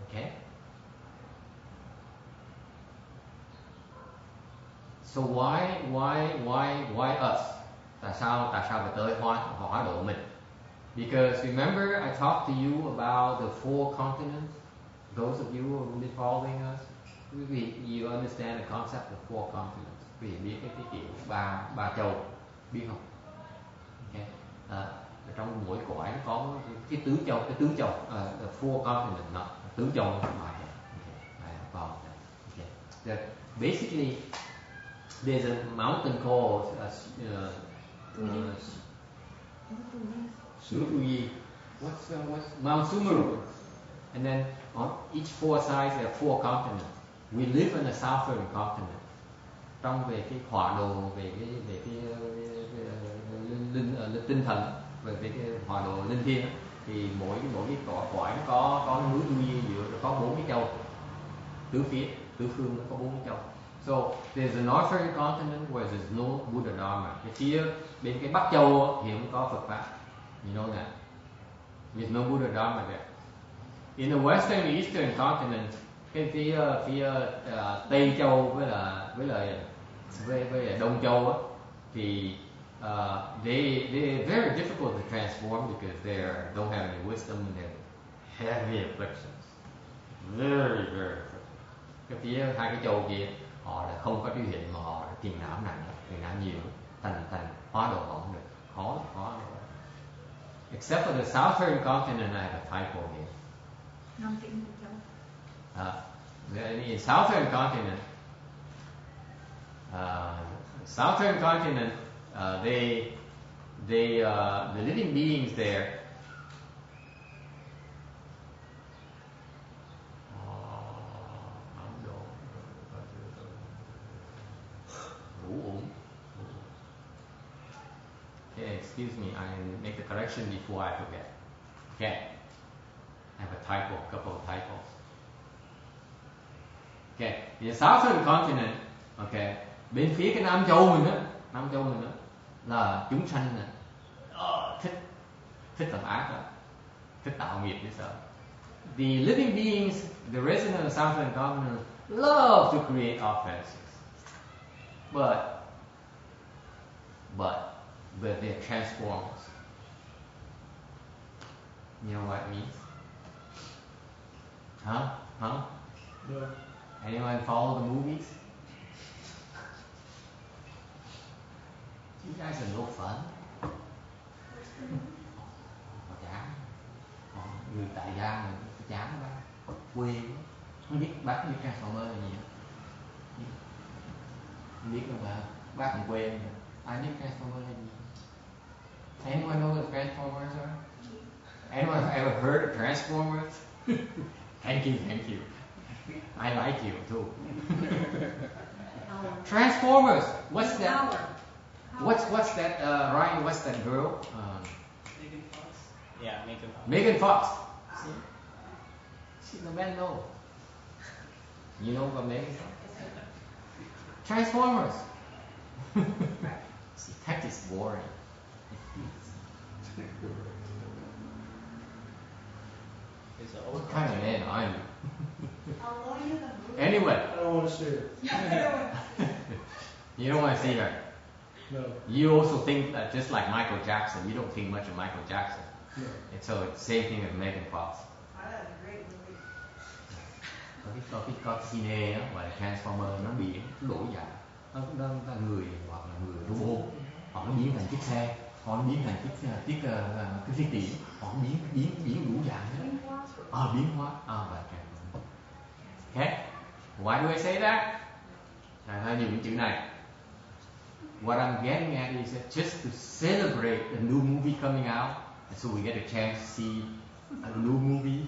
Okay. So why us? Tại sao phải tới hóa độ mình? Because remember I talked to you about the 4 continents. Those of you who have been following us, you understand the concept of 4 continents. Quý vị biết cái kiểu ba châu, biết không? Okay. Trong mỗi cõi nó có cái tứ châu, the 4 continents, nó tứ châu nó mà. Okay. Basically, there's a mountain called Suruyi. What's Mount Sumeru? And then on each 4 sides there are 4 continents. We live in the southern continent. Trong về cái hỏa đồ, về cái tinh thần, về cái hỏa đồ linh thiêng, thì mỗi cái cõi nó có núi Tu Di giữa, nó có 4 cái châu, tứ phương nó có 4 cái châu. So there's a northern continent where there's no Buddha Dharma. Cái phía bên cái Bắc Châu thì không có Phật pháp. You know that? There's no Buddha Dharma there. In the western and eastern continent, cái phía Tây Châu với lại Đông Châu á, thì they're very difficult to transform because they don't have any wisdom and they have heavy afflictions. Very afflicted. Cái phía hai cái châu kia họ là không có trí huệ mà họ tiền não nhiều, thành hóa độ họ không được, khó. Except for the southern continent, I have a typo here. In southern continent, the living beings there. Okay, excuse me, I make the correction before I forget. Okay, I have a typo, a couple of typos. Okay, in the southern continent, okay, bên phía cái Nam Châu mình á, là chúng sanh thích làm ác đó, thích tạo nghiệp như sợ. The living beings, the residents of the southern continent, love to create offenses, but they're transformers. You know what it means? Huh? No. Anyone follow the movies? You guys are no fun. Chán. Người tại gia mình chán bác. Quê. Không biết bác biết Transformer là gì không? Không biết đâu mà. Bác cũng quê. Ai biết Transformer là gì? Anyone know what Transformers are? Anyone ever heard of Transformers? Thank you. I like you too. Transformers. What's that? What's that? Ryan? What's that girl? Megan Fox. Yeah, Megan Fox. Megan Fox. See? She's the man know. You know what Megan Fox? Transformers. See, that is boring. What kind of man are you? I'll loan you the movie. Anyway. I don't want to see it. You don't want to see her. No. You also think that just like Michael Jackson, you don't think much of Michael Jackson. No. And so it's the same thing with Megan Fox. That's a great movie. Có cái cine á, gọi là Transformer, nó biến đổi dạng, nó người hoặc là người robot, hoặc nó biến thành chiếc xe, họ biến thành cái phi tỷ, họ biến đủ dạng hết, biến hóa, và okay. Why do I say that? Hơi nhiều những chữ này. What I'm getting at is that just to celebrate a new movie coming out, and so we get a chance to see a new movie.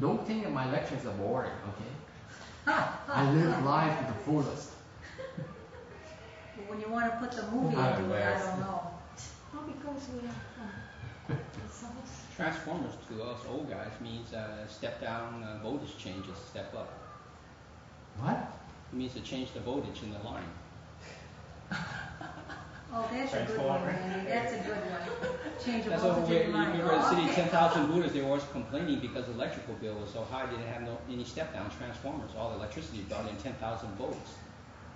Don't think that my lectures are boring, okay? I live life to the fullest. But when you want to put the movie into it, I don't know. Because we have Transformers to us old guys means step down voltage changes, step up. What? It means to change the voltage in the line. Oh, that's a good one, Randy. That's a good one. Change the That's voltage why in the line. you remember the city 10,000 Buddhas, they were always complaining because the electrical bill was so high, they didn't have any step down transformers. All the electricity brought in 10,000 volts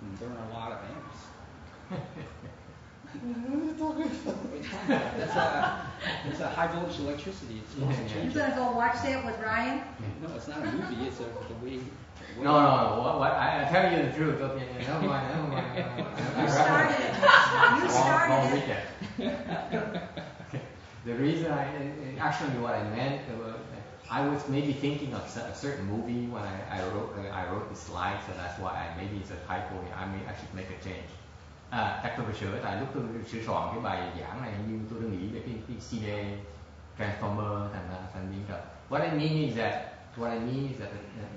and burn a lot of amps. It's a high voltage electricity. It's supposed to change. You gonna go watch that with Ryan? No, it's not a movie. It's the way. No. What I tell you the truth. Okay, never mind. You started it. Okay. The reason actually what I meant, I was maybe thinking of a certain movie when I wrote the slide, so that's why maybe it's a typo. I should make a change. Chắc tôi phải sửa, tại lúc tôi sửa soạn cái bài giảng này như tôi đã nghĩ về cái CD transformer thành biến trở. What I mean is that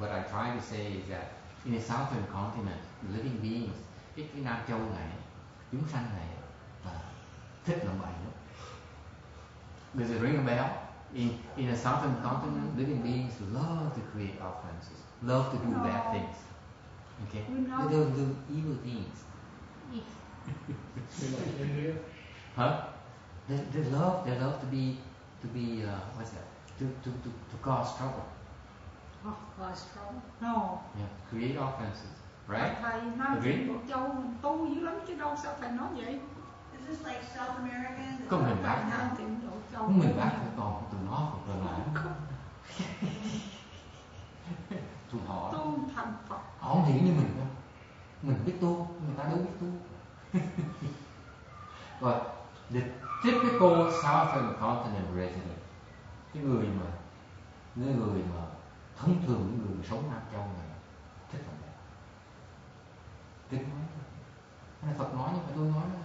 what I'm trying to say is that in the southern continent, living beings, cái Nam Châu này, chúng sanh này thích làm bậy lắm. Does it ring a bell? In the southern continent, living beings love to create offenses, love to do bad things. Okay, they don't do evil things. Like India? Huh? They love to be what's that? To cause trouble. Cause trouble? No. Yeah, create offenses, right? Thầy Nam Châu Bộ Châu mình tu dữ lắm chứ đâu sao thầy nói vậy? Is this like South American? Có mình bác Nam Bộ Châu. mình bác còn tụi nó còn lại. Tụi họ Tu thành Phật. họ không hiểu như mình đâu. Mình biết tu, người ta đâu biết tu. Rồi, the typical southern continent resident, cái người mà thông thường những người sống Nam Châu này thích làm vậy. Thích nói thôi. Cái này Phật nói nhưng mà tôi nói thôi.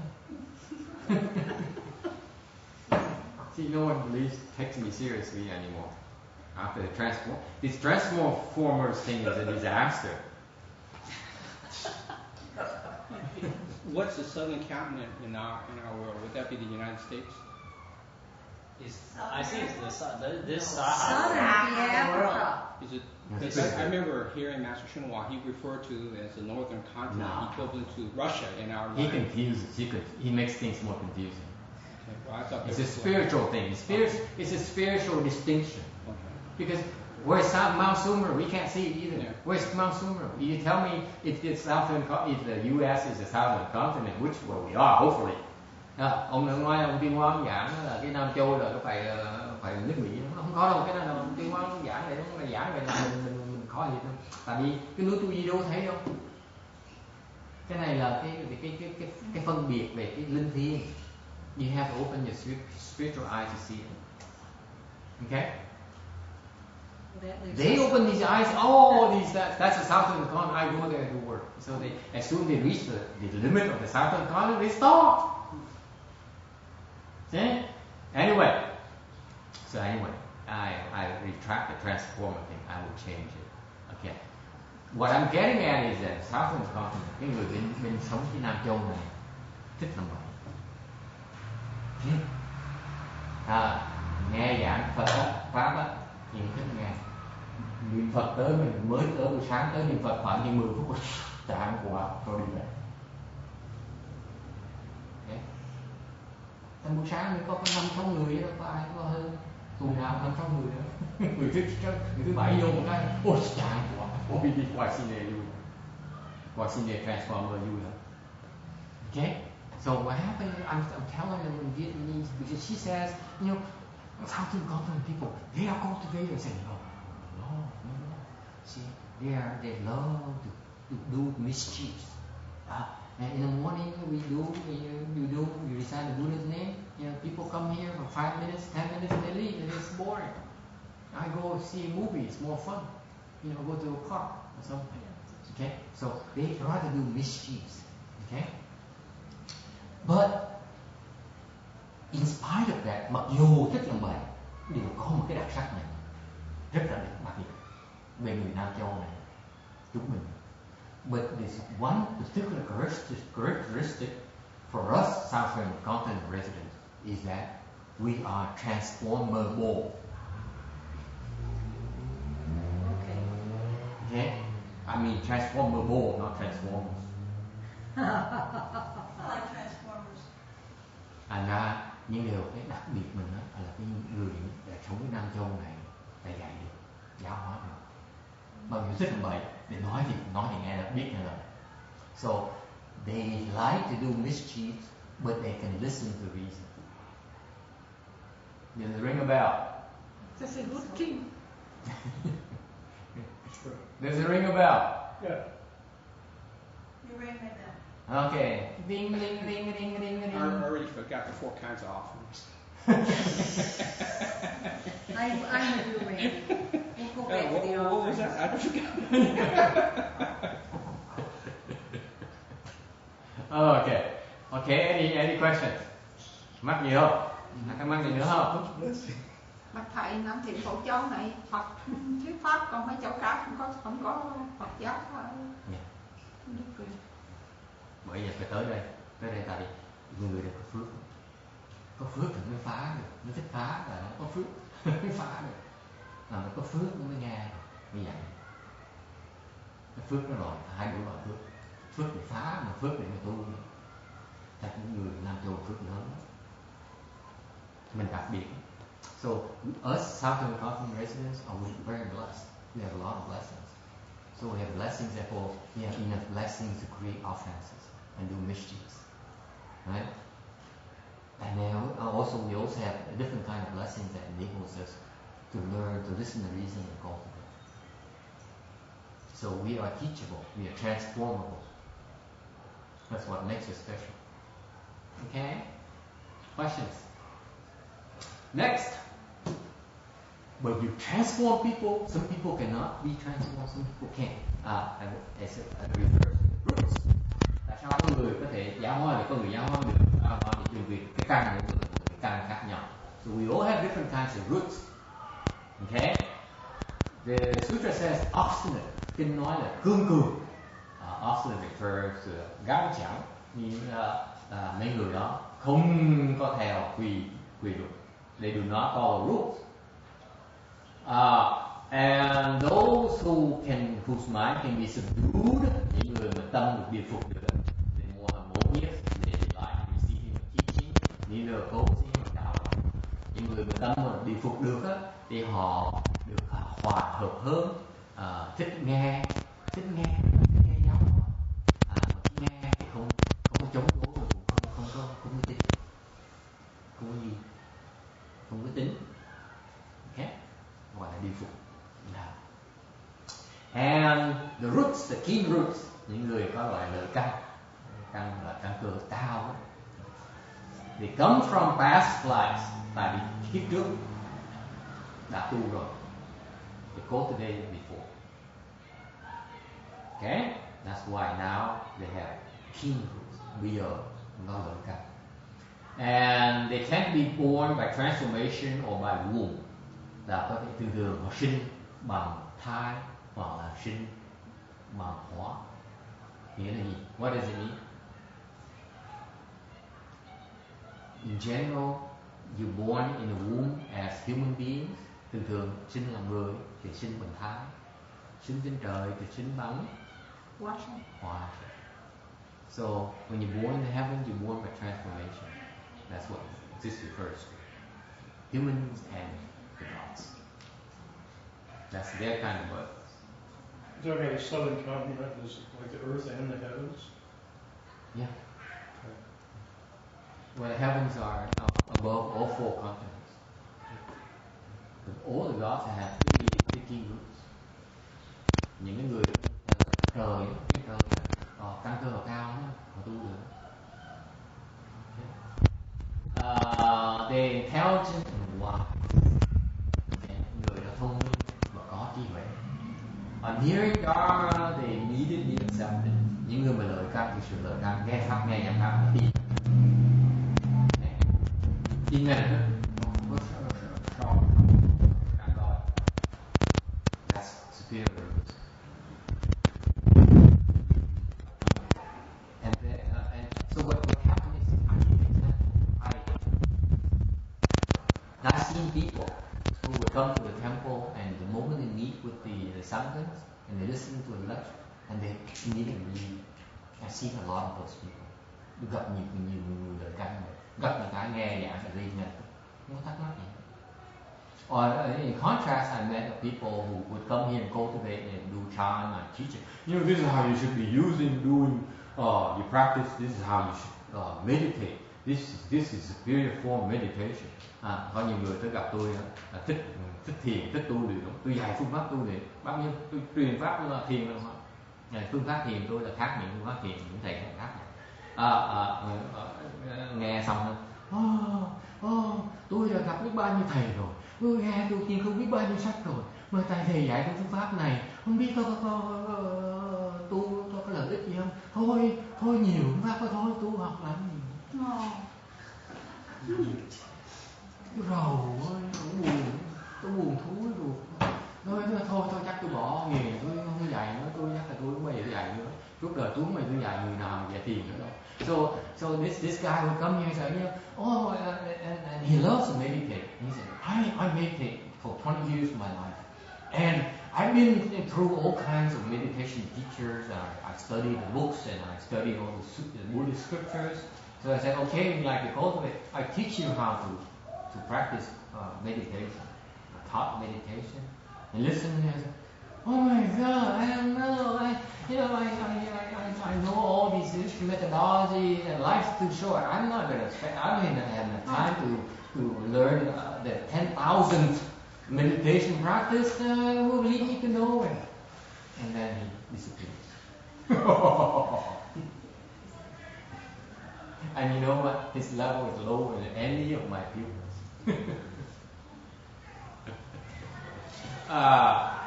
See, no one takes me seriously anymore. After this Transformers thing is a disaster. What's the southern continent in our world? Would that be the United States? I think it's this Southern Africa. Is it? Because I remember hearing Master Shinwa, he referred to as the northern continent equivalent to Russia in our He line. confuses. He makes things more confusing. Okay, well, I thought It's a spiritual thing. It's a spiritual distinction. Okay. Because where's Mount Sumer? We can't see it either. Yeah. Where's Mount Sumer? You tell me if the U.S. is a southern continent, which we are, hopefully. Ông nói ông Tuyên Quang giảng là cái Nam Châu là phải nước Mỹ, nó không có đâu. Cái đó là Tuyên Quang giảng này, nó giảng vậy là mình khó gì đâu. Tại vì cái núi Tu Di đâu thấy đâu. Cái này là cái phân biệt về cái linh thiêng. You have to open your spiritual eyes to see it. Okay? They open these eyes. That's the southern continent. I go there to work. So as soon as they reach the limit of the southern continent, they stop. See? Anyway, I retract the transformer thing. I will change it. Okay. What I'm getting at is that southern continent, cái người bên sống cái Nam Châu này thích làm vậy. Nghe giảng Phật pháp á, thì thích nghe. Niệm Phật tới mình mới tới buổi sáng tới niệm Phật khoảng như 10 phút chạm quả rồi đi về. Trong buổi sáng mình có 5-6 người đó, có ai có hơn tuần nào 5-6 người nữa. người thứ bảy vô một cái ôi chạm quả, ôi đi qua xin đề vui, qua xin đề transformer vui hả? Okay. So what happened? I'm telling them in Vietnamese because she says, you know, southern continent people, they are cultivators. And no. See, they love to do mischiefs. And in the morning you recite the Buddha's name. You know, people come here for 5 minutes, 10 minutes, and they leave, and it's boring. I go see a movie, it's more fun. You know, go to a park or something. Okay? So they rather do mischiefs. Okay? But in spite of that, mặc dù rất là bậy, đều có một cái đặc sắc này rất là đặc biệt về người Nam Châu này, chúng mình. But there's one particular characteristic for us South African continent residents is that we are transformable. Okay? I mean transformable, not transformers. I like Transformers. Thành ra nhưng điều cái đặc biệt mình đó là cái người sống với Nam Châu này phải dạy được, giáo hóa được. Bao nhiêu rất là bậy để nói thì nghe là biết là. So they like to do mischief, but they can listen to reason. Does it ring a bell? That's a good king. Does it ring a bell? Yeah. You ring my bell. Okay. Ding, ding, ding, ding, ding, ding. I already forgot the 4 kinds of offerings. I'm with you, Randy. We'll go back to the What was office. that? I forgot. Okay, any questions? Mắc gì không? Các mắc gì nữa không? Bạch thầy Nam Thiện Phổ Châu này Phật thuyết pháp, còn mấy chỗ khác không có Phật giáo thôi. Yeah. Bởi vậy phải tới đây tại vì người đều có phước thì mới phá được, nó thích phá là nó có phước mới phá được, mà nó có phước nó mới nghe được, như vậy. Cái phước nó loại hai loại phước để phá mà phước để mà tu. Thật những người làm cho phước lớn, mình đặc biệt. So us Southern Continent residents are very blessed. We have a lot of blessings. So we have blessings, therefore we have enough blessings to create offenses and do mischiefs, right? And also we also have a different kind of blessings that enables us to learn, to listen to reason and cultivate. So we are teachable, we are transformable. That's what makes us special. Okay? Questions? Next. When you transform people, some people cannot be transformed, some people can. As a reverse roots. Tại sao có người có thể giáo hóa được, có người giáo hóa được? Thì vì cái căn của người là cái căn khác nhau. So we all have different kinds of roots. Okay? The sutra says obstinate. Kinh nói là cương cường. Obstinate refers to gáo chảo, như mấy người đó không có theo quy luật. They do not follow rules. And those whose mind can be subdued, những người mà tâm được điều phục được, they more harmonious, they like receiving teaching, neither opposing nor doubting. Những người mà tâm mà điều phục được á, thì họ được hòa hợp hơn, thích nghe giáo hóa, nghe thì không có chống đối, cũng không có tính, không có tính. Okay? Gọi là điều phục. And the roots, the kin roots, những người có loại lợi căn là căn cơ cao đó. They come from past lives, tại vì kiếp trước đã tu rồi. They cultivated before. Okay? That's why now they have kin roots. Bây giờ nó lợi căn. And they can't be born by transformation or by womb. Là có thể thường họ sinh bằng thai hoặc là sinh bằng hóa. Nghĩa là gì? What does it mean? In general, you're born in a womb as human beings. Thường sinh là người thì sinh bằng thai, sinh trên trời thì sinh bằng hóa. So when you're born in heaven, you're born by transformation. That's what this refers to. Humans and the gods. That's their kind of birth. Is there a southern continent is like the earth and the heavens? Yeah. Well, the heavens are above all 4 continents. But all the gods have 50 roots. Những cái người trời, căn cơ họ cao lắm. họ tu được. They intelligent and wise. Người đó thông minh và có trí huệ. On hearing Dharma, they immediately accept it. Những người mà lời căn thì sự lời căn, nghe pháp nghe nhạc pháp thì tin này that's superior. And so what happened is, I've seen people who would come to the temple, and the moment they meet with the sanghas and they listen to the lecture, and they immediately leave. I've seen a lot of those people. Gặp nhiều người lời căn, gặp người ta nghe giảng rồi đi ngay, không có thắc mắc gì. Or in contrast, I met people who would come here and cultivate and do chan and teach it. You know, this is how you should be doing. You practice. This is how you should meditate. This is superior form meditation. Có nhiều người tới gặp tôi thích thiền, thích tu luyện. Tôi dạy phương pháp tu luyện, bao nhiêu tôi truyền pháp là thiền luôn. Phương pháp thiền tôi là khác những phương pháp thiền những thầy khác. Nghe xong tôi đã gặp biết bao nhiêu thầy rồi, tôi nghe tôi tiên không biết bao nhiêu sách rồi, mà thầy dạy tôi phương pháp này không biết có tu có lợi ích gì không? Thôi nhiều phương pháp thôi tu học làm gì? Tôi rầu ơi, tôi buồn thúi rồi. Thôi chắc tôi bỏ nghề, tôi không dạy nữa, tôi chắc là tôi không bao giờ dạy nữa. Suốt đời tôi không bao giờ dạy người nào dạy thiền nữa đâu. So this guy would come here and say, and he loves to meditate. He said, I meditate for 20 years of my life, and I've been through all kinds of meditation teachers. I studied the books and I studied all the Buddhist scriptures. So I said, okay, like the cultivate, I teach you how to practice meditation. I taught meditation, and listen and say, oh my God, I don't know. I know all these methodologies, and life's too short. I'm not going to spend. I don't even have the time to learn the 10,000th meditation practice. Will lead me to nowhere. And then he disappears. And you know what? His level is lower than any of my pupils.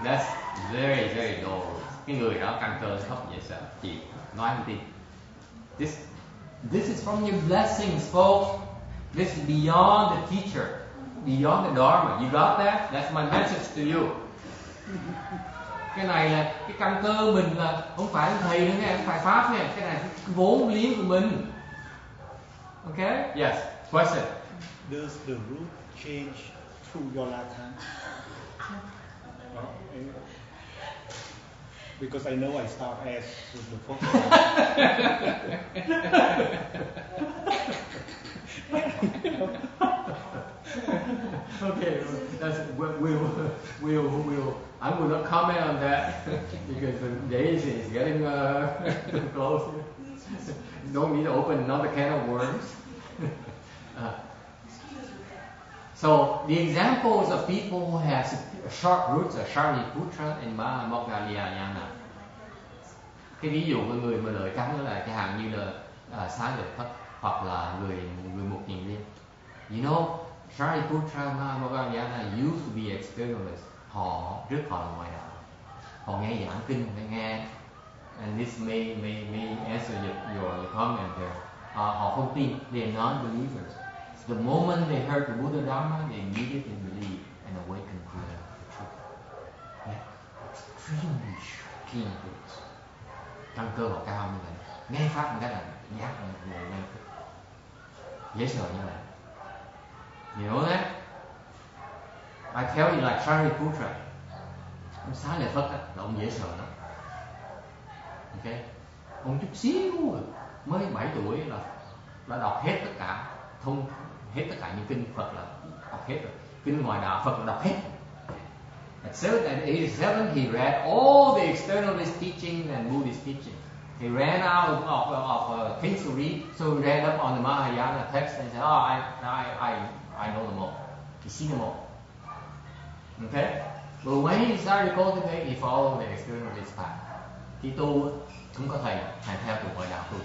That's very, very low. Cái người đó căn cơ thấp dễ sợ. Chị nói không tin. This is from your blessings, folks. This is beyond the teacher, beyond the Dharma. You got that? That's my message to you. Cái này là cái căn cơ mình, là không phải thầy nữa nghe, không phải pháp nha. Cái này là cái vốn liếng của mình. Okay? Yes. Question. Does the root change through your lifetime? Because I know I start as the first one. Okay, we'll. I will not comment on that because the days is getting close. Don't need to open another can of worms. So the examples of people who have short roots are Shariputra and Moggallana. Cái ví dụ của người mà lời căn đó là cái hàng như là Xá Lợi Phất hoặc là người Mục Kiền Liên. You know, Shariputra and Moggallana used to be externalists. Họ là ngoại đạo. Họ nghe giảng kinh, nghe, and this may answer your comment there. Họ không tin, they are non-believers. The moment they heard the Buddha Dharma, they immediately believed and awakened to the truth. Yeah. Extremely keen roots. Căn cơ họ cao như vậy. Nghe pháp một cái là giác người nghe thức. Dễ sợ như vậy. You know that? I tell you like Shariputra. Ông Xá Lợi Phất là ông dễ sợ lắm. Okay? Ông chút xíu rồi, mới 7 tuổi là đọc hết tất cả, thông hết tất cả những kinh Phật là đọc hết rồi. Kinh ngoại đạo Phật là đọc hết. At 87, he read all the externalist teaching and Buddhist teaching. He ran out of things to read, so he read up on the Mahayana text and said, I know them all. He seen them all. Okay? But when he started to cultivate, he followed the externalist path. Khi tu, không có thầy, thầy theo từ ngoại đạo tu.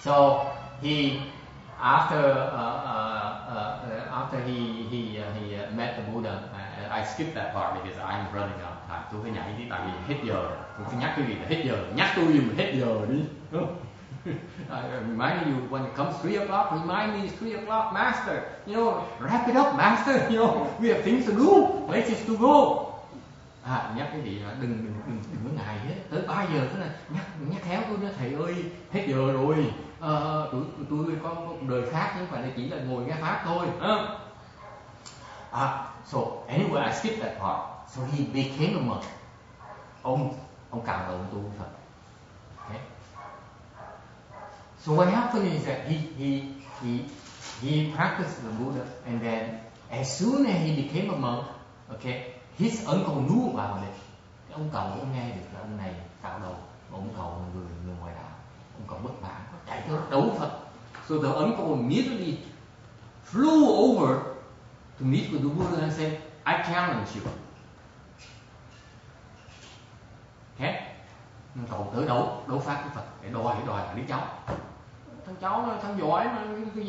So he after he met the Buddha, I skipped that part because I'm running out of time. Tôi phải nhảy đi tại vì hết giờ rồi. Tôi phải nhắc cái gì là hết giờ. Nhắc tôi gì mà hết giờ đi. Remind you when it comes 3 o'clock. Remind me it's 3 o'clock, Master. You know, wrap it up, Master. You know, we have things to do, places to go. Nhắc cái gì là đừng có ngại hết. Tới 3 giờ thế này nhắc khéo tôi nói thầy ơi hết giờ rồi. Tôi có một đời khác chứ không phải là chỉ là ngồi nghe pháp thôi. So anyway, I skipped that part. So he became a monk. Ông cạo đầu ông tu Phật. Okay. So what happened is that he practiced the Buddha, and then as soon as he became a monk, okay, his uncle knew about it. Cái ông cậu ông nghe được là ông này cạo đầu, ông cậu người ngoài đạo, ông cậu bất mãn, chạy tới đấu Phật. So the uncle immediately flew over to meet with the Buddha and said, I challenge you. Okay? Cậu tới đấu pháp với Phật để đòi là đứa cháu. Thằng cháu nó thằng giỏi mà cái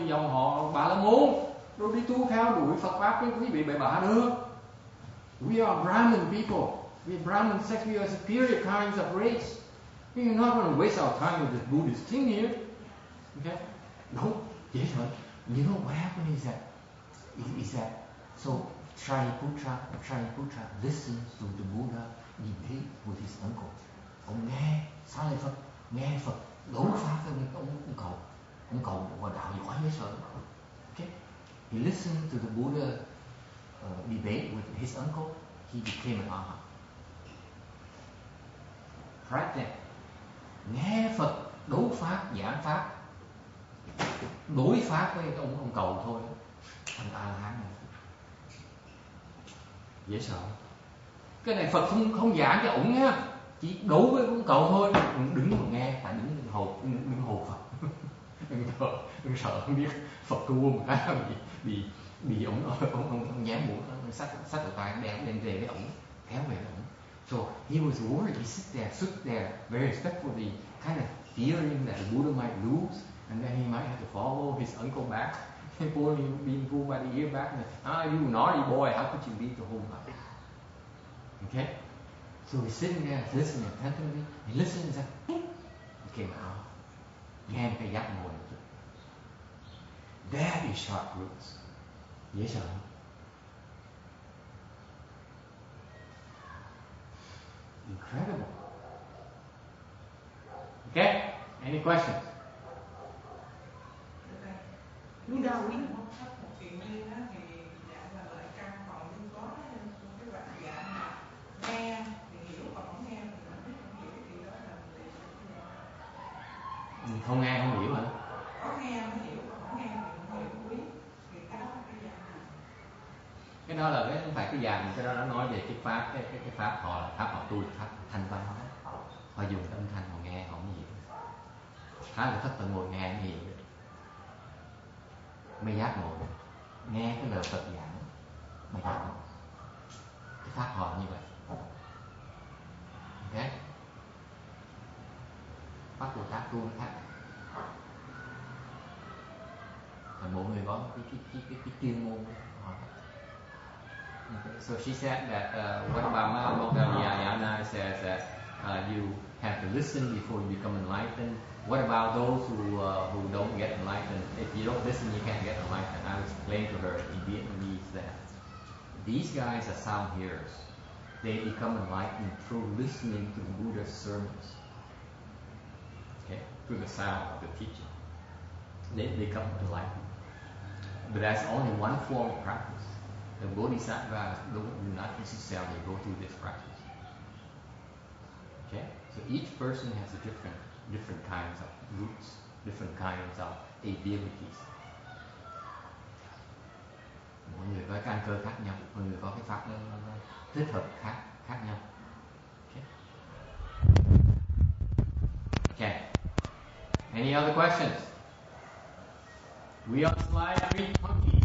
dòng họ Bà La Môn, rồi đi tu theo đuổi Phật pháp với quý vị bậy bạ được. We are Brahmin people. We are Brahmin sex. We are superior kinds of race. We are not going to waste our time with this Buddhist thing here. Okay? No, yes, sir. You know what happened is that so Shariputra listens to the Buddha debate with his uncle. Ông nghe sao lại Phật, nghe Phật đấu pháp với ông cậu và đạo giỏi dễ sợ. Okay? He listened to the Buddha debate with his uncle. He became an arhat. Right there. Nghe Phật đấu pháp, giảng pháp, đối pháp với ông cầu thôi, thành A-la-hán này. Dễ sợ. Cái này Phật không giảng cho ổng nha, chỉ đấu với ông cầu thôi. Đứng mà nghe, phải đứng hầu Phật. đừng sợ không biết Phật tu một cái bị ông dám mũi sách đầu tay đem về với ổng, kéo về với ổng. So he was worried. He stood there very respectfully, kind of fearing that the Buddha might lose, and then he might have to follow his uncle back. Before being pulled by the ear back, you naughty boy, how could you leave the whole life? Okay? So he's sitting there listening attentively. He listens and he came out. Nghe cái giác ngồi. That is sharp roots. Dễ sợ. Incredible. Okay? Any questions? Buddha quý. Một kiện nguyên á thì dạng là lại căn phòng nhưng có cái đoạn dạng mà nghe thì hiểu còn không nghe thì mình biết không hiểu thì đó là không nghe không hiểu hả? Có nghe mới hiểu còn không nghe thì không hiểu quý thì cái đó là cái dạng nào? Cái đó là không phải cái dạng, cái đó nó nói về cái pháp cái pháp họ là pháp họ tu pháp thanh văn hóa. Họ dùng cái âm thanh họ nghe họ không hiểu. Thái là thất tự ngồi nghe không hiểu. Mới giác ngồi nghe cái lời Phật giảng mà hiểu. Cái pháp họ như vậy. Okay? Pháp Bồ Tát tu nó khác. Và mỗi người có cái chuyên môn của họ. Okay. So she said that what about Mahāmokkālāyāna says that you have to listen before you become enlightened. What about those who don't get enlightened? If you don't listen, you can't get enlightened. I was explaining to her in Vietnamese that these guys are sound hearers. They become enlightened through listening to the Buddha's sermons. Okay, through the sound of the teaching, they become enlightened. But that's only one form of practice. The Bodhisattvas do not necessarily go through this practice. Okay, so each person has a different kinds of roots, different kinds of abilities. Mỗi người có căn cơ khác nhau, mỗi người có cái pháp nó thích hợp khác nhau. Okay. Okay. Any other questions? We are on slide 320.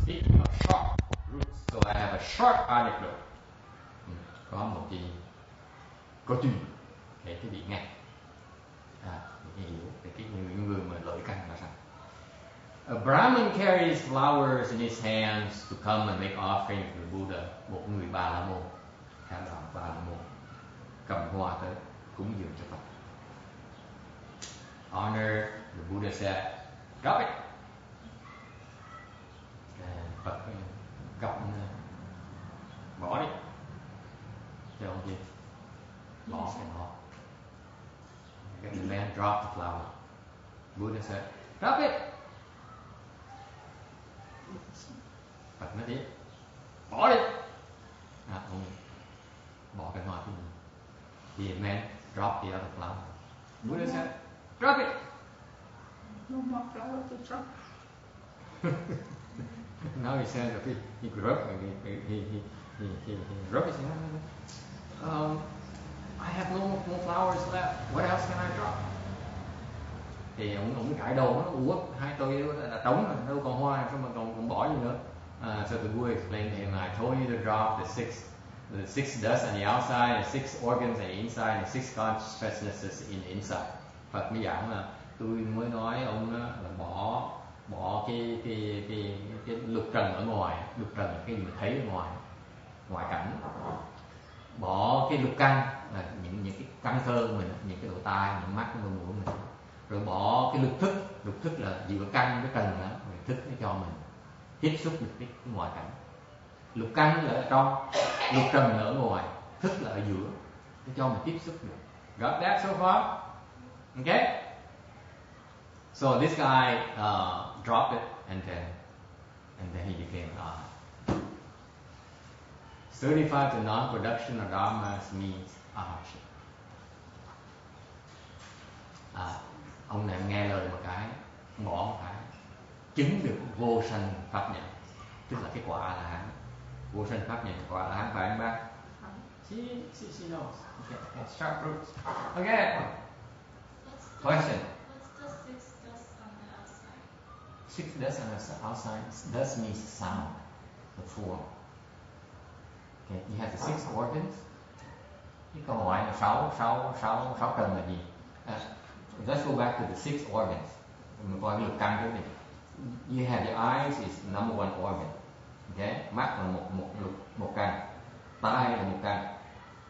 Speaking of short roots, so I have a short anecdote. Có một câu chuyện để quý vị nghe. hiểu về cái người mà lợi căn là sao. A Brahmin carries flowers in his hands to come and make offering to the Buddha. Một người Bà La Môn, theo đạo Bà La Môn, cầm hoa tới cúng dường cho Phật. Honor, the Buddha said, drop it. Phật gọng bỏ đi. Cho ông gì? Bỏ cái hoa. The man dropped the flower. Buddha said, drop it. Phật nói đi, bỏ đi. Ông bỏ cái hoa của mình. The man dropped the other flower. Buddha said, drop it. No more flower to drop. Now he says that he grew up and he wrote his hand. I have no more flowers left. What else can I drop? Thì ông cãi đầu nó ủa hai tôi đã trống rồi, đâu còn hoa sao mà còn bỏ gì nữa. So the Buddha explained to him, I told you to drop the six dust on the outside, the six organs on the inside, and the six consciousnesses in the inside. Phật mới giảng là tôi mới nói ông là bỏ cái lục trần ở ngoài. Lục trần là cái gì mình thấy ở ngoại cảnh. Bỏ cái lục căn là những cái căn cơ của mình, những cái lỗ tai, những mắt, những mũi mình. Rồi bỏ cái lục thức là giữa căn với trần đó, rồi thức nó cho mình tiếp xúc được cái ngoại cảnh. Lục căn là ở trong, lục trần là ở ngoài, thức là ở giữa, nó cho mình tiếp xúc được. Got that so far? Okay? So this guy dropped it and then he became certified to non-production of dharmas means ahasha. Ông này nghe lời một cái, bỏ một cái, chứng được vô sanh pháp nhẫn, tức là cái quả là hán. Vô sanh pháp nhẫn quả là hán, phải không bác? She knows. Okay, sharp roots. Okay. Question. What's the six dust on the outside? Six dust on the outside. Dust means sound, the form. Okay, you have the six organs. Cái câu hỏi là sáu trần là gì? Let's go back to the six organs. Mình coi cái lục căn trước đi. You have your eyes is number one organ. Okay, mắt là một căn, tai là một căn.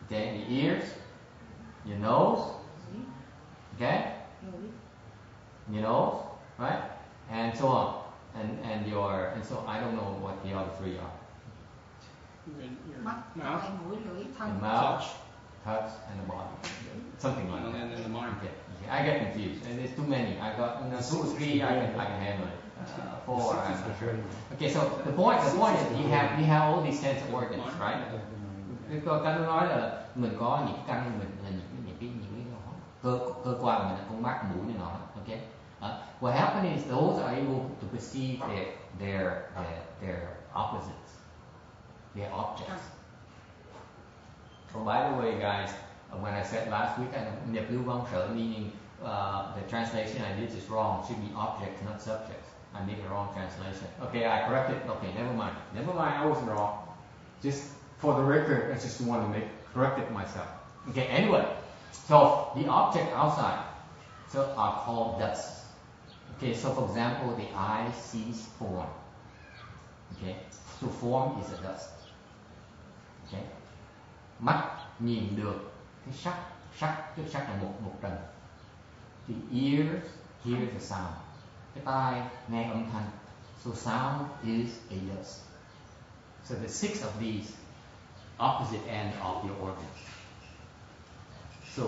Okay, the ears, your nose. Okay, your nose, right, and so on, and so I don't know what the other three are. Your Mắt, mouth, tai, mũi, lưỡi, The thân. mouth, touch, and the body, something like that. and then the mind. Okay, I get confused, and there's too many. I got 2 or 3. I can handle it. 4, I'm not sure. Okay, so the point is you have all these sense organs, right? Cái căn nói là mình có những căn mình là những cái cơ quan mình là con mắt, mũi này nọ. Okay, what happens is those are able to perceive their opposites, their objects. Oh, by the way, guys, when I said last week, nhập lưu vong sở meaning the translation I did is wrong. It should be objects, not subjects. I made a wrong translation. Okay, I corrected. Okay, never mind. I wasn't wrong. Just for the record, I just want to correct it myself. Okay, anyway, so the object outside are called dust. Okay, so for example, the eye sees form. Okay, so form is a dust. Okay, mắt nhìn được cái sắc là một trần. The ears hear the sound. Cái tai nghe âm thanh. So sound is a dust. So the six of these opposite end of your organs. So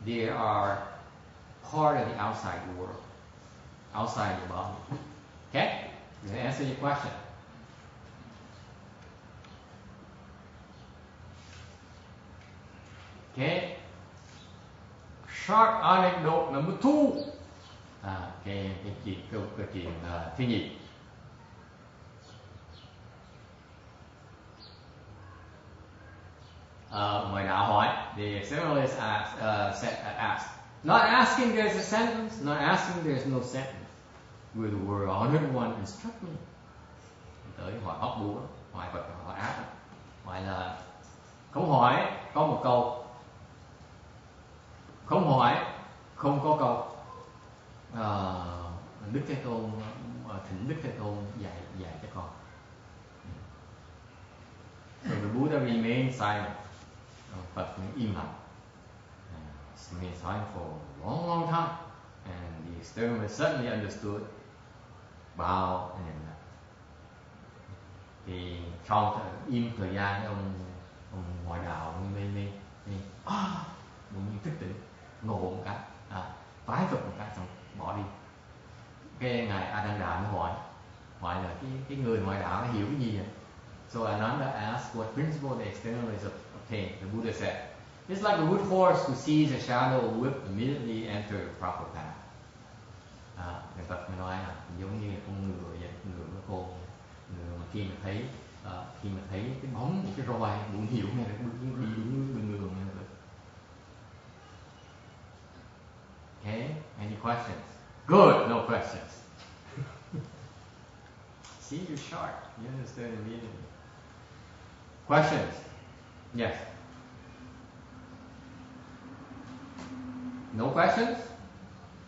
they are part of the outside world, outside your body. Okay? Does that answer your question? Okay. Short anecdote number 2. Câu chuyện thứ nhì. Ngoài đạo hỏi, the ceremonialist asked, not asking there's a sentence, not asking there's no sentence. With the word honored one instruct me. Tới hỏi hóc búa, hỏi Phật, hỏi ác. Hỏi là không hỏi, có một câu. Không hỏi, không có câu Đức Thế Tôn thỉnh Đức Thế Tôn dạy cho con. So the Buddha remained silent. Phật im lặng. Remained silent for a long time, and the experimenter suddenly understood, bowed and then left. Thì sau im thời gian, ông ngoại đạo mê đột nhiên thức tỉnh, ngộ một cái, vái phục một cái, xong bỏ đi. Cái ngài A Nan Đà mới hỏi là cái người ngoại đạo nó hiểu cái gì vậy? So Ananda asked what principle the experiments obtained. The Buddha said, it's like a wood horse who sees a shadow whip immediately enter the proper path. Người Phật mới nói là giống như là con ngựa vậy, ngựa với cô, ngựa mà khi mà thấy cái bóng một cái roi, muốn hiểu ngay là đi đúng đường ngay là. Okay, any questions? Good, no questions. See, you're sharp. You understand immediately. Questions? Yes. No questions?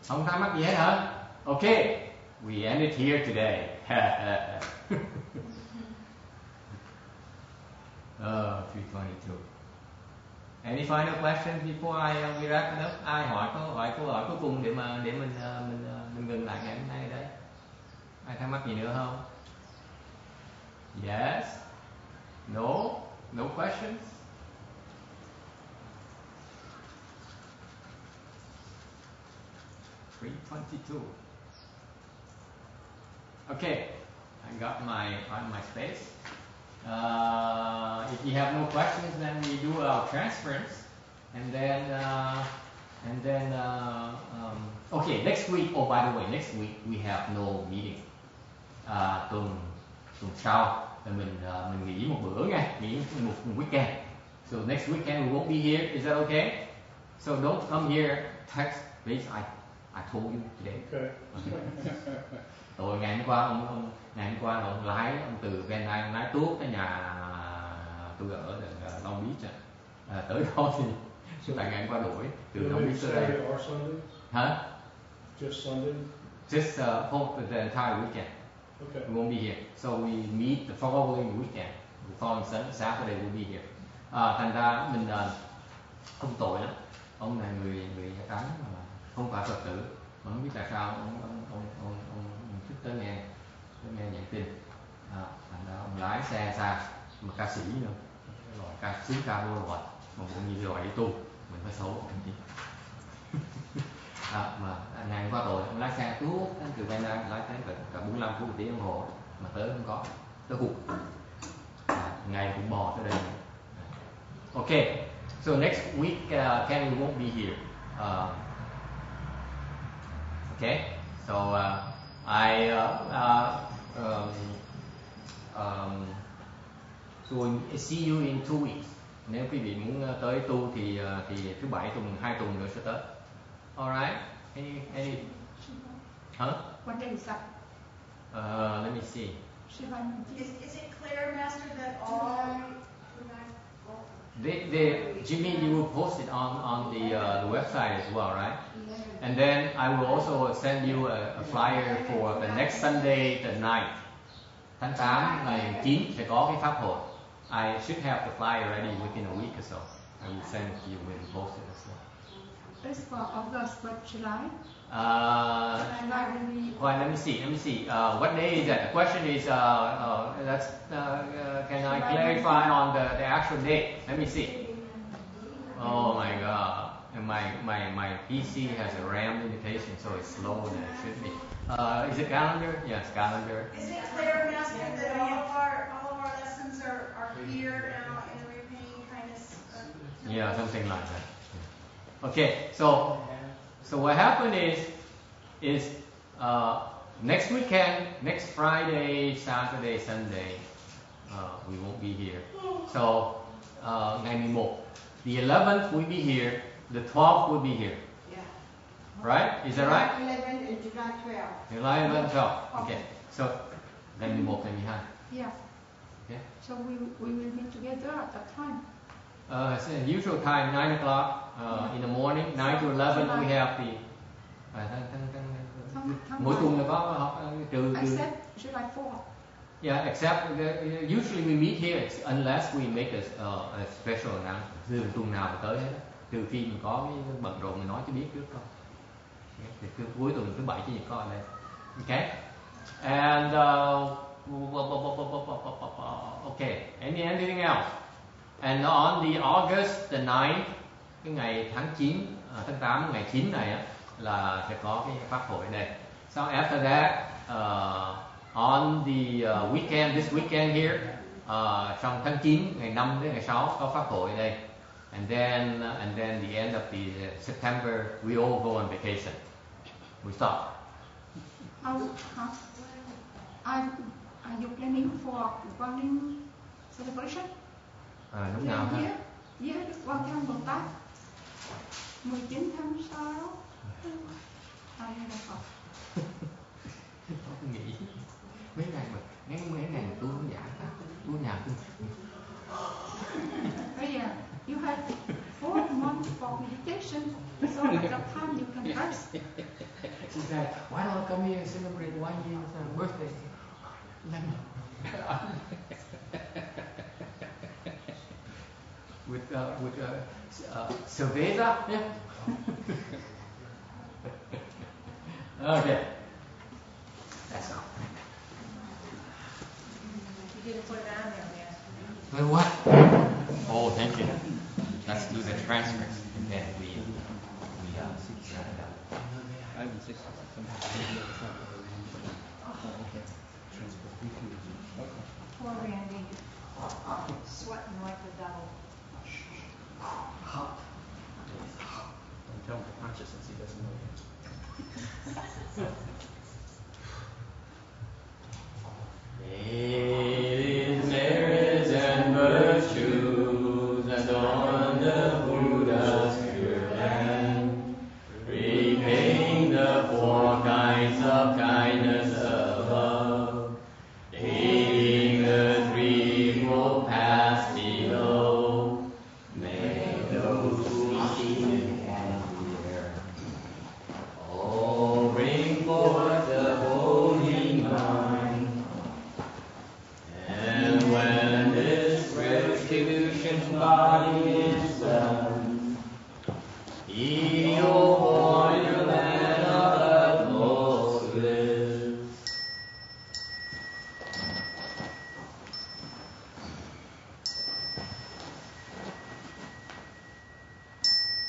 Không thắc mắc gì hết hả? Okay, we end it here today. 322. Any final questions before we wrap it up? Ai hỏi câu hỏi cuối cùng để mình ngừng lại ngày hôm nay đấy? Ai thắc mắc gì nữa không? Yes? No? No questions? (322) Okay, I got my space. If you have no questions, then we do our transference, and then okay. Next week. Oh, by the way, next week we have no meeting. Tuần sau mình nghỉ một bữa nha, nghỉ một weekend. So next weekend we won't be here. Is that okay? So don't come here. Text, please. I told you today. Okay. Rồi ngày hôm qua ông lái từ Penang ông lái tuốt tới nhà tôi ở Long Beach tới đó thì tại ngày hôm qua đuổi từ Long Beach tới đây. Hả? Just Sunday. Just the entire weekend. Okay. We won't be here. So we meet the following weekend. The following Saturday we'll be here. Thành ra mình ông tội lắm. Ông là người Da Trắng mà không phải Phật tử. Mà không biết tại sao ông thích tới nghe giảng tin. Thành ra ông lái xe xa, mà ca sĩ nữa, loại sướng ca vô loại, mà cũng như loại tu, mình phải xấu ông chứ. Mà ngày hôm qua rồi ông lái xe tuốt từ Penang lái tới cả 45 phút 1 tiếng đồng hồ mà tới không có, tới hụt. Ngày cũng bò tới đây. Okay, so next week Ken won't be here. Okay, so so we'll see you in 2 weeks. Nếu quý vị muốn tới tu thì thứ bảy tuần 2 tuần nữa sẽ tới. Alright. Any? Huh? What day is that? Let me see. Is it clear, Master, that all? Jimmy, you will post it on the website as well, right? And then I will also send you a flyer for the next Sunday, the 9th. Tháng 8 ngày 9 sẽ có cái pháp hội. I should have the flyer ready within a week or so. I will send it to you when we post it as well. It's for August, but July? Let me see. What day is that? The question is, can I clarify on the actual date? Let me see. Oh my God. And my PC has a RAM limitation, so it's slower than it should be. Is it calendar? Yes, calendar. Is it clear, Master, that all of our lessons are here now in the repaying kindness? Yeah, something like that. Okay, so what happened is next weekend, next Friday, Saturday, Sunday, we won't be here. So ngày 11, the 11th we'll be here, the 12th we'll be here. Yeah. Right? Is that right? 11 and July 12. July 11, 12. Okay. So ngày 11, ngày 12. Yeah. Okay. So we will meet together at that time. Usual time 9 o'clock. in the morning 9 to 11 we have the mỗi tuần là có học trừ Except July 4. Yeah, except usually we meet here unless we make a special announcement. Thường tuần nào mà tới hết, trừ khi mình có cái bận rộn mình nói cho biết trước thôi. Thì cuối tuần thứ bảy chủ nhật có ở đây. Okay. And okay. Anything else? And on the August the 9th, cái ngày tháng 9, tháng 8 ngày 9 này á, là sẽ có cái pháp hội đây. So after that, on the weekend, this weekend here, trong tháng 9 ngày 5 đến ngày 6 có pháp hội đây. And then the end of the September, we all go on vacation. We stop. Are you planning for wedding celebration? Lúc nào ha? Yeah, vào tháng 18, 19 tháng 6. Tôi nghĩ mấy ngày mà tôi không giảng ta, tôi nào tôi. Bây giờ, you have 4 months for meditation, so at that time you can rest. She said, why don't I come here and celebrate 1 year's birthday? With cerveza, yeah. Okay. That's all. You didn't put it on there, man. Well, what? Oh, thank you. Let's do the transcripts and then we wrap it up. 5 and 6. Poor Randy. Sweating like the devil. Don't tell him the consciousness, he doesn't know yet. Merits and virtues adorn the Buddha's pure land, repaying the 4 kinds of kindness above, aiding the 3-fold paths below. May those who seek it hear all bring forth the holy mind. And when this restitution body is done, he